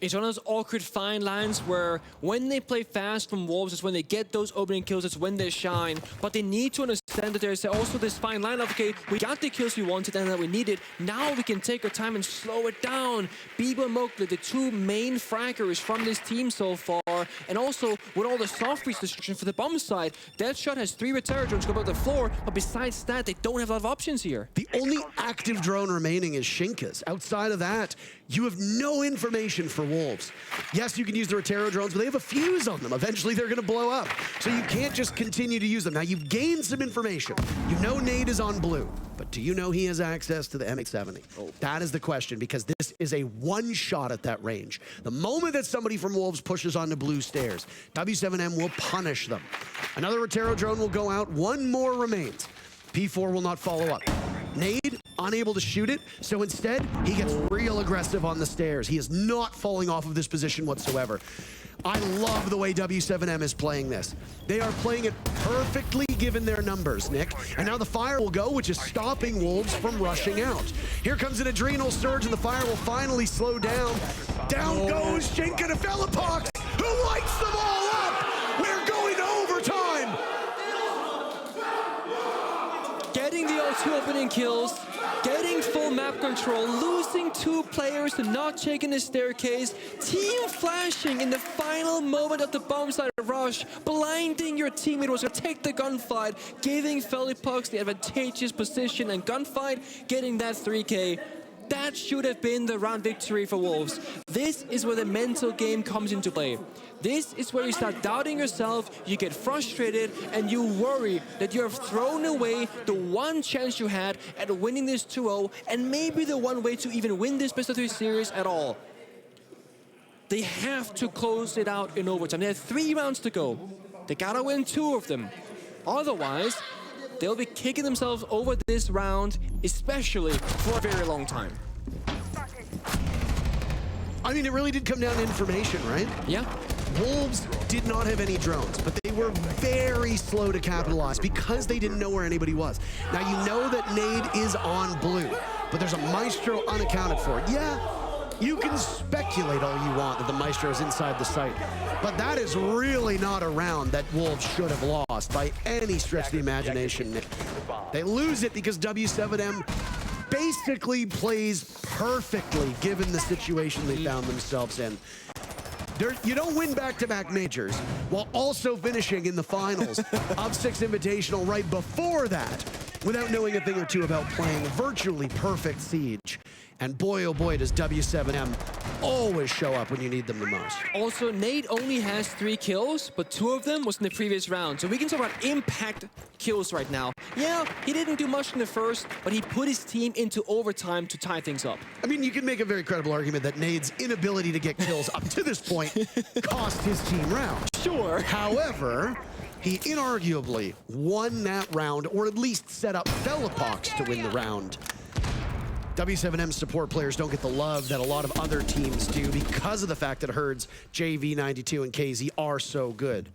[SPEAKER 3] It's one of those awkward fine lines where when they play fast from Wolves, it's when they get those opening kills, it's when they shine. But they need to understand that there's also this fine line of, okay, we got the kills we wanted and that we needed. Now we can take our time and slow it down. Bibo and Mowgli, the 2 main fraggers from this team so far. And also, with all the soft freeze destruction for the bomb side, Deadshot has 3 Retera drones go about the floor, but besides that, they don't have a lot of options here.
[SPEAKER 5] The only active drone remaining is Shinka's. Outside of that, you have no information for Wolves. Yes, you can use the Retero drones, but they have a fuse on them. Eventually, they're going to blow up. So you can't just continue to use them. Now, you've gained some information. You know Nade is on blue, but do you know he has access to the MX-70? That is the question, because this is a one-shot at that range. The moment that somebody from Wolves pushes onto blue stairs, W7M will punish them. Another Retero drone will go out. 1 more remains. P4 will not follow up. Nade, unable to shoot it, so instead, he gets real aggressive on the stairs. He is not falling off of this position whatsoever. I love the way W7M is playing this. They are playing it perfectly given their numbers, Nick. And now the fire will go, which is stopping Wolves from rushing out. Here comes an adrenal surge, and the fire will finally slow down. Down goes Shinka to Felipox, who lights them all up! We're going to overtime!
[SPEAKER 3] Getting the L2 opening kills, getting full map control, losing 2 players to not checking the staircase, team flashing in the final moment of the bomb side rush, blinding your teammate was going to take the gunfight, giving Felipox the advantageous position and gunfight, getting that 3K. That should have been the round victory for Wolves. This is where the mental game comes into play. This is where you start doubting yourself, you get frustrated, and you worry that you have thrown away the 1 chance you had at winning this 2-0, and maybe the 1 way to even win this best-of-3 series at all. They have to close it out in overtime. They have 3 rounds to go. They gotta win 2 of them. Otherwise, they'll be kicking themselves over this round, especially for a very long time.
[SPEAKER 5] I mean, it really did come down to information, right?
[SPEAKER 3] Yeah.
[SPEAKER 5] Wolves did not have any drones, but they were very slow to capitalize because they didn't know where anybody was. Now, you know that Nade is on blue, but there's a Maestro unaccounted for. Yeah, you can speculate all you want that the Maestro is inside the site, but that is really not a round that Wolves should have lost by any stretch of the imagination. They lose it because W7M basically plays perfectly given the situation they found themselves in. You don't win back-to-back majors while also finishing in the finals of Six Invitational right before that without knowing a thing or two about playing virtually perfect Siege. And boy, oh boy, does W7M always show up when you need them the most.
[SPEAKER 3] Also, Nate only has 3 kills, but 2 of them was in the previous round. So we can talk about impact kills right now. Yeah, he didn't do much in the first, but he put his team into overtime to tie things up.
[SPEAKER 5] I mean, you can make a very credible argument that Nade's inability to get kills up to this point cost his team round.
[SPEAKER 3] Sure.
[SPEAKER 5] However, he inarguably won that round, or at least set up Felipox to win the round. W7M support players don't get the love that a lot of other teams do because of the fact that Herd's JV92 and KZ are so good.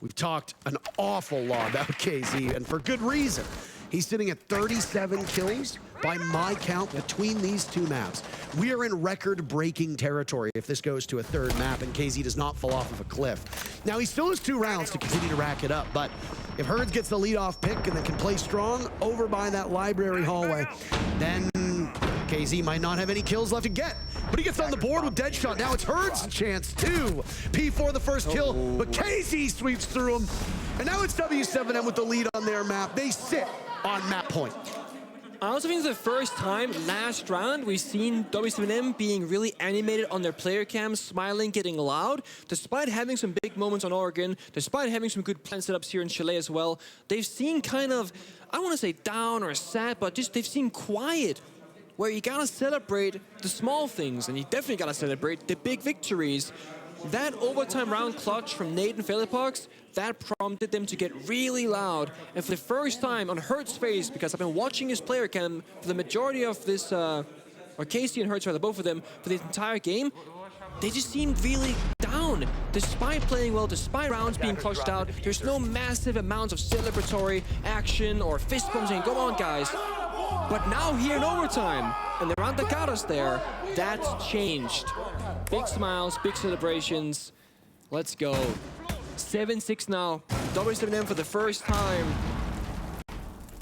[SPEAKER 5] We've talked an awful lot about KZ, and for good reason. He's sitting at 37 kills by my count between these 2 maps. We are in record-breaking territory if this goes to a 3rd map and KZ does not fall off of a cliff. Now, he still has 2 rounds to continue to rack it up, but if Herds gets the lead-off pick and then can play strong over by that library hallway, then KZ might not have any kills left to get. But he gets on the board with Deadshot. Now it's Herd's chance too. P4 the first kill, but KZ sweeps through him. And now it's W7M with the lead on their map. They sit on map point.
[SPEAKER 3] I also think it's the first time last round we've seen W7M being really animated on their player cams, smiling, getting loud. Despite having some big moments on Oregon, despite having some good plan setups here in Chalet as well, they've seen kind of, I don't want to say down or sad, but just they've seen quiet, where you gotta celebrate the small things, and you definitely gotta celebrate the big victories. That overtime round clutch from Nate and Felipox, that prompted them to get really loud. And for the first time on Hertz face, because I've been watching his player cam for the majority of this, or Casey and Hertz, rather, both of them, for the entire game, they just seemed really down. Despite playing well, despite rounds being clutched out, there's no massive amounts of celebratory action or fist bumps saying, go on guys. But now here in overtime, and the round that got us there, that's changed. Big smiles, big celebrations. Let's go. 7-6 now. W7M for the first time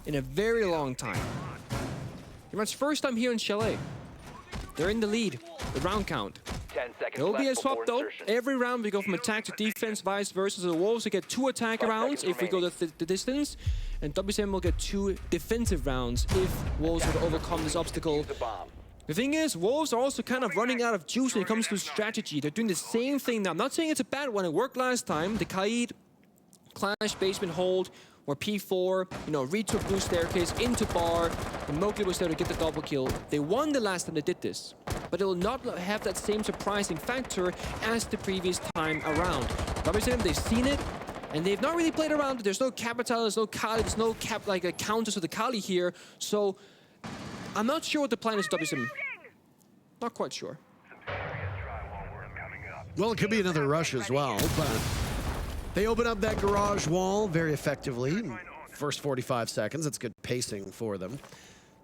[SPEAKER 3] in a very long time. Pretty much first time here in Chalet. They're in the lead, the round count.
[SPEAKER 4] 10 seconds
[SPEAKER 3] There will be a
[SPEAKER 4] left
[SPEAKER 3] swap
[SPEAKER 4] before
[SPEAKER 3] though.
[SPEAKER 4] insertion.
[SPEAKER 3] Every round we go from attack to defense, vice versa. So the Wolves will get 2 attack
[SPEAKER 4] 5
[SPEAKER 3] rounds
[SPEAKER 4] seconds
[SPEAKER 3] if we go the distance. And W7M will get 2 defensive rounds if Wolves were to overcome this obstacle.
[SPEAKER 4] The bomb.
[SPEAKER 3] The thing is, Wolves are also kind of running out of juice when it comes to strategy. They're doing the same thing now. I'm not saying it's a bad one. It worked last time. The Kaid Clash basement hold, where P4, retook blue staircase into bar, and Mowgli was there to get the double kill. They won the last time they did this, but it will not have that same surprising factor as the previous time around. W7M, they've seen it, and they've not really played around it. There's no Capital, there's no Kali, there's no counters to the Kali here, so I'm not sure what the plan is with W7M. Not quite sure.
[SPEAKER 5] Well, it could be another rush as well, but they open up that garage wall very effectively. First 45 seconds, that's good pacing for them.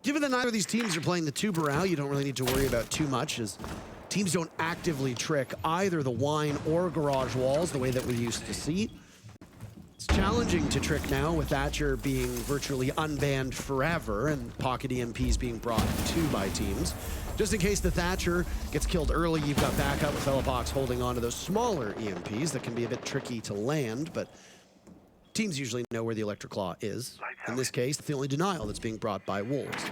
[SPEAKER 5] Given that neither of these teams are playing the Tubarão, you don't really need to worry about too much, as teams don't actively trick either the wine or garage walls the way that we used to see. It's challenging to trick now with Thatcher being virtually unbanned forever and pocket EMPs being brought to by teams. Just in case the Thatcher gets killed early, you've got backup with Felipox holding on to those smaller EMPs that can be a bit tricky to land, but teams usually know where the Electric Claw is. In this case, it's the only denial that's being brought by Wolves.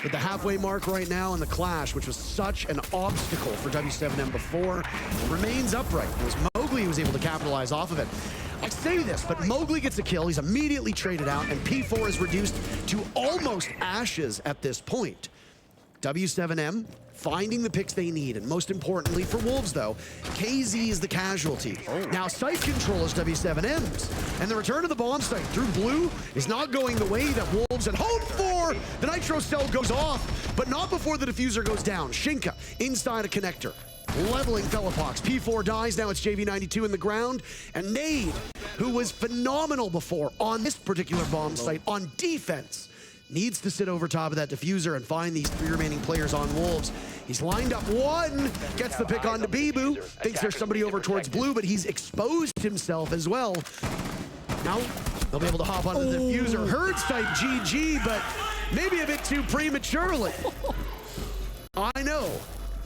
[SPEAKER 5] But the halfway mark right now in the clash, which was such an obstacle for W7M before, remains upright. It was Mowgli who was able to capitalize off of it. I say this, but Mowgli gets a kill, he's immediately traded out, and P4 is reduced to almost ashes at this point. W7M finding the picks they need. And most importantly for Wolves, though, KZ is the casualty. Now, site control is W7M's. And the return of the bomb site through blue is not going the way that Wolves had hoped for. The Nitro cell goes off, but not before the diffuser goes down. Shinka inside a connector, leveling Felipox. P4 dies, now it's JV92 in the ground. And Nade, who was phenomenal before on this particular bomb site on defense, needs to sit over top of that diffuser and find these 3 remaining players on Wolves. He's lined up one, gets the pick onto Bibu, thinks there's somebody over towards blue, but he's exposed himself as well. Now, they'll be able to hop onto the diffuser. Herds type GG, but maybe a bit too prematurely. I know.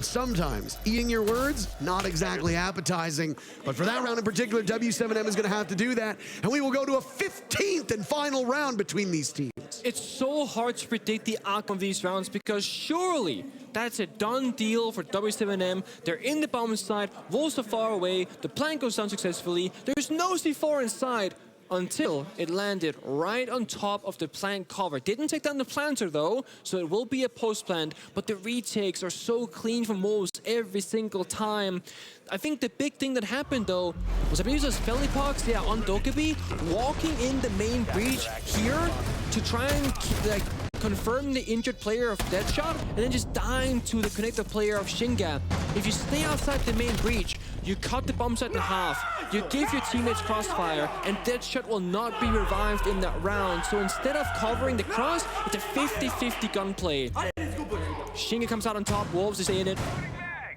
[SPEAKER 5] Sometimes eating your words, not exactly appetizing, but for that round in particular, W7M is going to have to do that, and we will go to a 15th and final round between these teams.
[SPEAKER 3] It's so hard to predict the outcome of these rounds because surely that's a done deal for W7M. They're in the bomb side, Wolves are far away, the plant goes down successfully, there's no C4 inside, until it landed right on top of the plant cover. Didn't take down the planter though, so it will be a post plant, but the retakes are so clean from Wolves every single time. I think the big thing that happened though was I believe it was Felipox, yeah, on Dokkaebi, walking in the main breach here to try and like confirm the injured player of Deadshot, and then just dying to the connector player of Shinga. If you stay outside the main breach, you cut the bomb site in half, you give your teammates crossfire, and Deadshot will not be revived in that round. So instead of covering the cross, it's a 50-50 gunplay. Shinga comes out on top, Wolves is in it.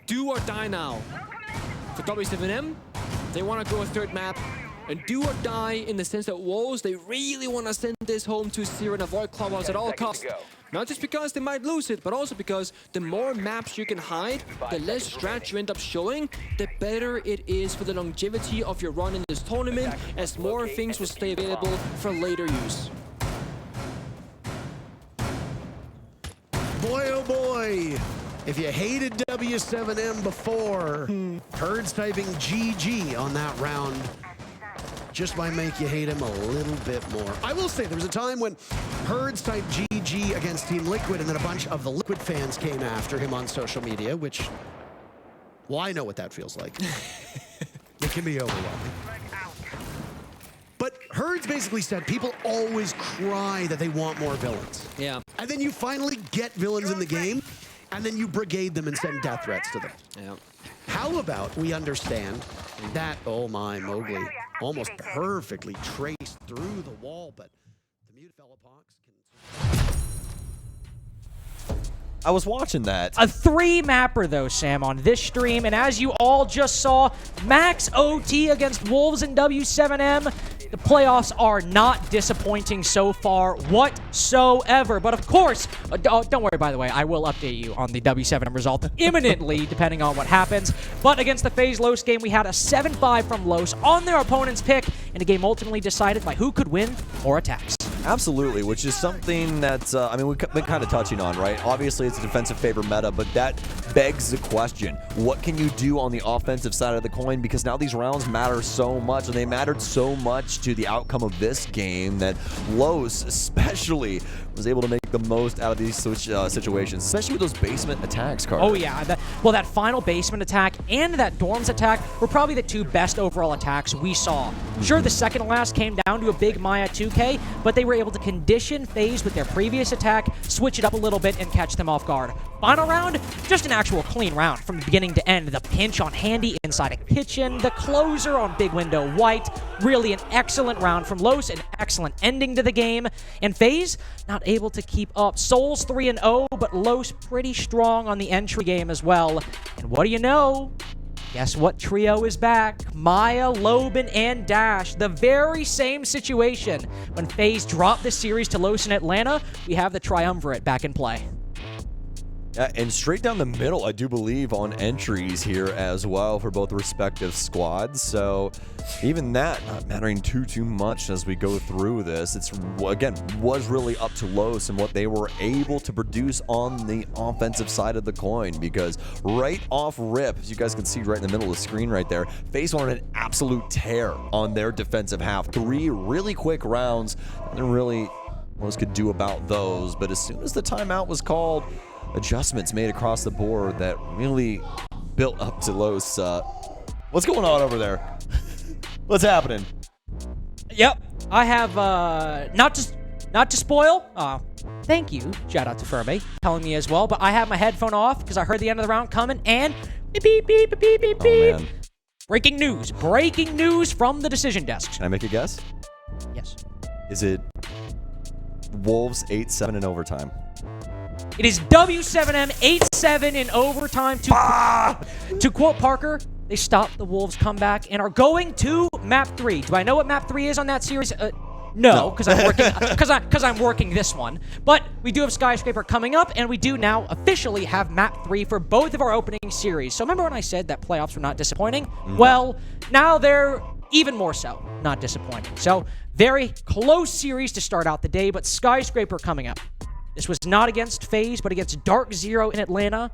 [SPEAKER 3] Do or die now. For W7M, they want to go a third map and do or die in the sense that Wolves, they really want to send this home to 0 and avoid Clubhouse at all costs. Not just because they might lose it, but also because the more maps you can hide, the less strat you end up showing, the better it is for the longevity of your run in this tournament, as more things will stay available for later use.
[SPEAKER 5] Boy, oh boy. If you hated W7M before, Herds typing GG on that round just might make you hate him a little bit more. I will say there was a time when Herds typed GG against Team Liquid, and then a bunch of the Liquid fans came after him on social media, which, well, I know what that feels like. It can be overwhelming. But Herds basically said people always cry that they want more villains.
[SPEAKER 3] Yeah.
[SPEAKER 5] And then you finally get villains in the game, and then you brigade them and send death threats to them.
[SPEAKER 3] Yeah.
[SPEAKER 5] How about we understand that, oh my, Mowgli, almost perfectly traced through the wall, but the mute Felipox can...
[SPEAKER 2] I was watching that.
[SPEAKER 1] A 3-mapper, though, Sam, on this stream. And as you all just saw, max OT against Wolves and W7M. The playoffs are not disappointing so far whatsoever. But of course, don't worry, by the way, I will update you on the W7M result imminently, depending on what happens. But against the FaZe Los game, we had a 7-5 from Los on their opponent's pick, and a game ultimately decided by who could win more attacks.
[SPEAKER 2] Absolutely, which is something that, I mean, we've been kind of touching on, right? Obviously, it's a defensive favor meta, but that begs the question. What can you do on the offensive side of the coin? Because now these rounds matter so much, and they mattered so much to the outcome of this game that Los especially was able to make the most out of these situations, especially with those basement attacks, Carter.
[SPEAKER 1] Oh, yeah. That final basement attack and that dorms attack were probably the 2 best overall attacks we saw. Sure, the second to last came down to a big Maya 2K, but they were able to condition FaZe with their previous attack, switch it up a little bit, and catch them off guard. Final round, just an actual clean round from beginning to end. The pinch on Handy inside a kitchen, the closer on Big Window White. Really an excellent round from Los, an excellent ending to the game. And FaZe not able to keep up. Souls 3-0, but Los pretty strong on the entry game as well. And what do you know? Guess what trio is back? Maya, Loban, and Dash. The very same situation. When FaZe dropped the series to Los in Atlanta, we have the triumvirate back in play.
[SPEAKER 2] And straight down the middle, I do believe, on entries here as well for both respective squads. So even that not mattering too much as we go through this. It's, again, was really up to Los and what they were able to produce on the offensive side of the coin. Because right off rip, as you guys can see right in the middle of the screen right there, FaZe on an absolute tear on their defensive half. 3 really quick rounds. Nothing really Los could do about those. But as soon as the timeout was called, adjustments made across the board that really built up to Los. What's going on over there? What's happening?
[SPEAKER 1] Yep, I have not to spoil. Thank you. Shout out to Furby telling me as well. But I have my headphone off because I heard the end of the round coming, and beep beep beep beep beep beep.
[SPEAKER 2] Oh, man.
[SPEAKER 1] Breaking news! Breaking news from the decision desk.
[SPEAKER 2] Can I make a guess?
[SPEAKER 1] Yes.
[SPEAKER 2] Is it Wolves 8-7 in overtime?
[SPEAKER 1] It is W7M 8-7 in overtime. To quote Parker, they stopped the Wolves' comeback and are going to map 3. Do I know what map 3 is on that series? No, because I'm working because I'm working this one. But we do have Skyscraper coming up, and we do now officially have map 3 for both of our opening series. So remember when I said that playoffs were not disappointing? Well, now they're even more so not disappointing. So very close series to start out the day, but Skyscraper coming up. This was not against FaZe, but against Dark Zero in Atlanta.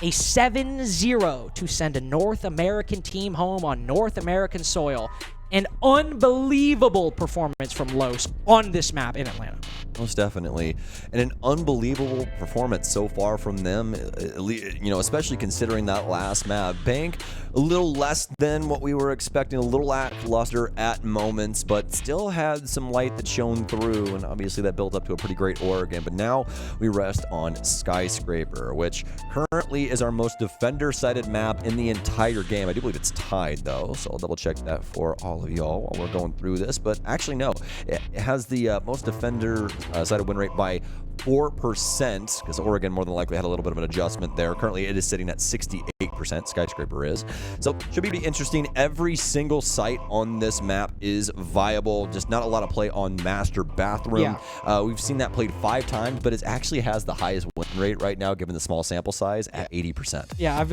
[SPEAKER 1] A 7-0 to send a North American team home on North American soil. An unbelievable performance from Los on this map in Atlanta.
[SPEAKER 2] Most definitely. And an unbelievable performance so far from them, especially considering that last map. Bank, a little less than what we were expecting, a little lackluster at moments, but still had some light that shone through, and obviously that built up to a pretty great Oregon. But now we rest on Skyscraper, which currently is our most defender-sided map in the entire game. I do believe it's tied, though, so I'll double-check that for all of y'all while we're going through this. But actually, no, it has the most defender-sided win rate by 4%, because Oregon more than likely had a little bit of an adjustment there. Currently, it is sitting at 68%. Skyscraper is. So, should be pretty interesting. Every single site on this map is viable. Just not a lot of play on Master Bathroom.
[SPEAKER 1] Yeah.
[SPEAKER 2] We've seen that played 5 times, but it actually has the highest win rate right now, given the small sample size, at 80%.
[SPEAKER 1] Yeah, I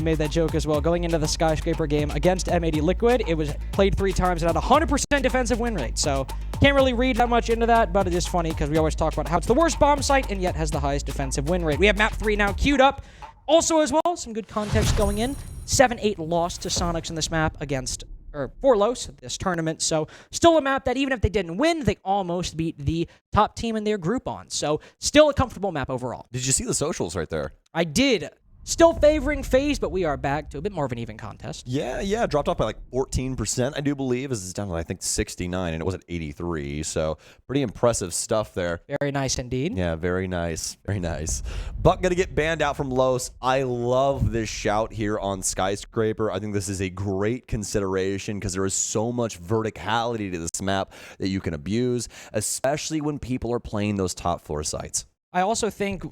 [SPEAKER 1] made that joke as well. Going into the Skyscraper game against M80 Liquid, it was played 3 times and had a 100% defensive win rate. So, can't really read that much into that, but it is funny because we always talk about how it's the worst bomb site and yet has the highest defensive win rate. We have map 3 now queued up. Also as well, some good context going in. 7-8 loss to Sonics in this map for Los this tournament. So still a map that even if they didn't win, they almost beat the top team in their group on. So still a comfortable map overall.
[SPEAKER 2] Did you see the socials right there?
[SPEAKER 1] I did. Still favoring FaZe, but we are back to a bit more of an even contest.
[SPEAKER 2] Yeah, dropped off by like 14%, I do believe. This is down to, I think, 69, and it was at 83, so pretty impressive stuff there.
[SPEAKER 1] Very nice indeed.
[SPEAKER 2] Yeah, very nice, very nice. Buck gonna get banned out from Los. I love this shout here on Skyscraper. I think this is a great consideration because there is so much verticality to this map that you can abuse, especially when people are playing those top floor sites.
[SPEAKER 1] I also think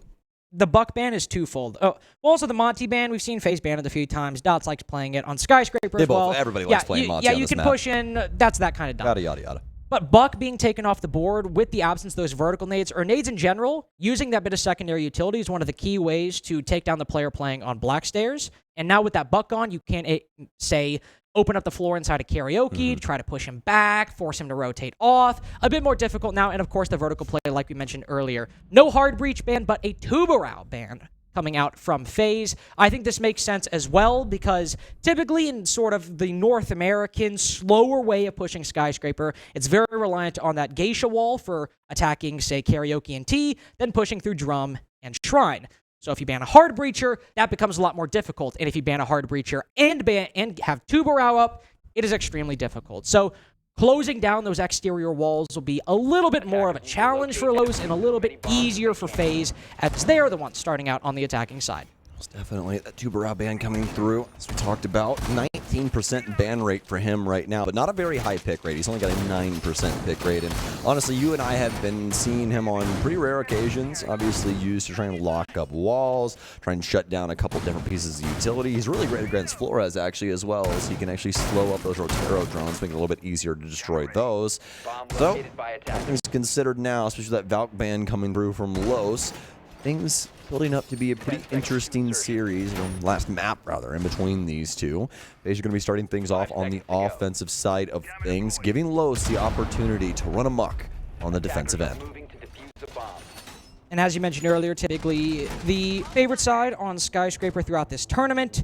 [SPEAKER 1] the Buck ban is twofold. Oh, also the Monty ban, we've seen FaZe ban it a few times. Dots likes playing it on Skyscraper as well.
[SPEAKER 2] Everybody likes playing Monty on
[SPEAKER 1] you
[SPEAKER 2] this
[SPEAKER 1] can
[SPEAKER 2] map.
[SPEAKER 1] push in. That's that kind of dumb.
[SPEAKER 2] Yada, yada, yada.
[SPEAKER 1] But Buck being taken off the board with the absence of those vertical nades, or nades in general, using that bit of secondary utility is one of the key ways to take down the player playing on black stairs. And now with that Buck on, you can't, say, open up the floor inside of Karaoke, try to push him back, force him to rotate off. A bit more difficult now, and of course the vertical play, like we mentioned earlier. No hard breach ban, but a Tubarao ban coming out from FaZe. I think this makes sense as well because typically in sort of the North American slower way of pushing Skyscraper, it's very reliant on that Geisha wall for attacking, say, Karaoke and T, then pushing through Drum and Shrine. So if you ban a hard breacher, that becomes a lot more difficult. And if you ban a hard breacher and have Tubarao up, it is extremely difficult. So closing down those exterior walls will be a little bit more of a challenge for Los and a little bit easier for FaZe as they're the ones starting out on the attacking side.
[SPEAKER 2] Definitely that Tubarao ban coming through, as we talked about. 19% ban rate for him right now, but not a very high pick rate. He's only got a 9% pick rate, and honestly, you and I have been seeing him on pretty rare occasions, obviously used to try and lock up walls, try and shut down a couple different pieces of utility. He's really great against Flores, actually, as well, as he can actually slow up those Rotero drones, make it a little bit easier to destroy those. So, things considered now, especially that Valk ban coming through from Los. Things building up to be a pretty interesting series, last map rather, in between these two. FaZe are going to be starting things off on the offensive side of things, giving Los the opportunity to run amok on the defensive end.
[SPEAKER 1] And as you mentioned earlier, typically the favorite side on Skyscraper throughout this tournament.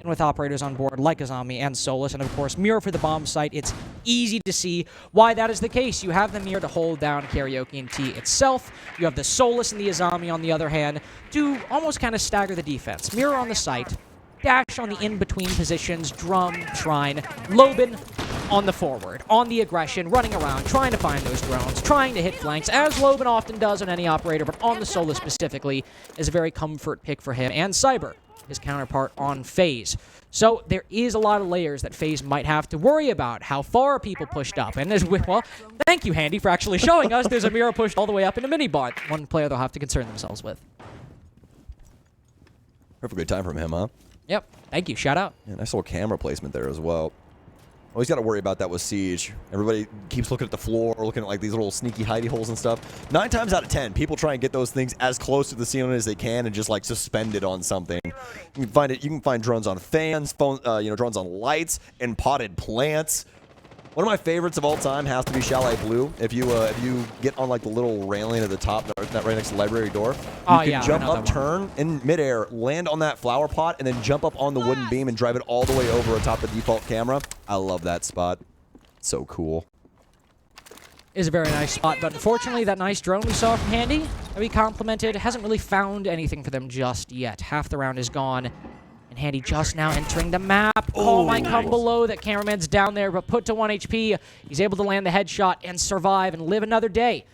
[SPEAKER 1] and with operators on board like Azami and Solus, and of course Mirror for the bomb site, it's easy to see why that is the case. You have the Mirror to hold down Karaoke and T itself. You have the Solus and the Azami on the other hand to almost kind of stagger the defense. Mirror on the site, Dash on the in-between positions, Drum, Shrine, Loben on the forward, on the aggression, running around, trying to find those drones, trying to hit flanks, as Loben often does on any operator, but on the Solus specifically is a very comfort pick for him, and Cyber, his counterpart on FaZe. So there is a lot of layers that FaZe might have to worry about. How far are people pushed up? And there's, well, thank you, Handy, for actually showing us there's a Mirror pushed all the way up into mini-bot. One player they'll have to concern themselves with.
[SPEAKER 2] Perfect time from him, huh?
[SPEAKER 1] Yep. Thank you. Shout out.
[SPEAKER 2] Yeah, nice little camera placement there as well. Always got to worry about that with Siege. Everybody keeps looking at the floor, looking at like these little sneaky hidey holes and stuff. 9 times out of 10, people try and get those things as close to the ceiling as they can and just like suspend it on something. You can find it. You can find drones on fans, drones on lights, and potted plants. One of my favorites of all time has to be Chalet Blue. If you get on like the little railing at the top, that right next to the library door, you can jump up, turn in midair, land on that flower pot, and then jump up on the wooden beam and drive it all the way over atop the default camera. I love that spot. So cool.
[SPEAKER 1] Is a very nice spot, but unfortunately that nice drone we saw from Handy that we complimented hasn't really found anything for them just yet. Half the round is gone. And Handy just now entering the map. Call might come below. That cameraman's down there, but put to 1 HP. He's able to land the headshot and survive and live another day.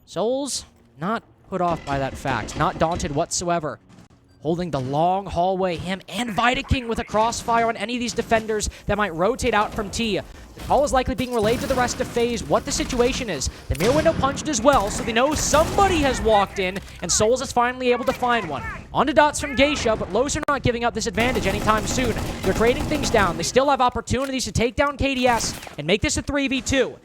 [SPEAKER 1] Souls not put off by that fact. Not daunted whatsoever. Holding the long hallway, him and Vitaking with a crossfire on any of these defenders that might rotate out from T. The call is likely being relayed to the rest of FaZe what the situation is. The mirror window punched as well, so they know somebody has walked in, and Souls is finally able to find one. On to dots from Geisha, but Los are not giving up this advantage anytime soon. They're trading things down. They still have opportunities to take down KDS and make this a 3v2.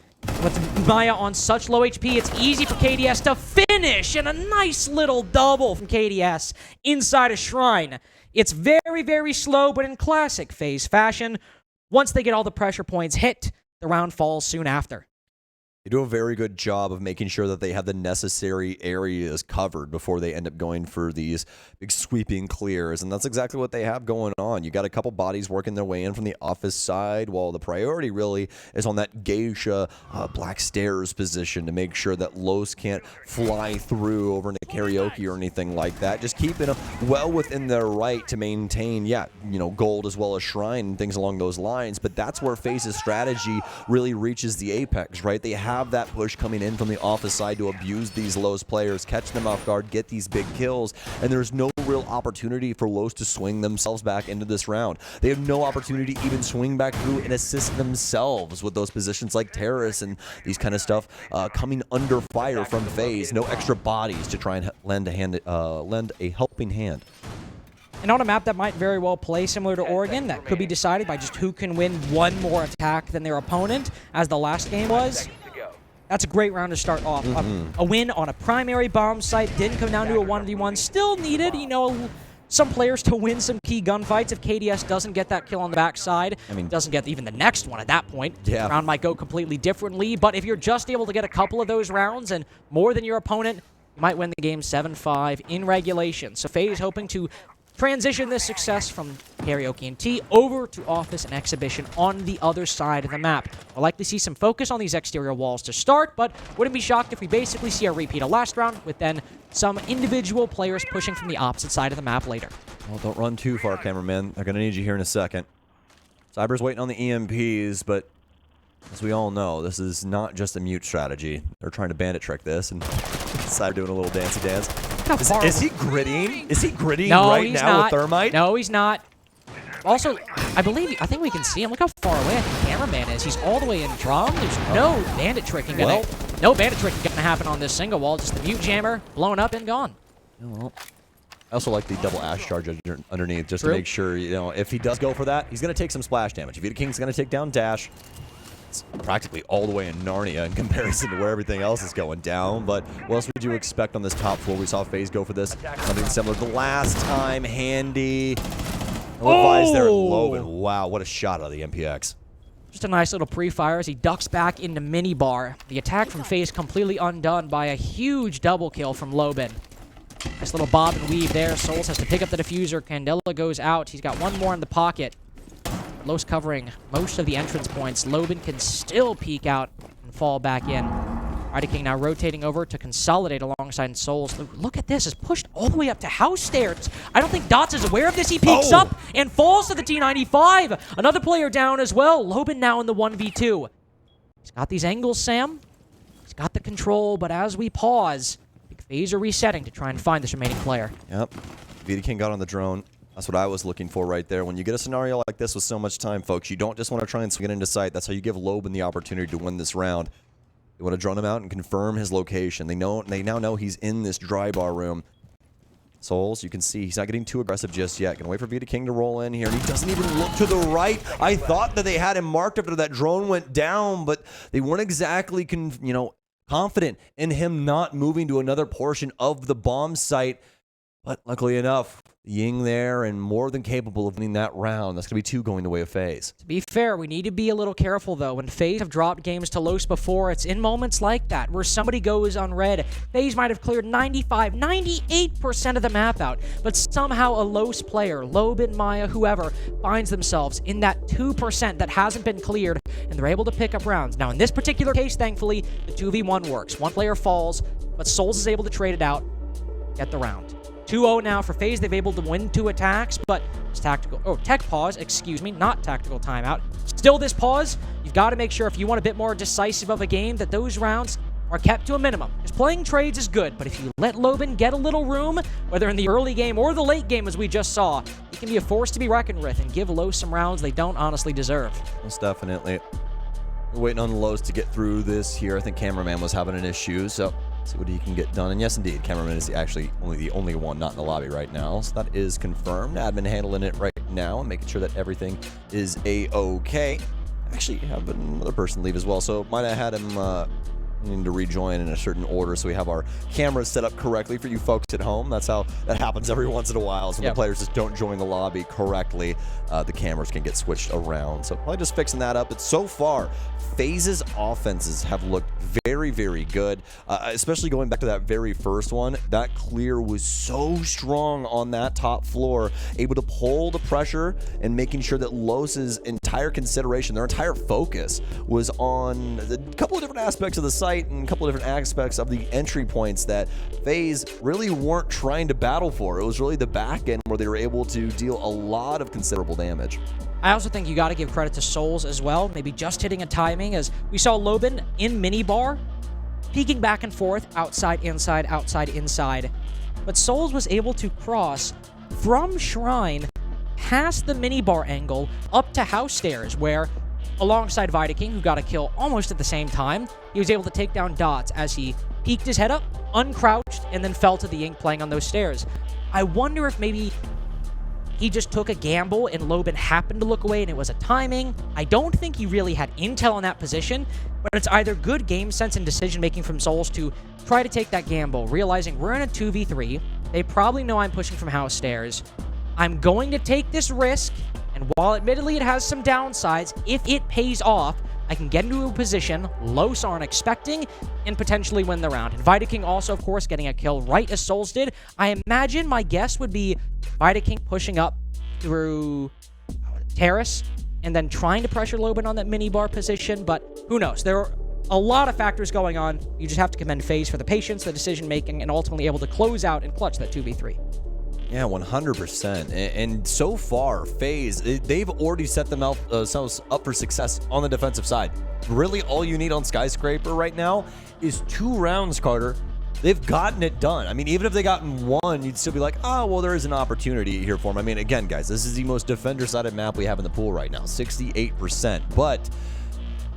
[SPEAKER 1] With Maya on such low HP, it's easy for KDS to finish, and a nice little double from KDS inside a Shrine. It's very, very slow, but in classic FaZe fashion, once they get all the pressure points hit, the round falls soon after.
[SPEAKER 2] They do a very good job of making sure that they have the necessary areas covered before they end up going for these big sweeping clears, and that's exactly what they have going on. You got a couple bodies working their way in from the office side, while the priority really is on that Geisha Black Stairs position to make sure that Los can't fly through over into Karaoke or anything like that. Just keeping them well within their right to maintain, gold as well as Shrine and things along those lines, but that's where FaZe's strategy really reaches the apex, right? They have that push coming in from the office side to abuse these Los players, catch them off guard, get these big kills, and there's no real opportunity for Los to swing themselves back into this round. They have no opportunity to even swing back through and assist themselves with those positions like terrorists and these kind of stuff coming under fire from FaZe. No extra bodies to try and lend a helping hand.
[SPEAKER 1] And on a map that might very well play similar to Oregon, that could be decided by just who can win one more attack than their opponent, as the last game was. That's a great round to start off. A win on a primary bomb site didn't come down to a 1v1. Still needed, some players to win some key gunfights. If KDS doesn't get that kill on the backside, doesn't get even the next one at that point, the round might go completely differently. But if you're just able to get a couple of those rounds and more than your opponent, you might win the game 7-5 in regulation. So FaZe hoping to transition this success from Karaoke and T over to Office and Exhibition on the other side of the map. We'll likely see some focus on these exterior walls to start, but wouldn't be shocked if we basically see a repeat of last round with then some individual players pushing from the opposite side of the map later.
[SPEAKER 2] Well, don't run too far, cameraman. They're going to need you here in a second. Cyber's waiting on the EMPs, but as we all know, this is not just a mute strategy. They're trying to bandit trick this, and Cyber doing a little dancey dance. Is he gritting? Is he gritting right now with Thermite?
[SPEAKER 1] No, he's not. Also, I think we can see him. Look how far away the cameraman is. He's all the way in drum. There's no bandit tricking gonna happen on this single wall. Just the mute jammer blowing up and gone.
[SPEAKER 2] Well, I also like the double ash charge underneath just to make sure, if he does go for that, he's going to take some splash damage. Vita King's going to take down Dash. It's practically all the way in Narnia in comparison to where everything else is going down. But what else would you expect on this top floor? We saw FaZe go for this. Something similar the last time. Handy. No advice there. Loben. Wow, what a shot out of the MPX.
[SPEAKER 1] Just a nice little pre-fire as he ducks back into minibar. The attack from FaZe completely undone by a huge double kill from Loben. Nice little bob and weave there. Souls has to pick up the diffuser. Candela goes out. He's got one more in the pocket. Los covering most of the entrance points. Loban can still peek out and fall back in. King now rotating over to consolidate alongside Souls. Look at this. It's pushed all the way up to house stairs. I don't think Dots is aware of this. He peeks up and falls to the T95. Another player down as well. Loban now in the 1v2. He's got these angles, Sam. He's got the control, but as we pause, FaZe are resetting to try and find this remaining player.
[SPEAKER 2] Yep. Vita King got on the drone. That's what I was looking for right there. When you get a scenario like this with so much time, folks, you don't just want to try and swing it into sight. That's how you give Loban the opportunity to win this round. You want to drone him out and confirm his location. They now know he's in this dry bar room. Souls, you can see he's not getting too aggressive just yet. Gonna wait for Vita King to roll in here, and he doesn't even look to the right. I thought that they had him marked after that drone went down, but they weren't exactly confident in him not moving to another portion of the bomb site. But luckily enough, Ying there and more than capable of winning that round. That's going to be 2 going the way of FaZe.
[SPEAKER 1] To be fair, we need to be a little careful, though. When FaZe have dropped games to Los before, it's in moments like that where somebody goes on red. FaZe might have cleared 95, 98% of the map out, but somehow a Los player, Loban, Maya, whoever, finds themselves in that 2% that hasn't been cleared, and they're able to pick up rounds. Now, in this particular case, thankfully, the 2v1 works. One player falls, but Souls is able to trade it out, get the round. 2-0 now for FaZe. They've able to win 2 attacks, but it's tactical. Oh, tech pause, excuse me, not tactical timeout. Still this pause, you've got to make sure if you want a bit more decisive of a game that those rounds are kept to a minimum. Because playing trades is good, but if you let Loban get a little room, whether in the early game or the late game as we just saw, he can be a force to be reckoned with and give Los some rounds they don't honestly deserve.
[SPEAKER 2] Most definitely. We're waiting on the Los to get through this here. I think cameraman was having an issue, so see what he can get done. And yes, indeed, cameraman is actually the only one not in the lobby right now. So that is confirmed. Admin handling it right now and making sure that everything is A-okay. Actually, have another person leave as well. So might have had him needing to rejoin in a certain order, so we have our cameras set up correctly for you folks at home. That's how that happens every once in a while. So when the players just don't join the lobby correctly, the cameras can get switched around. So probably just fixing that up. But so far, FaZe's offenses have looked very, very good, especially going back to that very first one. That clear was so strong on that top floor, able to pull the pressure and making sure that Los's entire consideration, their entire focus was on a couple of different aspects of the site and a couple of different aspects of the entry points that FaZe really weren't trying to battle for. It was really the back end where they were able to deal a lot of considerable damage.
[SPEAKER 1] I also think you got to give credit to Souls as well, maybe just hitting a timing, as we saw Loban in minibar, peeking back and forth, outside, inside. But Souls was able to cross from Shrine past the minibar angle up to house stairs, where alongside Vita King, who got a kill almost at the same time, he was able to take down Dots as he peeked his head up, uncrouched, and then fell to the ink playing on those stairs. I wonder if maybe he just took a gamble and Loban happened to look away and it was a timing. I don't think he really had intel on that position, but it's either good game sense and decision-making from Souls to try to take that gamble, realizing we're in a 2v3. They probably know I'm pushing from house stairs. I'm going to take this risk, and while admittedly it has some downsides, if it pays off, I can get into a position Los aren't expecting and potentially win the round. And Vita King also, of course, getting a kill right as Souls did. I imagine my guess would be Vita King pushing up through terrace and then trying to pressure Loban on that minibar position, but who knows? There are a lot of factors going on. You just have to commend FaZe for the patience, the decision-making, and ultimately able to close out and clutch that 2v3.
[SPEAKER 2] Yeah, 100%. And so far, FaZe, they've already set themselves up for success on the defensive side. Really, all you need on Skyscraper right now is 2 rounds, Carter. They've gotten it done. I mean, even if they gotten 1, you'd still be like, oh, well, there is an opportunity here for them. I mean, again, guys, this is the most defender-sided map we have in the pool right now, 68%. But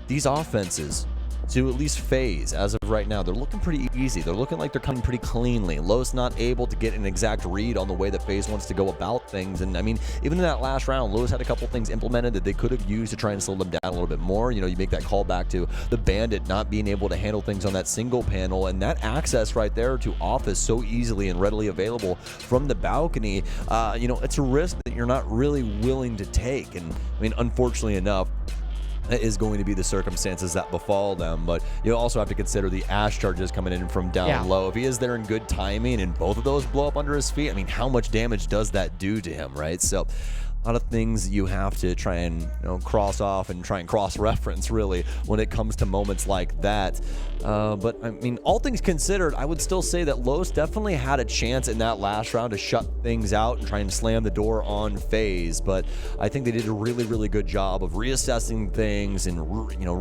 [SPEAKER 2] these offenses, to at least FaZe, as of right now, they're looking pretty easy. They're looking like they're coming pretty cleanly. Los not able to get an exact read on the way that FaZe wants to go about things. And I mean, even in that last round, Los had a couple things implemented that they could have used to try and slow them down a little bit more. You know, you make that call back to the Bandit not being able to handle things on that single panel, and that access right there to office so easily and readily available from the balcony. You know, it's a risk that you're not really willing to take. And I mean, unfortunately enough, That is going to be the circumstances that befall them, but you also have to consider the Ash charges coming in from down low. If he is there in good timing and both of those blow up under his feet, I mean, how much damage does that do to him, right? So a lot of things you have to try and cross off and try and cross-reference, really, when it comes to moments like that. But, I mean, all things considered, I would still say that Los definitely had a chance in that last round to shut things out and try and slam the door on FaZe. But I think they did a really, really good job of reassessing things and,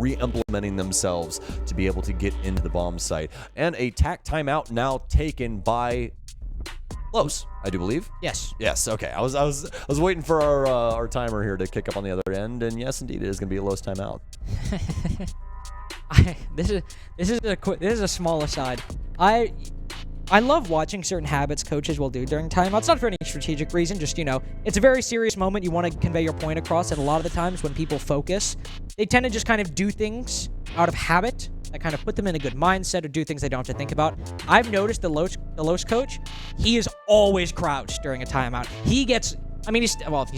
[SPEAKER 2] re-implementing themselves to be able to get into the bomb site. And a tack timeout now taken by Los, I do believe.
[SPEAKER 1] Yes.
[SPEAKER 2] Yes. Okay. I was waiting for our timer here to kick up on the other end, and yes, indeed, it is going to be a Los timeout.
[SPEAKER 1] This is a small aside. I love watching certain habits coaches will do during timeouts. Not for any strategic reason, just it's a very serious moment. You want to convey your point across, and a lot of the times when people focus, they tend to just kind of do things out of habit that kind of put them in a good mindset or do things they don't have to think about. I've noticed the Los coach, he is always crouched during a timeout. He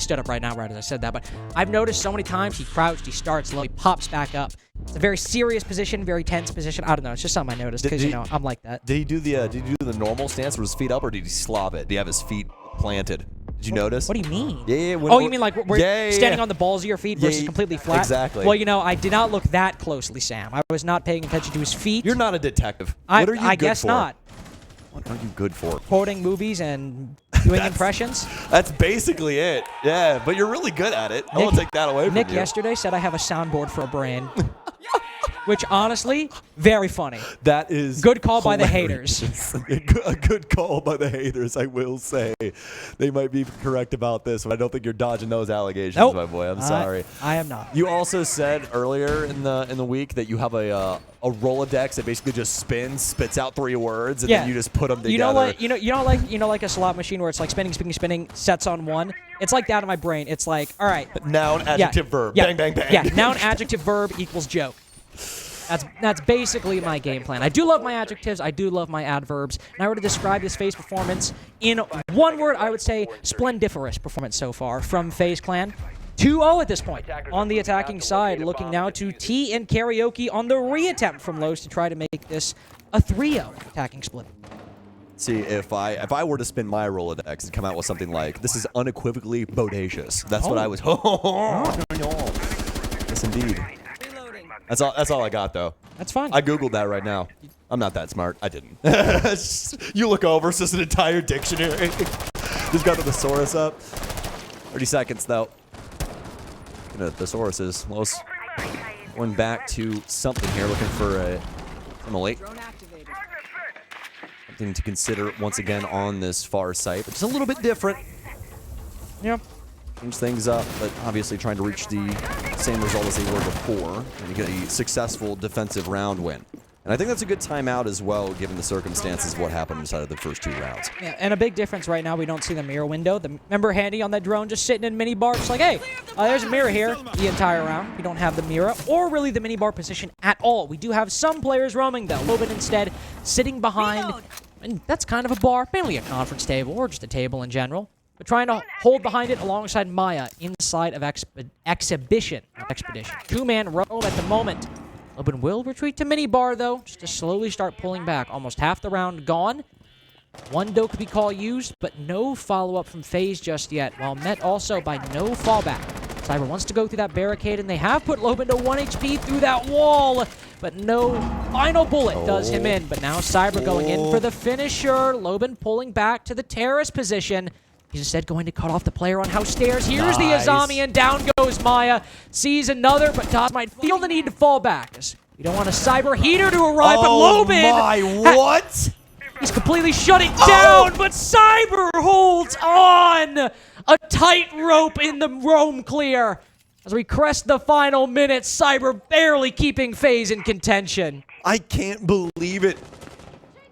[SPEAKER 1] stood up right now, right as I said that, but I've noticed so many times he crouched, he starts low, he pops back up. It's a very serious position, very tense position. I don't know. It's just something I noticed because, I'm like that.
[SPEAKER 2] Did he do the normal stance with his feet up, or did he slob it? Did he have his feet planted? Did you notice?
[SPEAKER 1] What do you mean?
[SPEAKER 2] Yeah.
[SPEAKER 1] You mean like we're standing on the balls of your feet versus completely flat?
[SPEAKER 2] Exactly.
[SPEAKER 1] Well, I did not look that closely, Sam. I was not paying attention to his feet.
[SPEAKER 2] You're not a detective. What are you
[SPEAKER 1] I
[SPEAKER 2] good
[SPEAKER 1] guess
[SPEAKER 2] for?
[SPEAKER 1] not.
[SPEAKER 2] What are you good for?
[SPEAKER 1] Quoting movies and doing impressions.
[SPEAKER 2] That's basically it. Yeah, but you're really good at it. I won't take that away from you.
[SPEAKER 1] Nick yesterday said I have a soundboard for a brain. Which, honestly, very funny.
[SPEAKER 2] That is
[SPEAKER 1] good call
[SPEAKER 2] hilarious.
[SPEAKER 1] by the haters.
[SPEAKER 2] A good call by the haters, I will say. They might be correct about this, but I don't think you're dodging those allegations, my boy. I'm sorry.
[SPEAKER 1] I am not.
[SPEAKER 2] You also said earlier in the week that you have a Rolodex that basically just spins, spits out 3 words, and then you just put them together.
[SPEAKER 1] Like a slot machine where it's like spinning, sets on one. It's like that in my brain. It's like, all right.
[SPEAKER 2] Noun, adjective, verb. Bang, bang, bang.
[SPEAKER 1] Yeah, noun, adjective, verb equals joke. That's basically my game plan. I do love my adjectives. I do love my adverbs. And I were to describe this FaZe performance in one word, I would say splendiferous performance so far from FaZe Clan. 2-0 at this point on the attacking side, looking now to T and Karaoke on the reattempt from Los to try to make this a 3-0 attacking split.
[SPEAKER 2] See, if I were to spin my Rolodex and come out with something like, this is unequivocally bodacious. That's what I was. Yes, indeed. That's all I got, though.
[SPEAKER 1] That's fine.
[SPEAKER 2] I Googled that right now. I'm not that smart. I didn't. You look over, it's just an entire dictionary. Just got the thesaurus up. 30 seconds, though. The thesauruses. Los going back to something here, looking for a late. Something to consider once again on this far site, but just a little bit different.
[SPEAKER 1] Yeah.
[SPEAKER 2] Change things up, but obviously trying to reach the same result as they were before and get a successful defensive round win. And I think that's a good timeout as well, given the circumstances of what happened inside of the first 2 rounds.
[SPEAKER 1] Yeah, and a big difference right now, we don't see the mirror window. Remember Handy on that drone just sitting in mini bar, just like, hey, there's a mirror here the entire round. We don't have the mirror or really the mini bar position at all. We do have some players roaming, though. Loban instead sitting behind, and that's kind of a bar, mainly a conference table or just a table in general. But trying to hold behind it alongside Maya inside of Expedition. 2-man roam at the moment. Loban will retreat to minibar, though, just to slowly start pulling back. Almost half the round gone. 1 Dokkaebi call used, but no follow-up from FaZe just yet, while met also by no fallback. Cyber wants to go through that barricade, and they have put Loban to 1 HP through that wall, but no final bullet does him in. But now Cyber going in for the finisher. Loban pulling back to the terrace position. He's instead going to cut off the player on house stairs. Here's the Azami, and down goes Maya. Sees another, but Daz might feel the need to fall back. We don't want a Cyber heater to arrive, but Loban...
[SPEAKER 2] Oh my, what?
[SPEAKER 1] He's completely shut it down, but Cyber holds on! A tightrope in the roam clear. As we crest the final minutes, Cyber barely keeping FaZe in contention.
[SPEAKER 2] I can't believe it.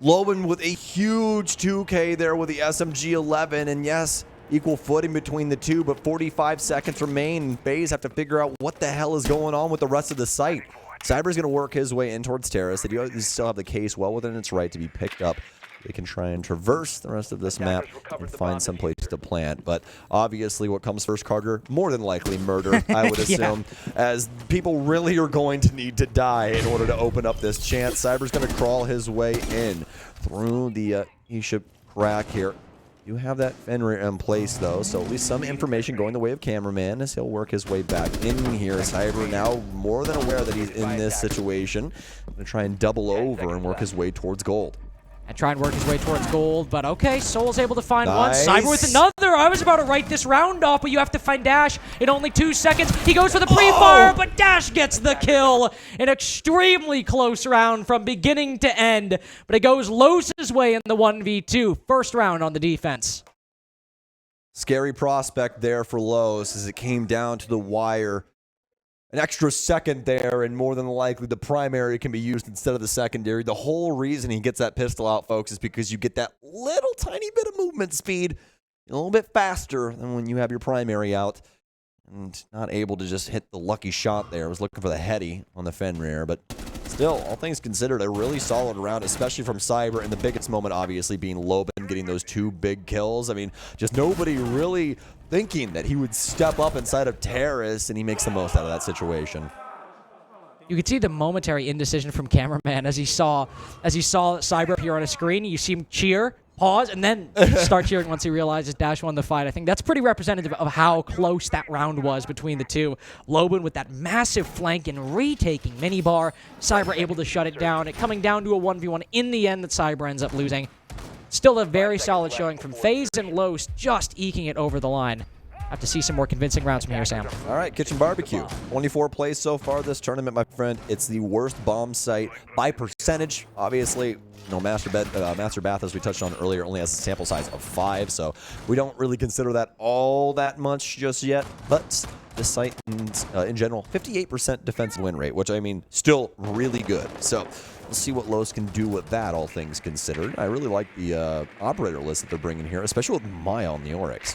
[SPEAKER 2] Loban with a huge 2K there with the SMG-11, and yes, equal footing between the two, but 45 seconds remain. FaZe have to figure out what the hell is going on with the rest of the site. Cyber's going to work his way in towards Terrace. They do still have the case well within its right to be picked up. They can try and traverse the rest of this map and find some place to plant. But obviously what comes first, Carter? More than likely murder, I would assume, as people really are going to need to die in order to open up this chance. Cyber's going to crawl his way in through the E-ship crack here. You have that Fenrir in place, though, so at least some information going the way of Cameraman as he'll work his way back in here. Cyber now more than aware that he's in this situation. Going to try and double over and work his way towards gold.
[SPEAKER 1] And try and work his way towards gold, but okay, Soul's able to find
[SPEAKER 2] Nice.
[SPEAKER 1] one. Cyber with another. I was about to write this round off, but you have to find Dash in only 2 seconds. He goes for the pre-fire, but Dash gets the kill. An extremely close round from beginning to end, but it goes Los's way in the 1v2. First round on the defense.
[SPEAKER 2] Scary prospect there for Los as it came down to the wire. An extra second there, and more than likely the primary can be used instead of the secondary. The whole reason he gets that pistol out, folks, is because you get that little tiny bit of movement speed a little bit faster than when you have your primary out. And not able to just hit the lucky shot there. I was looking for the heady on the Fenrir, but still, all things considered, a really solid round, especially from Cyber, and the biggest moment obviously being Loban getting those 2 big kills. I mean, just nobody really thinking that he would step up inside of Terrace, and he makes the most out of that situation.
[SPEAKER 1] You could see the momentary indecision from Cameraman as he saw Cyber appear on a screen. You see him cheer, pause, and then start cheering once he realizes Dash won the fight. I think that's pretty representative of how close that round was between the two. Loban with that massive flank and retaking minibar. Cyber able to shut it down. It coming down to a 1v1 in the end that Cyber ends up losing. Still a very solid showing from FaZe and Los, just eking it over the line. Have to see some more convincing rounds from here, Sam.
[SPEAKER 2] All right, Kitchen Barbecue. 24 plays so far this tournament, my friend. It's the worst bomb site by percentage. Obviously, Master Bath, as we touched on earlier, only has a sample size of 5, so we don't really consider that all that much just yet. But this site, in general, 58% defensive win rate, which, I mean, still really good. So we'll see what Los can do with that, all things considered. I really like the operator list that they're bringing here, especially with Maya on the Oryx.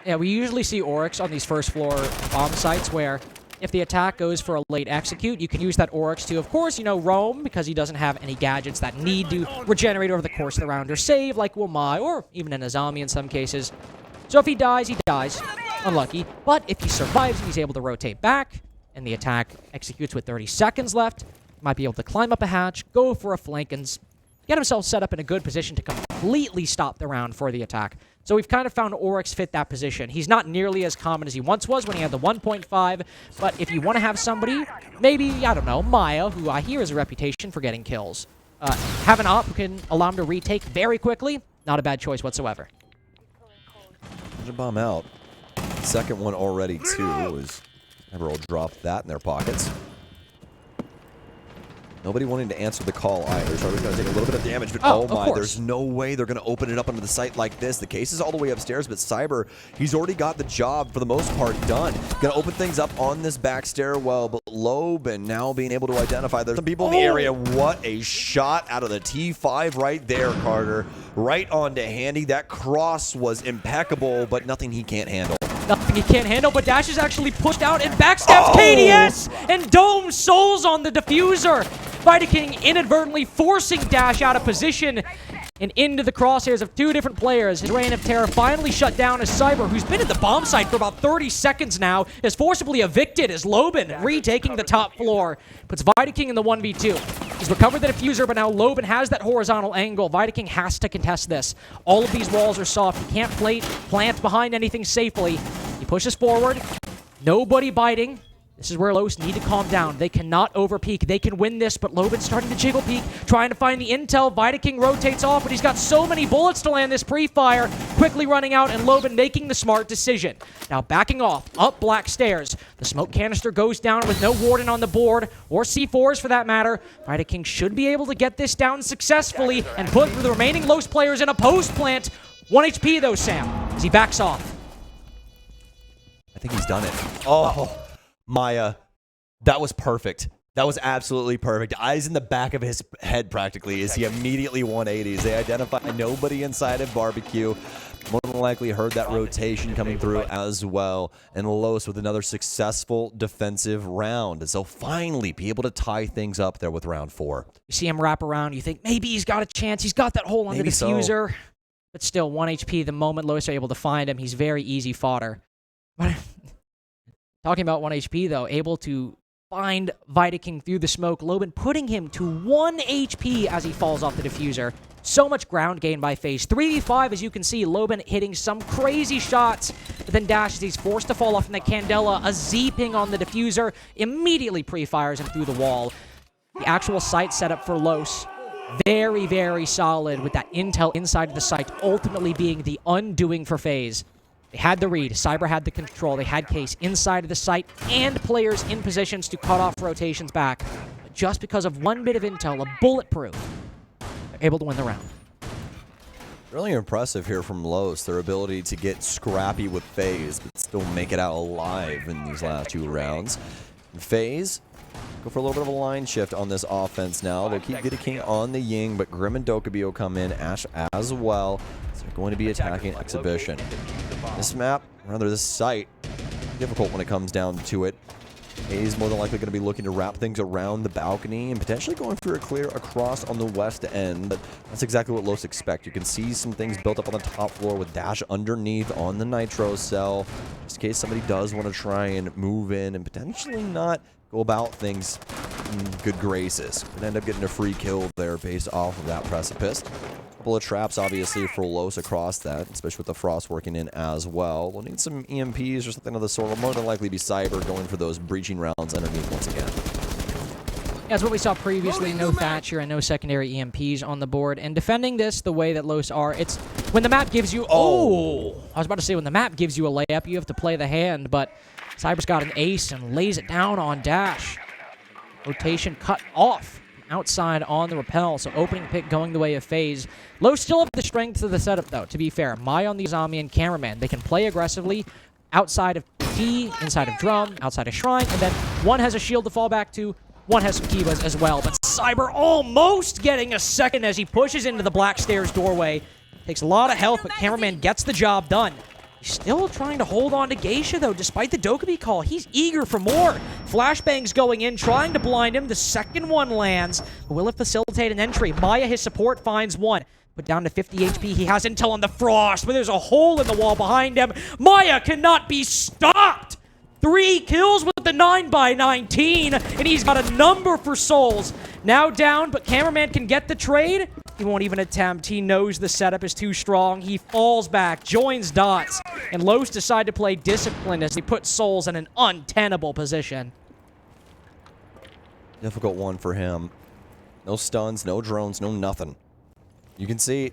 [SPEAKER 1] Yeah, we usually see Oryx on these first floor bomb sites where if the attack goes for a late execute, you can use that Oryx to, of course, roam because he doesn't have any gadgets that need to regenerate over the course of the round or save like Wamai or even an Azami in some cases. So if he dies, he dies. Unlucky. But if he survives, he's able to rotate back and the attack executes with 30 seconds left. Might be able to climb up a hatch, go for a flank, and get himself set up in a good position to completely stop the round for the attack. So we've kind of found Oryx fit that position. He's not nearly as common as he once was when he had the 1.5, but if you want to have somebody, maybe, I don't know, Maya, who I hear has a reputation for getting kills, have an op who can allow him to retake very quickly, not a bad choice whatsoever.
[SPEAKER 2] Bomb out. Second one already, too, as Emerald dropped that in their pockets. Nobody wanting to answer the call either. So we're going to take a little bit of damage, but oh my, there's no way they're going to open it up onto the site like this. The case is all the way upstairs, but Cyber, he's already got the job for the most part done. Going to open things up on this back stairwell, but Loban now being able to identify there's some people in the area. What a shot out of the T5 right there, Carter. Right onto Handy. That cross was impeccable, but nothing he can't handle.
[SPEAKER 1] Nothing he can't handle, but Dash is actually pushed out and backstabs KDS, and Dome Souls on the diffuser. Vidaking inadvertently forcing Dash out of position and into the crosshairs of 2 different players. His reign of terror finally shut down as Cyber, who's been at the bomb site for about 30 seconds now, is forcibly evicted as Loban retaking the top floor. Puts Vidaking in the 1v2. He's recovered the diffuser, but now Loban has that horizontal angle. Vidaking has to contest this. All of these walls are soft. He can't plant behind anything safely. He pushes forward. Nobody biting. This is where Los need to calm down. They cannot overpeak. They can win this, but Loban's starting to jiggle peek, trying to find the intel. Vidaking rotates off, but he's got so many bullets to land this pre-fire. Quickly running out, and Loban making the smart decision. Now backing off, up black stairs. The smoke canister goes down with no warden on the board, or C4s for that matter. Vidaking should be able to get this down successfully and put the remaining Los players in a post plant. 1 HP though, Sam, as he backs off.
[SPEAKER 2] I think he's done it. Oh. Maya, that was perfect. That was absolutely perfect. Eyes in the back of his head practically as he immediately 180s. They identify nobody inside of Barbecue. More than likely heard that rotation coming through as well. And Los with another successful defensive round. And so finally be able to tie things up there with round 4.
[SPEAKER 1] You see him wrap around. You think maybe he's got a chance. He's got that hole on the diffuser. but still 1 HP the moment Los are able to find him. He's very easy fodder. But talking about 1 HP though, able to find Vidaking through the smoke. Loban putting him to 1 HP as he falls off the diffuser. So much ground gain by FaZe. 3v5, as you can see, Loban hitting some crazy shots, but then dashes. He's forced to fall off in the Candela. A Z-ping on the diffuser immediately pre-fires him through the wall. The actual site setup for Los, very, very solid with that intel inside of the site, ultimately being the undoing for FaZe. They had the read, Cyber had the control, they had Case inside of the site, and players in positions to cut off rotations back. But just because of one bit of intel, a bulletproof, they're able to win the round.
[SPEAKER 2] Really impressive here from Los, their ability to get scrappy with FaZe, but still make it out alive in these last 2 rounds. And FaZe go for a little bit of a line shift on this offense now. They'll keep Vidaking on the Ying, but Grim and Dokkaebi will come in, Ash as well. So they're going to be attacking Exhibition. This map, rather this site, difficult when it comes down to it. FaZe more than likely going to be looking to wrap things around the balcony and potentially going for a clear across on the west end. But that's exactly what Los expect. You can see some things built up on the top floor with Dash underneath on the Nitro cell, just in case somebody does want to try and move in and potentially not go about things in good graces. Could end up getting a free kill there based off of that precipice. Couple of traps, obviously, for Los across that, especially with the Frost working in as well. We'll need some EMPs or something of the sort. Will more than likely be Cyber going for those breaching rounds underneath once again.
[SPEAKER 1] Yeah, that's what we saw previously. No Thatcher and no secondary EMPs on the board. And defending this the way that Los are, it's when the map gives you... Oh! I was about to say, when the map gives you a layup, you have to play the hand, but Cyber's got an ace and lays it down on Dash. Rotation cut off outside on the rappel, so opening pick going the way of FaZe. Los still have the strength of the setup, though, to be fair. Mai on the Zombie and Cameraman. They can play aggressively outside of T, inside of Drum, outside of Shrine, and then one has a shield to fall back to, one has some Kivas as well. But Cyber almost getting a second as he pushes into the Black Stairs doorway. Takes a lot of health, but Cameraman gets the job done. He's still trying to hold on to Geisha, though, despite the Dokkaebi call. He's eager for more. Flashbangs going in, trying to blind him. The second one lands. Will it facilitate an entry? Maya, his support, finds one. But down to 50 HP. He has intel on the Frost, but there's a hole in the wall behind him. Maya cannot be stopped! 3 kills with the 9x19, and he's got a number for souls. Now down, but Cameraman can get the trade. He won't even attempt. He knows the setup is too strong. He falls back, joins Dots, and Los decide to play disciplined as they put souls in an untenable position.
[SPEAKER 2] Difficult one for him. No stuns, no drones, no nothing. You can see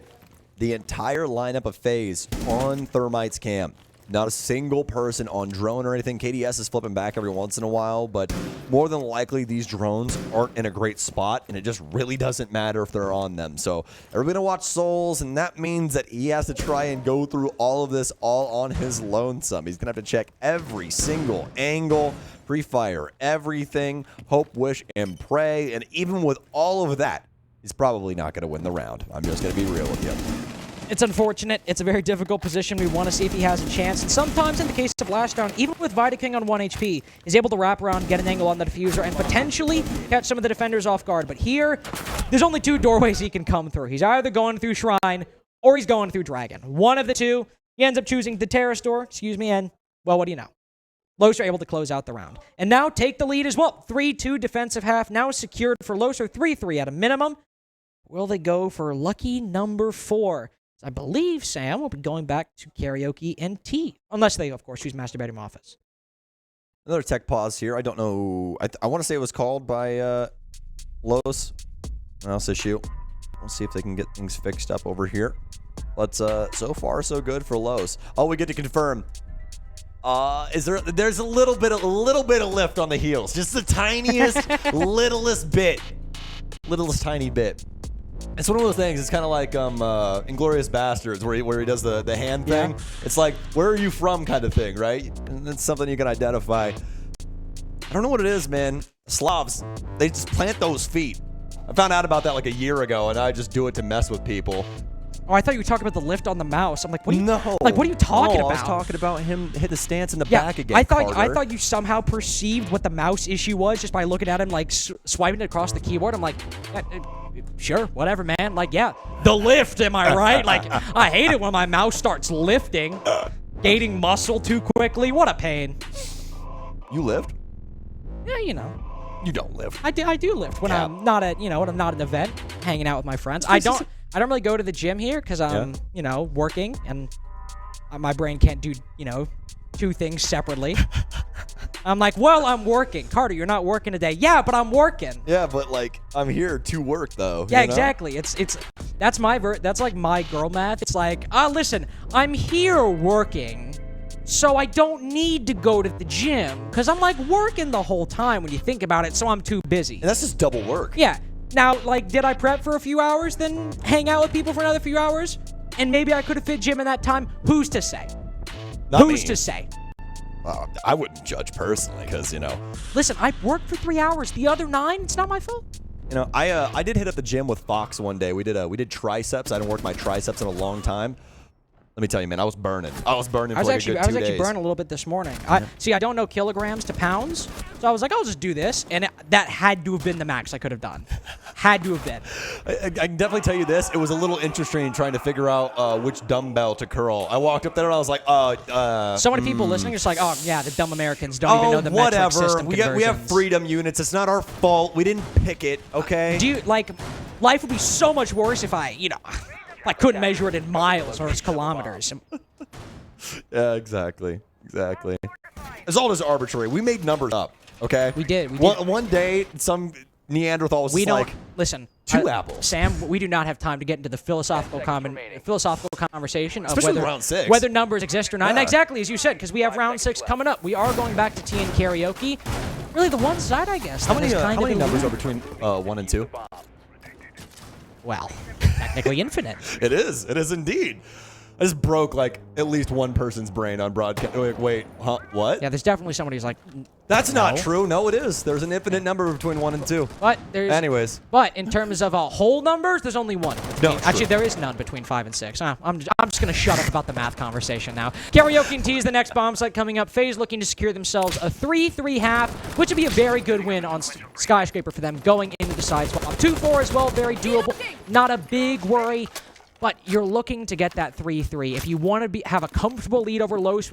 [SPEAKER 2] the entire lineup of FaZe on Thermite's camp. Not a single person on drone or anything. KDS is flipping back every once in a while, but more than likely these drones aren't in a great spot, and it just really doesn't matter if they're on them. So everybody watch Souls, and that means that he has to try and go through all of this all on his lonesome. He's going to have to check every single angle, pre-fire everything, hope, wish, and pray. And even with all of that, he's probably not going to win the round. I'm just going to be real with you.
[SPEAKER 1] It's unfortunate. It's a very difficult position. We want to see if he has a chance. And sometimes in the case of last round, even with Vidaking on 1 HP, he's able to wrap around, get an angle on the diffuser, and potentially catch some of the defenders off guard. But here, there's only 2 doorways he can come through. He's either going through Shrine or he's going through Dragon. One of the two. He ends up choosing the Terrace door, and, well, what do you know? Los are able to close out the round. And now take the lead as well. 3-2 defensive half now secured for Los, or 3-3 at a minimum. Will they go for lucky number 4? I believe Sam will be going back to Karaoke and T. Unless they, of course, choose Master Bedroom Office.
[SPEAKER 2] Another tech pause here. I don't know. I want to say it was called by Los. I'll say shoot. We'll see if they can get things fixed up over here. But so far, so good for Los. Oh, we get to confirm. There's a little bit of lift on the heels. Just the tiniest, littlest tiny bit. It's one of those things. It's kind of like Inglourious Bastards, where he does the hand thing. Yeah. It's like, where are you from kind of thing, right? And it's something you can identify. I don't know what it is, man. Slavs, they just plant those feet. I found out about that like a year ago, and I just do it to mess with people.
[SPEAKER 1] Oh, I thought you were talking about the lift on the mouse. I'm like, what? Are you,
[SPEAKER 2] No.
[SPEAKER 1] Like, what are you talking
[SPEAKER 2] No,
[SPEAKER 1] about?
[SPEAKER 2] I was talking about him hit the stance in the
[SPEAKER 1] Yeah,
[SPEAKER 2] back again.
[SPEAKER 1] I
[SPEAKER 2] Carter.
[SPEAKER 1] thought you somehow perceived what the mouse issue was just by looking at him, like, swiping it across the keyboard. I'm like, sure, whatever, man. Like, yeah, the lift, am I right? Like, I hate it when my mouse starts lifting, gaining muscle too quickly. What a pain.
[SPEAKER 2] You lift?
[SPEAKER 1] Yeah, you know.
[SPEAKER 2] You don't lift.
[SPEAKER 1] I do lift when I'm not at, when I'm not at an event, hanging out with my friends. I don't really go to the gym here because I'm, working and my brain can't do, two things separately. I'm like, well, I'm working. Carter, you're not working today. Yeah, but I'm working.
[SPEAKER 2] Yeah, but like I'm here to work though.
[SPEAKER 1] Yeah,
[SPEAKER 2] you know?
[SPEAKER 1] exactly. That's like my girl math. It's like, listen, I'm here working. So I don't need to go to the gym because I'm like working the whole time when you think about it, so I'm too busy.
[SPEAKER 2] And that's just double work.
[SPEAKER 1] Yeah. Now, like, did I prep for a few hours, then hang out with people for another few hours? And maybe I could have fit gym in that time? Who's to say? Who's to say?
[SPEAKER 2] I wouldn't judge personally because,
[SPEAKER 1] Listen, I worked for 3 hours. The other 9, it's not my fault.
[SPEAKER 2] I did hit up the gym with Fox one day. We did triceps. I hadn't worked my triceps in a long time. Let me tell you, man, I was burning. I was burning for like a good 2 days.
[SPEAKER 1] I was actually burning a little bit this morning. I don't know kilograms to pounds, so I was like, I'll just do this, and that had to have been the max I could have done. Had to have been.
[SPEAKER 2] I can definitely tell you this. It was a little interesting trying to figure out which dumbbell to curl. I walked up there and I was like,
[SPEAKER 1] so many people listening are just like, oh, yeah, the dumb Americans don't even know the metric system
[SPEAKER 2] we have freedom units. It's not our fault. We didn't pick it, okay?
[SPEAKER 1] Life would be so much worse if I couldn't measure it in miles or as kilometers.
[SPEAKER 2] Yeah, exactly. It's all just arbitrary. We made numbers up, okay?
[SPEAKER 1] We did.
[SPEAKER 2] One day, some Neanderthal was
[SPEAKER 1] listen.
[SPEAKER 2] 2 apples.
[SPEAKER 1] Sam, we do not have time to get into the philosophical conversation of
[SPEAKER 2] Especially round 6.
[SPEAKER 1] Whether numbers exist or not.
[SPEAKER 2] Yeah.
[SPEAKER 1] And exactly as you said, because we have round 6 coming up. We are going back to TN karaoke. Really, the one side, I guess.
[SPEAKER 2] How many numbers are between 1 and 2?
[SPEAKER 1] Well, technically infinite.
[SPEAKER 2] It is indeed. I just broke like at least one person's brain on broadcast. Wait, huh? What?
[SPEAKER 1] Yeah, there's definitely somebody who's like,
[SPEAKER 2] that's not true. No, it is. There's an infinite number between 1 and 2.
[SPEAKER 1] But in terms of whole numbers, there's only one. Actually, there is none between 5 and 6. I'm just gonna shut up about the math conversation now. Karaoke and T is the next bomb site coming up. FaZe looking to secure themselves a 3-3 half, which would be a very good win on Skyscraper for them going into the side swap. 2-4 as well, very doable. Not a big worry. But you're looking to get that 3-3. If you want to have a comfortable lead over Los,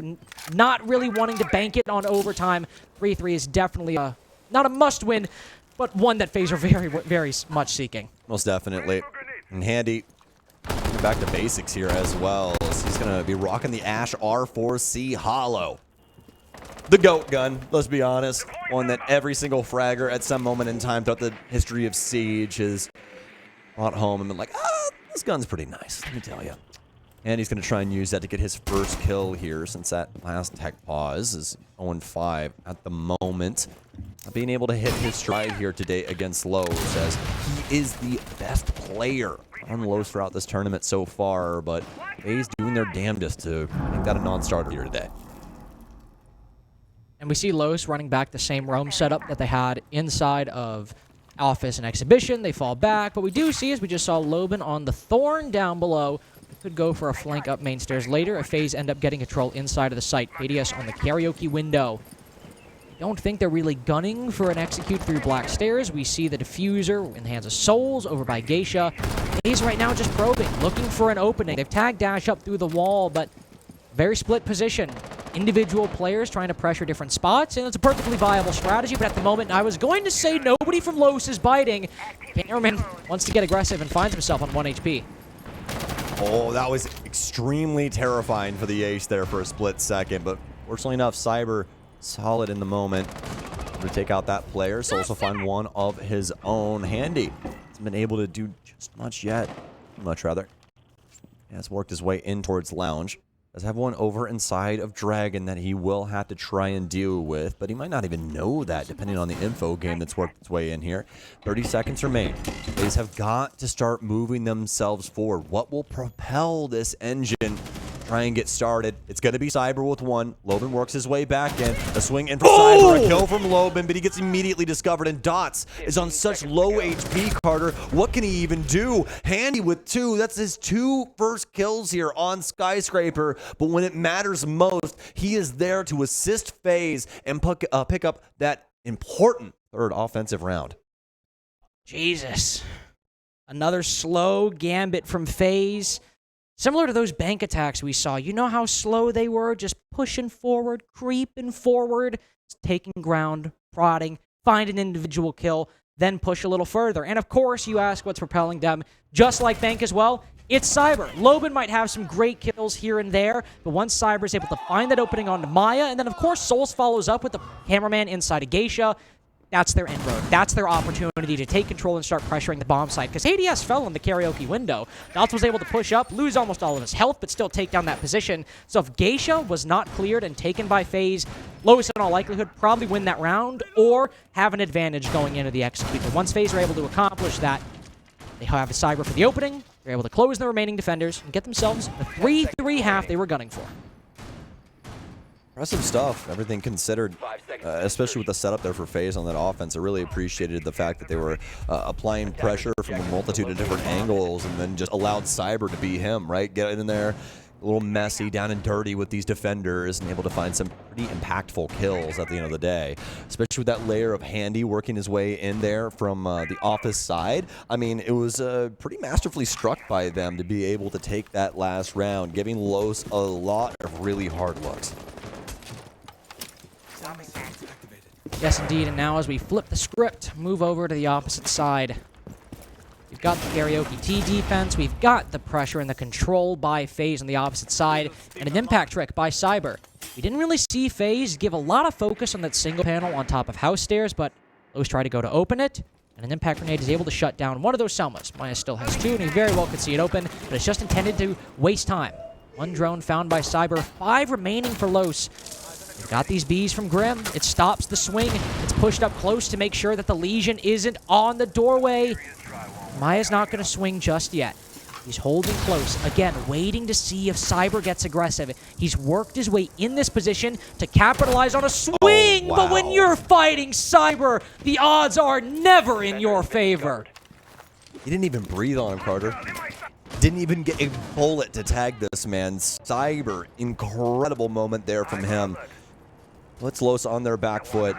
[SPEAKER 1] not really wanting to bank it on overtime, 3-3 is definitely not a must-win, but one that FaZe are very, very much seeking.
[SPEAKER 2] Most definitely. And Handy, back to basics here as well. So he's going to be rocking the Ash R4C Hollow. The GOAT gun, let's be honest. One that every single fragger at some moment in time throughout the history of Siege has brought home and been like, this gun's pretty nice, let me tell you. And he's going to try and use that to get his first kill here since that last tech pause is 0-5 at the moment. Being able to hit his stride here today against Lowe's as he is the best player on Lowe's throughout this tournament so far, but FaZe doing their damnedest to make that a non-starter here today.
[SPEAKER 1] And we see Los running back the same roam setup that they had inside of Office and Exhibition. They fall back, but we do see, as we just saw, Loban on the Thorn down below. Could go for a flank up main stairs later if FaZe end up getting control inside of the site. KDS on the karaoke window. Don't think they're really gunning for an execute through black stairs. We see the diffuser in the hands of Souls over by Geisha. FaZe right now just probing, looking for an opening. They've tagged Dash up through the wall, but very split position. Individual players trying to pressure different spots, and it's a perfectly viable strategy, but at the moment, I was going to say nobody from Los is biting. Cameraman wants to get aggressive and finds himself on 1 HP.
[SPEAKER 2] Oh, that was extremely terrifying for the ace there for a split second, but fortunately enough, Cyber solid in the moment to take out that player, so also find one of his own. Handy hasn't been able to do just much yet. Much rather. He has worked his way in towards Lounge. Does have one over inside of Dragon that he will have to try and deal with, but he might not even know that depending on the info game that's worked its way in here. 30 seconds remain. FaZe have got to start moving themselves forward. What will propel this engine try and get started. It's going to be Cyber with one. Loban works his way back in. A swing in for Cyber. A kill from Loban, but he gets immediately discovered. And Dots is on such low HP, Carter. What can he even do? Handy with 2. That's his 2 first kills here on Skyscraper. But when it matters most, he is there to assist FaZe and pick up that important 3rd offensive round.
[SPEAKER 1] Jesus. Another slow gambit from FaZe. Similar to those bank attacks we saw. You know how slow they were? Just pushing forward, creeping forward, taking ground, prodding, find an individual kill, then push a little further. And of course, you ask what's propelling them. Just like bank as well, it's Cyber. Loban might have some great kills here and there, but once Cyber is able to find that opening onto Maya, and then of course Souls follows up with the cameraman inside of Geisha, that's their inroad. That's their opportunity to take control and start pressuring the bomb site. Because ADS fell in the karaoke window. Dots was able to push up, lose almost all of his health, but still take down that position. So if Geisha was not cleared and taken by FaZe, Lois in all likelihood probably win that round or have an advantage going into the execute. But once FaZe are able to accomplish that, they have a Cyber for the opening. They're able to close the remaining defenders and get themselves the 3-3 half they were gunning for.
[SPEAKER 2] Impressive stuff, everything considered, especially with the setup there for FaZe on that offense. I really appreciated the fact that they were applying pressure from a multitude of different angles and then just allowed Cyber to be him, right? Get in there, a little messy, down and dirty with these defenders and able to find some pretty impactful kills at the end of the day, especially with that layer of Handy working his way in there from the office side. I mean, it was pretty masterfully struck by them to be able to take that last round, giving Los a lot of really hard looks.
[SPEAKER 1] Yes, indeed. And now as we flip the script, move over to the opposite side. We've got the Karaoke T defense. We've got the pressure and the control by FaZe on the opposite side. And an impact trick by Cyber. We didn't really see FaZe give a lot of focus on that single panel on top of house stairs, but Los tried to go to open it. And an impact grenade is able to shut down one of those Selmas. Maya still has 2, and he very well could see it open, but it's just intended to waste time. 1 drone found by Cyber, 5 remaining for Los. They've got these Bs from Grim. It stops the swing. It's pushed up close to make sure that the Legion isn't on the doorway. Maya's not going to swing just yet. He's holding close. Again, waiting to see if Cyber gets aggressive. He's worked his way in this position to capitalize on a swing,
[SPEAKER 2] oh, wow.
[SPEAKER 1] But when you're fighting Cyber, the odds are never in your favor.
[SPEAKER 2] He didn't even breathe on him, Carter. Didn't even get a bullet to tag this man. Cyber, incredible moment there from him. Let's Los on their back foot.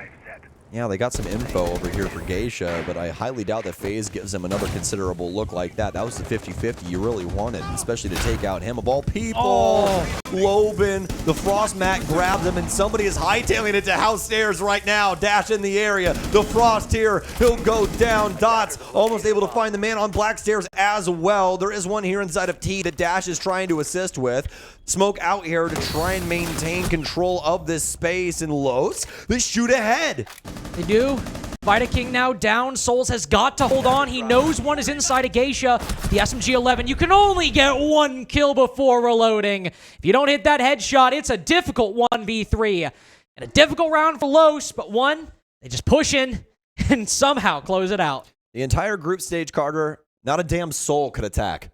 [SPEAKER 2] Yeah, they got some info over here for Geisha, but I highly doubt that FaZe gives him another considerable look like that. That was the 50-50 you really wanted, especially to take out him of all people. Oh. Loban, the Frost mat grabs him, and somebody is hightailing it to house stairs right now. Dash in the area. The Frost here, he'll go down. Dots almost able to find the man on black stairs as well. There is one here inside of T that Dash is trying to assist with. Smoke out here to try and maintain control of this space, and Los, they shoot ahead.
[SPEAKER 1] They do. Vita King now down. Souls has got to hold on. He knows one is inside of Geisha. The SMG-11, you can only get 1 kill before reloading. If you don't hit that headshot, it's a difficult 1v3. And a difficult round for Los, but one, they just push in and somehow close it out.
[SPEAKER 2] The entire group stage, Carter, not a damn soul could attack.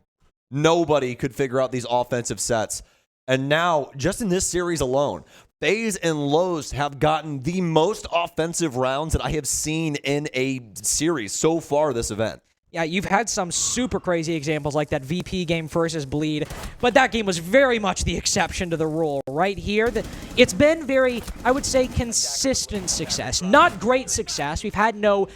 [SPEAKER 2] Nobody could figure out these offensive sets. And now, just in this series alone, FaZe and Los have gotten the most offensive rounds that I have seen in a series so far this event.
[SPEAKER 1] Yeah, you've had some super crazy examples like that VP game versus Bleed, but that game was very much the exception to the rule. Right here, it's been very, I would say, consistent success. Not great success. We've had no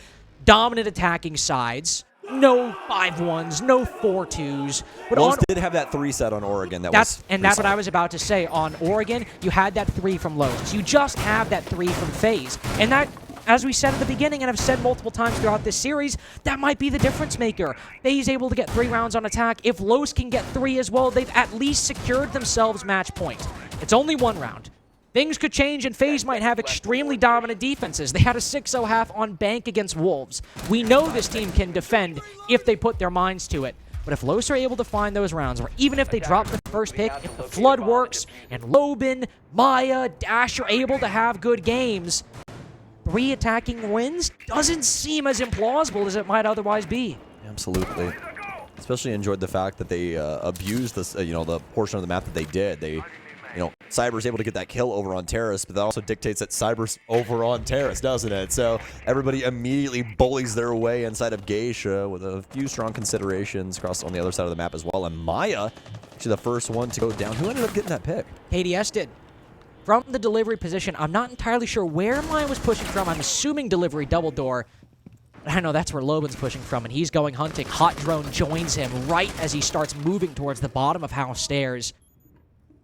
[SPEAKER 1] dominant attacking sides. No 5-1s, no 4-2s. But
[SPEAKER 2] Los did have that 3 set on Oregon. That's
[SPEAKER 1] what I was about to say. On Oregon, you had that 3 from Los. You just have that 3 from FaZe. And that, as we said at the beginning and I've said multiple times throughout this series, that might be the difference maker. FaZe able to get 3 rounds on attack. If Los can get 3 as well, they've at least secured themselves match point. It's only 1 round. Things could change, and FaZe might have extremely dominant defenses. They had a 6-0 half on Bank against Wolves. We know this team can defend if they put their minds to it. But if Los are able to find those rounds, or even if they drop the first pick, if the Flood works, and Loban, Maya, Dash are able to have good games, 3 attacking wins doesn't seem as implausible as it might otherwise be.
[SPEAKER 2] Absolutely. especially enjoyed the fact that they abused this, the portion of the map that they did. They, Cyber's able to get that kill over on Terrace, but that also dictates that Cyber's over on Terrace, doesn't it? So everybody immediately bullies their way inside of Geisha with a few strong considerations across on the other side of the map as well. And Maya, actually the first one to go down. Who ended up getting that pick?
[SPEAKER 1] KDS did. From the delivery position, I'm not entirely sure where Maya was pushing from. I'm assuming delivery double door. I know that's where Loban's pushing from, and he's going hunting. Hot Drone joins him right as he starts moving towards the bottom of House Stairs.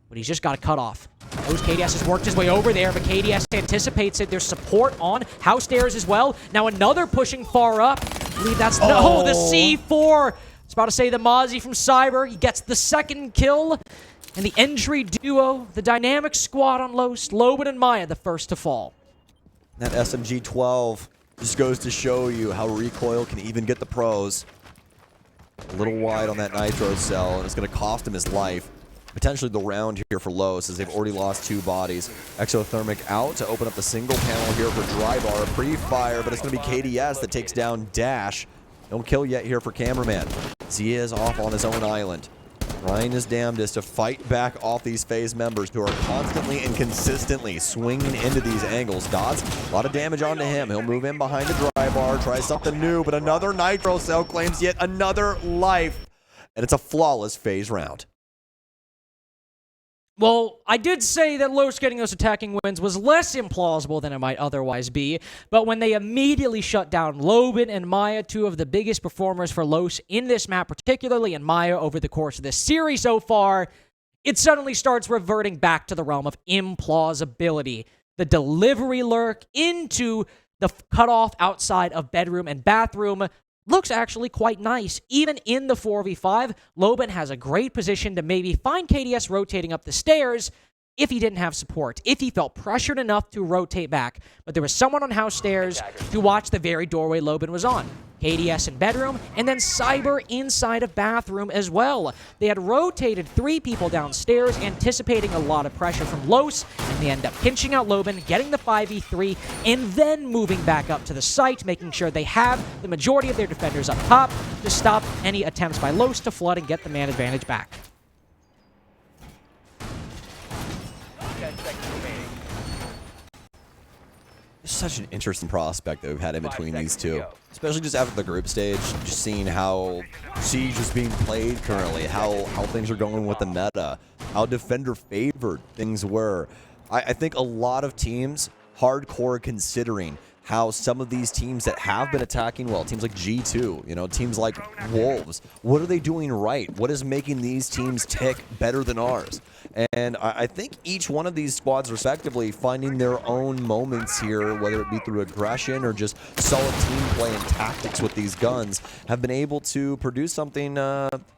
[SPEAKER 1] But he's just got a cutoff. KDS has worked his way over there, but KDS anticipates it. There's support on House Stairs as well. Now another pushing far up. I believe that's... No, the C4! I was about to say the Mozzie from Cyber. He gets the second kill. And the entry duo, the dynamic squad on Los, Loban and Maya, the first to fall.
[SPEAKER 2] That SMG-12 just goes to show you how recoil can even get the pros. A little wide on that nitro cell, and it's going to cost him his life. Potentially the round here for Los, as they've already lost 2 bodies. Exothermic out to open up the single panel here for Drybar. Pre-fire, but it's going to be KDS that takes down Dash. No kill yet here for Cameraman. He is off on his own island. Trying his damnedest to fight back off these FaZe members who are constantly and consistently swinging into these angles. Dots, a lot of damage onto him. He'll move in behind the Drybar, try something new, but another nitro cell claims yet another life. And it's a flawless FaZe round.
[SPEAKER 1] Well, I did say that Los getting those attacking wins was less implausible than it might otherwise be, but when they immediately shut down Loban and Maya, 2 of the biggest performers for Los in this map particularly, and Maya over the course of this series so far, it suddenly starts reverting back to the realm of implausibility. The delivery lurk into the cutoff outside of bedroom and bathroom looks actually quite nice. Even in the 4v5, Loban has a great position to maybe find KDS rotating up the stairs if he didn't have support, if he felt pressured enough to rotate back. But there was someone on House Stairs to watch the very doorway Loban was on. KDS in bedroom, and then Cyber inside of bathroom as well. They had rotated 3 people downstairs, anticipating a lot of pressure from Los, and they end up pinching out Loban, getting the 5v3, and then moving back up to the site, making sure they have the majority of their defenders up top to stop any attempts by Los to flood and get the man advantage back.
[SPEAKER 4] 10 seconds remaining.
[SPEAKER 2] It's such an interesting prospect that we've had in between these two. Especially just after the group stage, just seeing how Siege is being played currently, how things are going with the meta, how defender favored things were. I think a lot of teams hardcore considering how some of these teams that have been attacking well, teams like G2, teams like Wolves, what are they doing right? What is making these teams tick better than ours? And I think each one of these squads respectively finding their own moments here, whether it be through aggression or just solid team play and tactics with these guns, have been able to produce something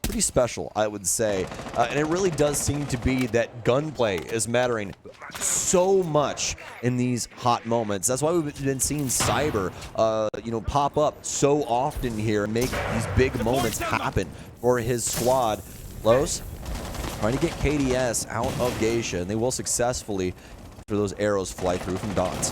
[SPEAKER 2] pretty special, I would say. And it really does seem to be that gunplay is mattering so much in these hot moments. That's why we've been seeing Cyber, pop up so often here and make these big moments happen for his squad. Los trying to get KDS out of Geisha, and they will successfully after those arrows fly through from Dots.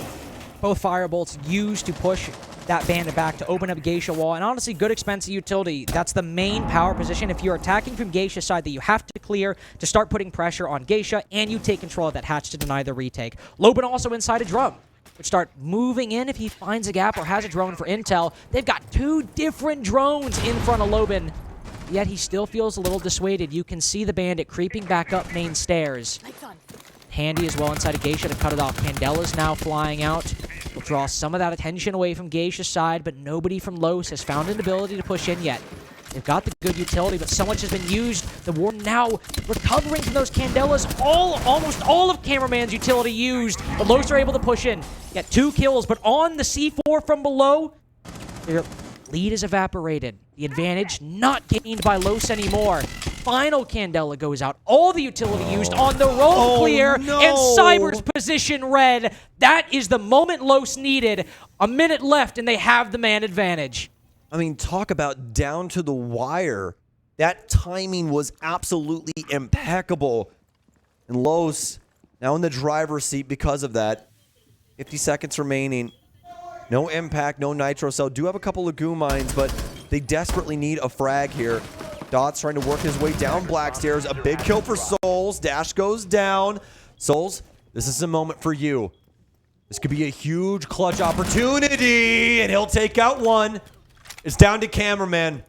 [SPEAKER 1] Both firebolts used to push that bandit back to open up Geisha wall, and honestly, good expensive utility. That's the main power position if you're attacking from Geisha side that you have to clear to start putting pressure on Geisha, and you take control of that hatch to deny the retake. Loban also inside a drum, which start moving in if he finds a gap or has a drone for intel. They've got 2 different drones in front of Loban, yet he still feels a little dissuaded. You can see the bandit creeping back up main stairs. Handy as well inside of Geisha to cut it off. Candela's now flying out. Will draw some of that attention away from Geisha's side, but nobody from Los has found an ability to push in yet. They've got the good utility, but so much has been used. The Warden now recovering from those Candelas. Almost all of Cameraman's utility used, but Los are able to push in. Get 2 kills, but on the C4 from below, their lead is evaporated. The advantage not gained by Los anymore. Final Candela goes out. All the utility used on the roll clear,
[SPEAKER 2] no.
[SPEAKER 1] and Cyber's position red. That is the moment Los needed. A minute left, and they have the man advantage.
[SPEAKER 2] I mean, talk about down to the wire. That timing was absolutely impeccable. And Los now in the driver's seat because of that. 50 seconds remaining. No impact, no nitro cell. Do have a couple of goo mines, but they desperately need a frag here. Dots trying to work his way down Black Stairs. A big kill for Souls. Dash goes down. Souls, this is a moment for you. This could be a huge clutch opportunity, and he'll take out one. It's down to Cameraman.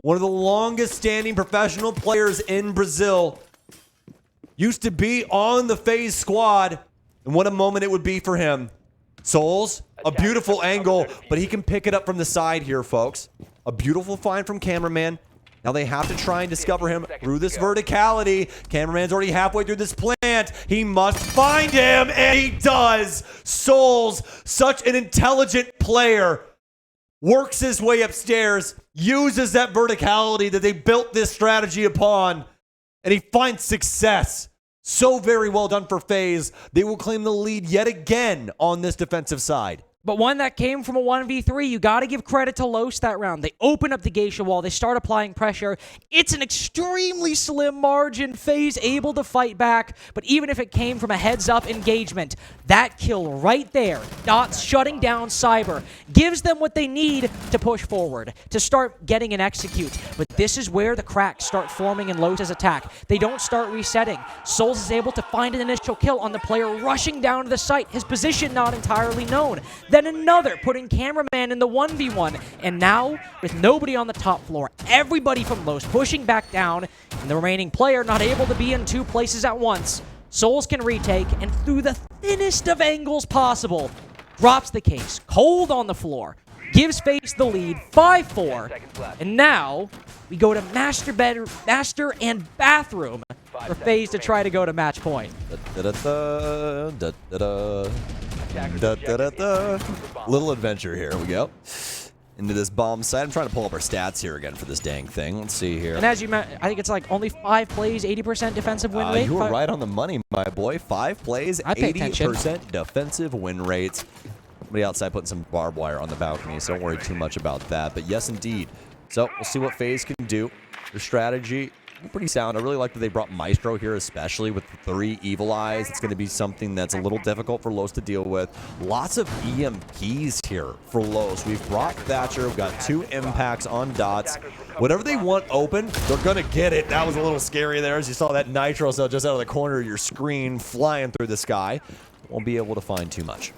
[SPEAKER 2] One of the longest standing professional players in Brazil. Used to be on the FaZe squad, and what a moment it would be for him. Souls, a beautiful angle, but he can pick it up from the side here, folks. A beautiful find from Cameraman. Now they have to try and discover him through this verticality. Cameraman's already halfway through this plant. He must find him, and he does. Souls, such an intelligent player, works his way upstairs, uses that verticality that they built this strategy upon, and he finds success. So very well done for FaZe. They will claim the lead yet again on this defensive side.
[SPEAKER 1] But one that came from a 1v3, you got to give credit to Los that round. They open up the geisha wall. They start applying pressure. It's an extremely slim margin. FaZe able to fight back. But even if it came from a heads-up engagement, that kill right there, Dots shutting down Cyber, gives them what they need to push forward, to start getting an execute. But this is where the cracks start forming in Los' attack. They don't start resetting. Souls is able to find an initial kill on the player rushing down to the site. His position not entirely known. Then another, putting Cameraman in the 1v1. And now, with nobody on the top floor, everybody from Los pushing back down, and the remaining player not able to be in two places at once, Souls can retake, and through the thinnest of angles possible, drops the case, cold on the floor, gives FaZe the lead, 5-4, and now we go to Master and Bathroom for FaZe to try to go to match point.
[SPEAKER 2] Little adventure here. We go into this bomb site. I'm trying to pull up our stats here again for this dang thing. Let's see here.
[SPEAKER 1] And as you mentioned, I think it's like only 5 plays, 80% defensive win rate.
[SPEAKER 2] You were right on the money, my boy. 5 plays, 80% defensive win rates. Somebody outside putting some barbed wire on the balcony, so don't worry too much about that. But yes, indeed. So we'll see what FaZe can do. Their strategy, pretty sound. I really like that they brought Maestro here, especially with the 3 Evil Eyes. It's going to be something that's a little difficult for Los to deal with. Lots of EMPs here for Los. We've brought Thatcher. We've got 2 impacts on Dots. Whatever they want open, they're going to get it. That was a little scary there as you saw that Nitro cell just out of the corner of your screen flying through the sky. Won't be able to find too much.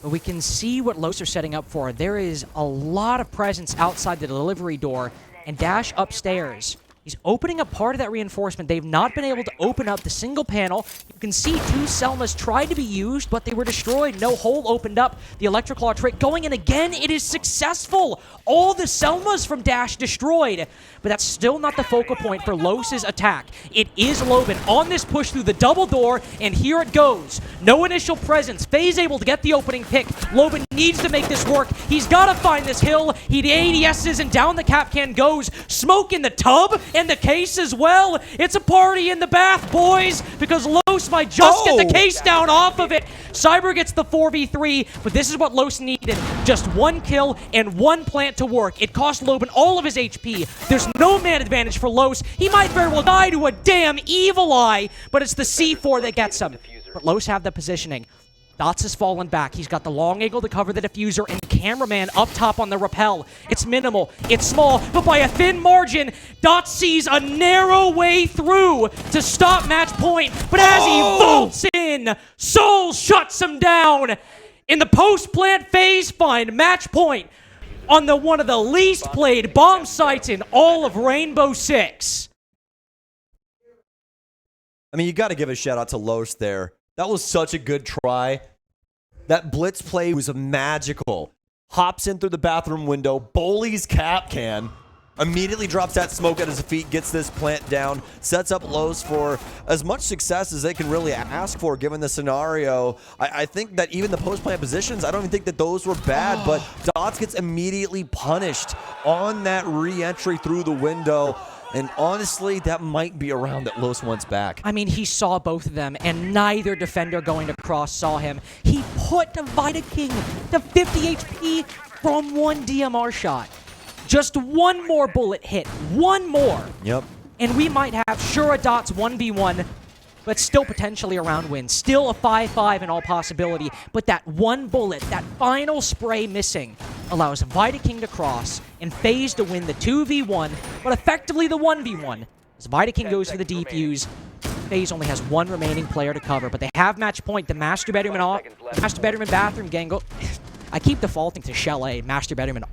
[SPEAKER 1] But we can see what Los are setting up for. There is a lot of presence outside the delivery door, and Dash upstairs. He's opening up part of that reinforcement. They've not been able to open up the single panel. You can see 2 Selmas tried to be used, but they were destroyed. No hole opened up. The Electroclaw trick going in again. It is successful. All the Selmas from Dash destroyed. But that's still not the focal point for Los' attack. It is Loban on this push through the double door, and here it goes. No initial presence. FaZe able to get the opening pick. Loban needs to make this work. He's got to find this hill. He ADS's, and down the cap can goes. Smoke in the tub. And the case as well. It's a party in the bath, boys, because Los might just get the case down off of it. Cyber gets the 4v3, but this is what Los needed. Just 1 kill and 1 plant to work. It cost Loban all of his HP. There's no man advantage for Los. He might very well die to a damn Evil Eye, but it's the C4 that gets him. But Los have the positioning. Dots has fallen back. He's got the long angle to cover the diffuser, and Cameraman up top on the rappel. It's minimal, it's small, but by a thin margin, Dots sees a narrow way through to stop match point. But as he vaults in, Soul shuts him down. In the post-plant FaZe find match point on one of the least played bomb sites in all of Rainbow Six.
[SPEAKER 2] I mean, you got to give a shout out to Los there. That was such a good try. That blitz play was magical. Hops in through the bathroom window, bullies cap can, immediately drops that smoke at his feet, gets this plant down, sets up Los for as much success as they can really ask for given the scenario. I think that even the post-plant positions, I don't even think that those were bad, but Dots gets immediately punished on that re-entry through the window. And honestly, that might be a round that Los wants back.
[SPEAKER 1] I mean, he saw both of them, and neither defender going to cross saw him. He put Vita King to 50 HP from 1 DMR shot. Just 1 more bullet hit. 1 more.
[SPEAKER 2] Yep.
[SPEAKER 1] And we might have, sure, a Dots 1v1, but still potentially a round win. Still a 5-5 in all possibility. But that 1 bullet, that final spray missing, allows Vidaking to cross and FaZe to win the 2v1, but effectively the 1v1. As Vidaking goes for the defuse, FaZe only has one remaining player to cover, but they have match point. The master bedroom and bathroom gangle. I keep defaulting to Chalet, master bedroom and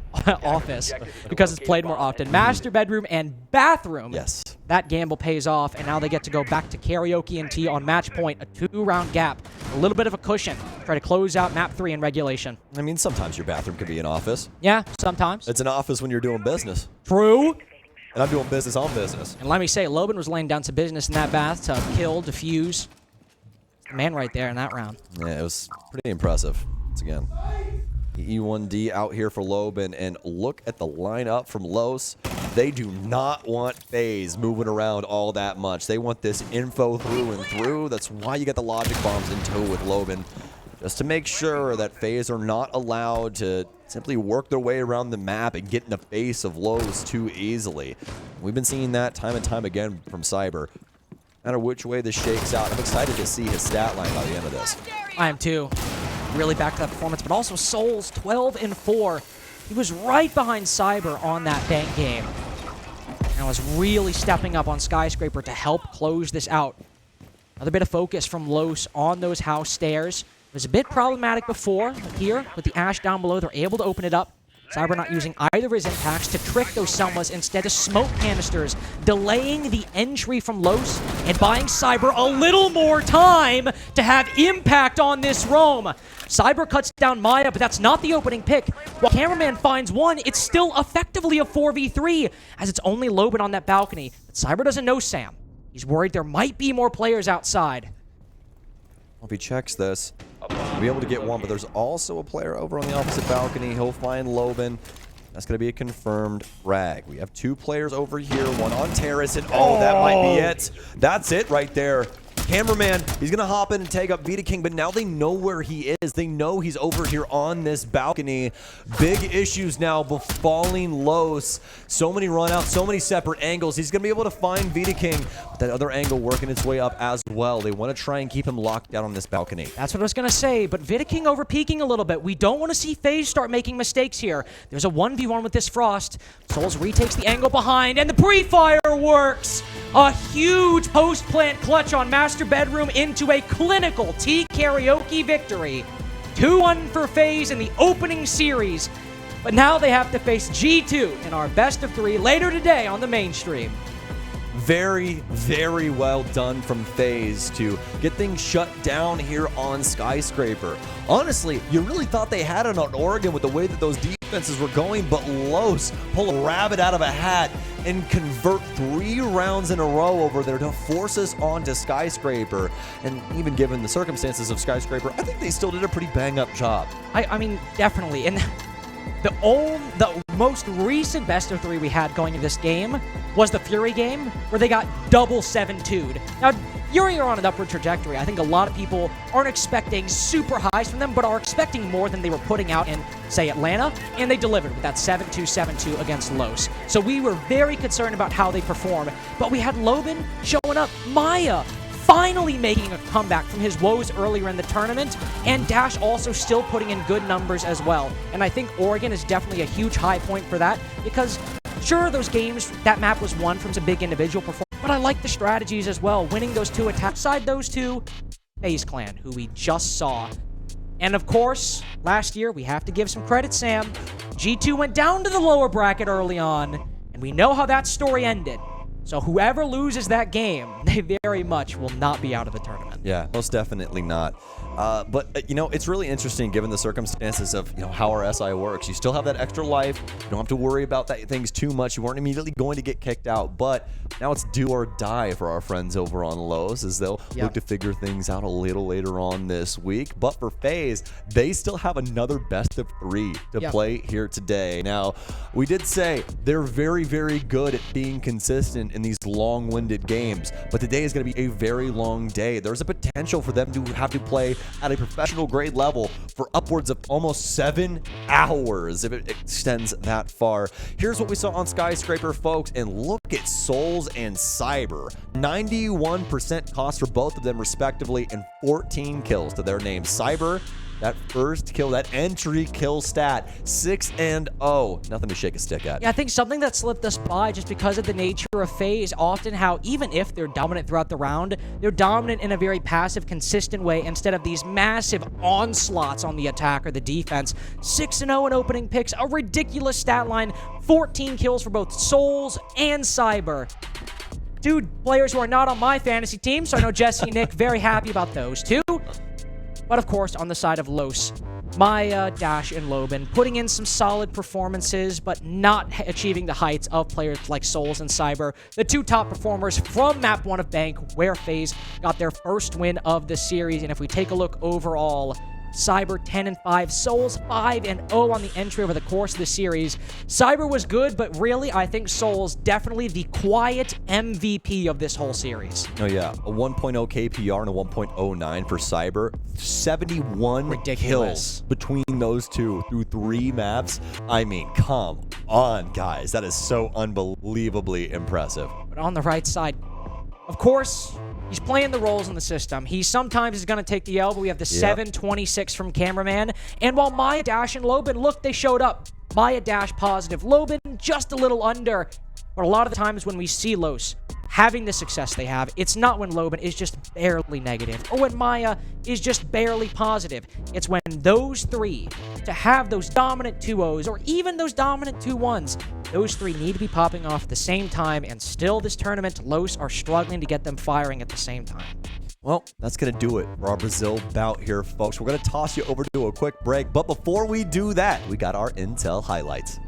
[SPEAKER 1] office, because it's played more often. Master bedroom and bathroom.
[SPEAKER 2] Yes.
[SPEAKER 1] That gamble pays off, and now they get to go back to karaoke and T on match point, a 2-round gap. A little bit of a cushion. Try to close out map 3 in regulation.
[SPEAKER 2] I mean, sometimes your bathroom could be an office.
[SPEAKER 1] Yeah, sometimes.
[SPEAKER 2] It's an office when you're doing business.
[SPEAKER 1] True.
[SPEAKER 2] And I'm doing business on business.
[SPEAKER 1] And let me say, Loban was laying down some business in that bathtub. Kill, defuse. The man right there in that round.
[SPEAKER 2] Yeah, it was pretty impressive. Once again. E1D out here for Loban, and look at the lineup from Los. They do not want FaZe moving around all that much. They want this info through and through. That's why you got the logic bombs in tow with Loban, just to make sure that FaZe are not allowed to simply work their way around the map and get in the face of Los too easily. We've been seeing that time and time again from Cyber. No matter which way this shakes out, I'm excited to see his stat line by the end of this.
[SPEAKER 1] I am too. Really back to that performance, but also Souls 12-4. He was right behind Cyber on that bank game. And was really stepping up on Skyscraper to help close this out. Another bit of focus from Los on those house stairs. It was a bit problematic before, but here, with the Ash down below, they're able to open it up. Cyber not using either of his impacts to trick those Selmas, instead of smoke canisters, delaying the entry from Los and buying Cyber a little more time to have impact on this roam. Cyber cuts down Maya, but that's not the opening pick. While Cameraman finds one, it's still effectively a 4v3, as it's only Loban on that balcony. But Cyber doesn't know Sam. He's worried there might be more players outside.
[SPEAKER 2] If he checks this, he'll be able to get one, but there's also a player over on the opposite balcony. He'll find Loban. That's going to be a confirmed frag. We have two players over here, one on terrace, and oh, that might be it. That's it right there. Cameraman, he's going to hop in and take up Vidaking, but now they know where he is. They know he's over here on this balcony. Big issues now befalling Los. So many runouts, so many separate angles. He's going to be able to find Vidaking, but that other angle working its way up as well. They want to try and keep him locked down on this balcony.
[SPEAKER 1] That's what I was going to say, but Vidaking over-peaking a little bit. We don't want to see FaZe start making mistakes here. There's a 1v1 with this Frost. Souls retakes the angle behind, and the pre-fire works! A huge post-plant clutch on Master Bedroom into a clinical T karaoke victory. 2-1 for FaZe in the opening series. But now they have to face G2 in our best of 3 later today on the mainstream.
[SPEAKER 2] Very, very well done from FaZe to get things shut down here on Skyscraper. Honestly, you really thought they had it on Oregon with the way that those defenses were going, but Los pull a rabbit out of a hat and convert 3 rounds in a row over there to force us onto Skyscraper. And even given the circumstances of Skyscraper, I think they still did a pretty bang-up job.
[SPEAKER 1] I mean, definitely. And the most recent best of 3 we had going into this game was the Fury game, where they got double 7-2'd. Now, Fury are on an upward trajectory. I think a lot of people aren't expecting super highs from them, but are expecting more than they were putting out in, say, Atlanta, and they delivered with that 7-2, 7-2 against Los. So we were very concerned about how they perform, but we had Loban showing up, Maya finally making a comeback from his woes earlier in the tournament, and Dash also still putting in good numbers as well. And I think Oregon is definitely a huge high point for that, because sure, those games, that map was won from some big individual performance, but I like the strategies as well, winning those 2 attacks. Side those 2, FaZe Clan, who we just saw. And of course, last year, we have to give some credit, Sam. G2 went down to the lower bracket early on, and we know how that story ended. So whoever loses that game, they very much will not be out of the tournament.
[SPEAKER 2] Yeah, most definitely not. But, you know, it's really interesting given the circumstances of, you know, how our SI works. You still have that extra life. You don't have to worry about things too much. You weren't immediately going to get kicked out. But now it's do or die for our friends over on Los, as they'll look to figure things out a little later on this week. But for FaZe, they still have another best of 3 to play here today. Now, we did say they're very, very good at being consistent in these long-winded games, but today is going to be a very long day. There's a potential for them to have to play at a professional grade level for upwards of almost 7 hours if it extends that far. Here's what we saw on Skyscraper, folks, and look at Souls and Cyber. 91% cost for both of them respectively, and 14 kills to their name. Cyber That first kill, that entry kill stat, 6-0. Nothing to shake a stick at.
[SPEAKER 1] Yeah, I think something that slipped us by just because of the nature of FaZe, often how even if they're dominant throughout the round, they're dominant in a very passive, consistent way instead of these massive onslaughts on the attack or the defense. 6-0 in opening picks, a ridiculous stat line, 14 kills for both Souls and Cyber. Two players who are not on my fantasy team, so I know Jesse and Nick very happy about those two. But of course, on the side of Los, Maya, Dash, and Loban putting in some solid performances, but not achieving the heights of players like Souls and Cyber, the two top performers from Map 1 of Bank, where FaZe got their first win of the series. And if we take a look overall, Cyber 10-5, Souls 5-0 on the entry over the course of the series. Cyber was good, but really, I think Souls definitely the quiet MVP of this whole series.
[SPEAKER 2] Oh yeah, a 1.0 KPR and a 1.09 for Cyber. 71 kills between those two through 3 maps. I mean, come on, guys. That is so unbelievably impressive.
[SPEAKER 1] But on the right side, of course, he's playing the roles in the system. He sometimes is going to take the L, but we have the 7-26 from Cameraman. And while Maya, Dash, and Loban, look, they showed up. Maya, Dash, positive. Loban, just a little under. But a lot of the times when we see Los having the success they have, it's not when Loban is just barely negative or when Maya is just barely positive. It's when those three, to have those dominant 2-0s or even those dominant 2-1s, those three need to be popping off at the same time, and still this tournament, Los are struggling to get them firing at the same time.
[SPEAKER 2] Well, that's going to do it for our Brazil bout here, folks. We're going to toss you over to a quick break, but before we do that, we got our Intel highlights.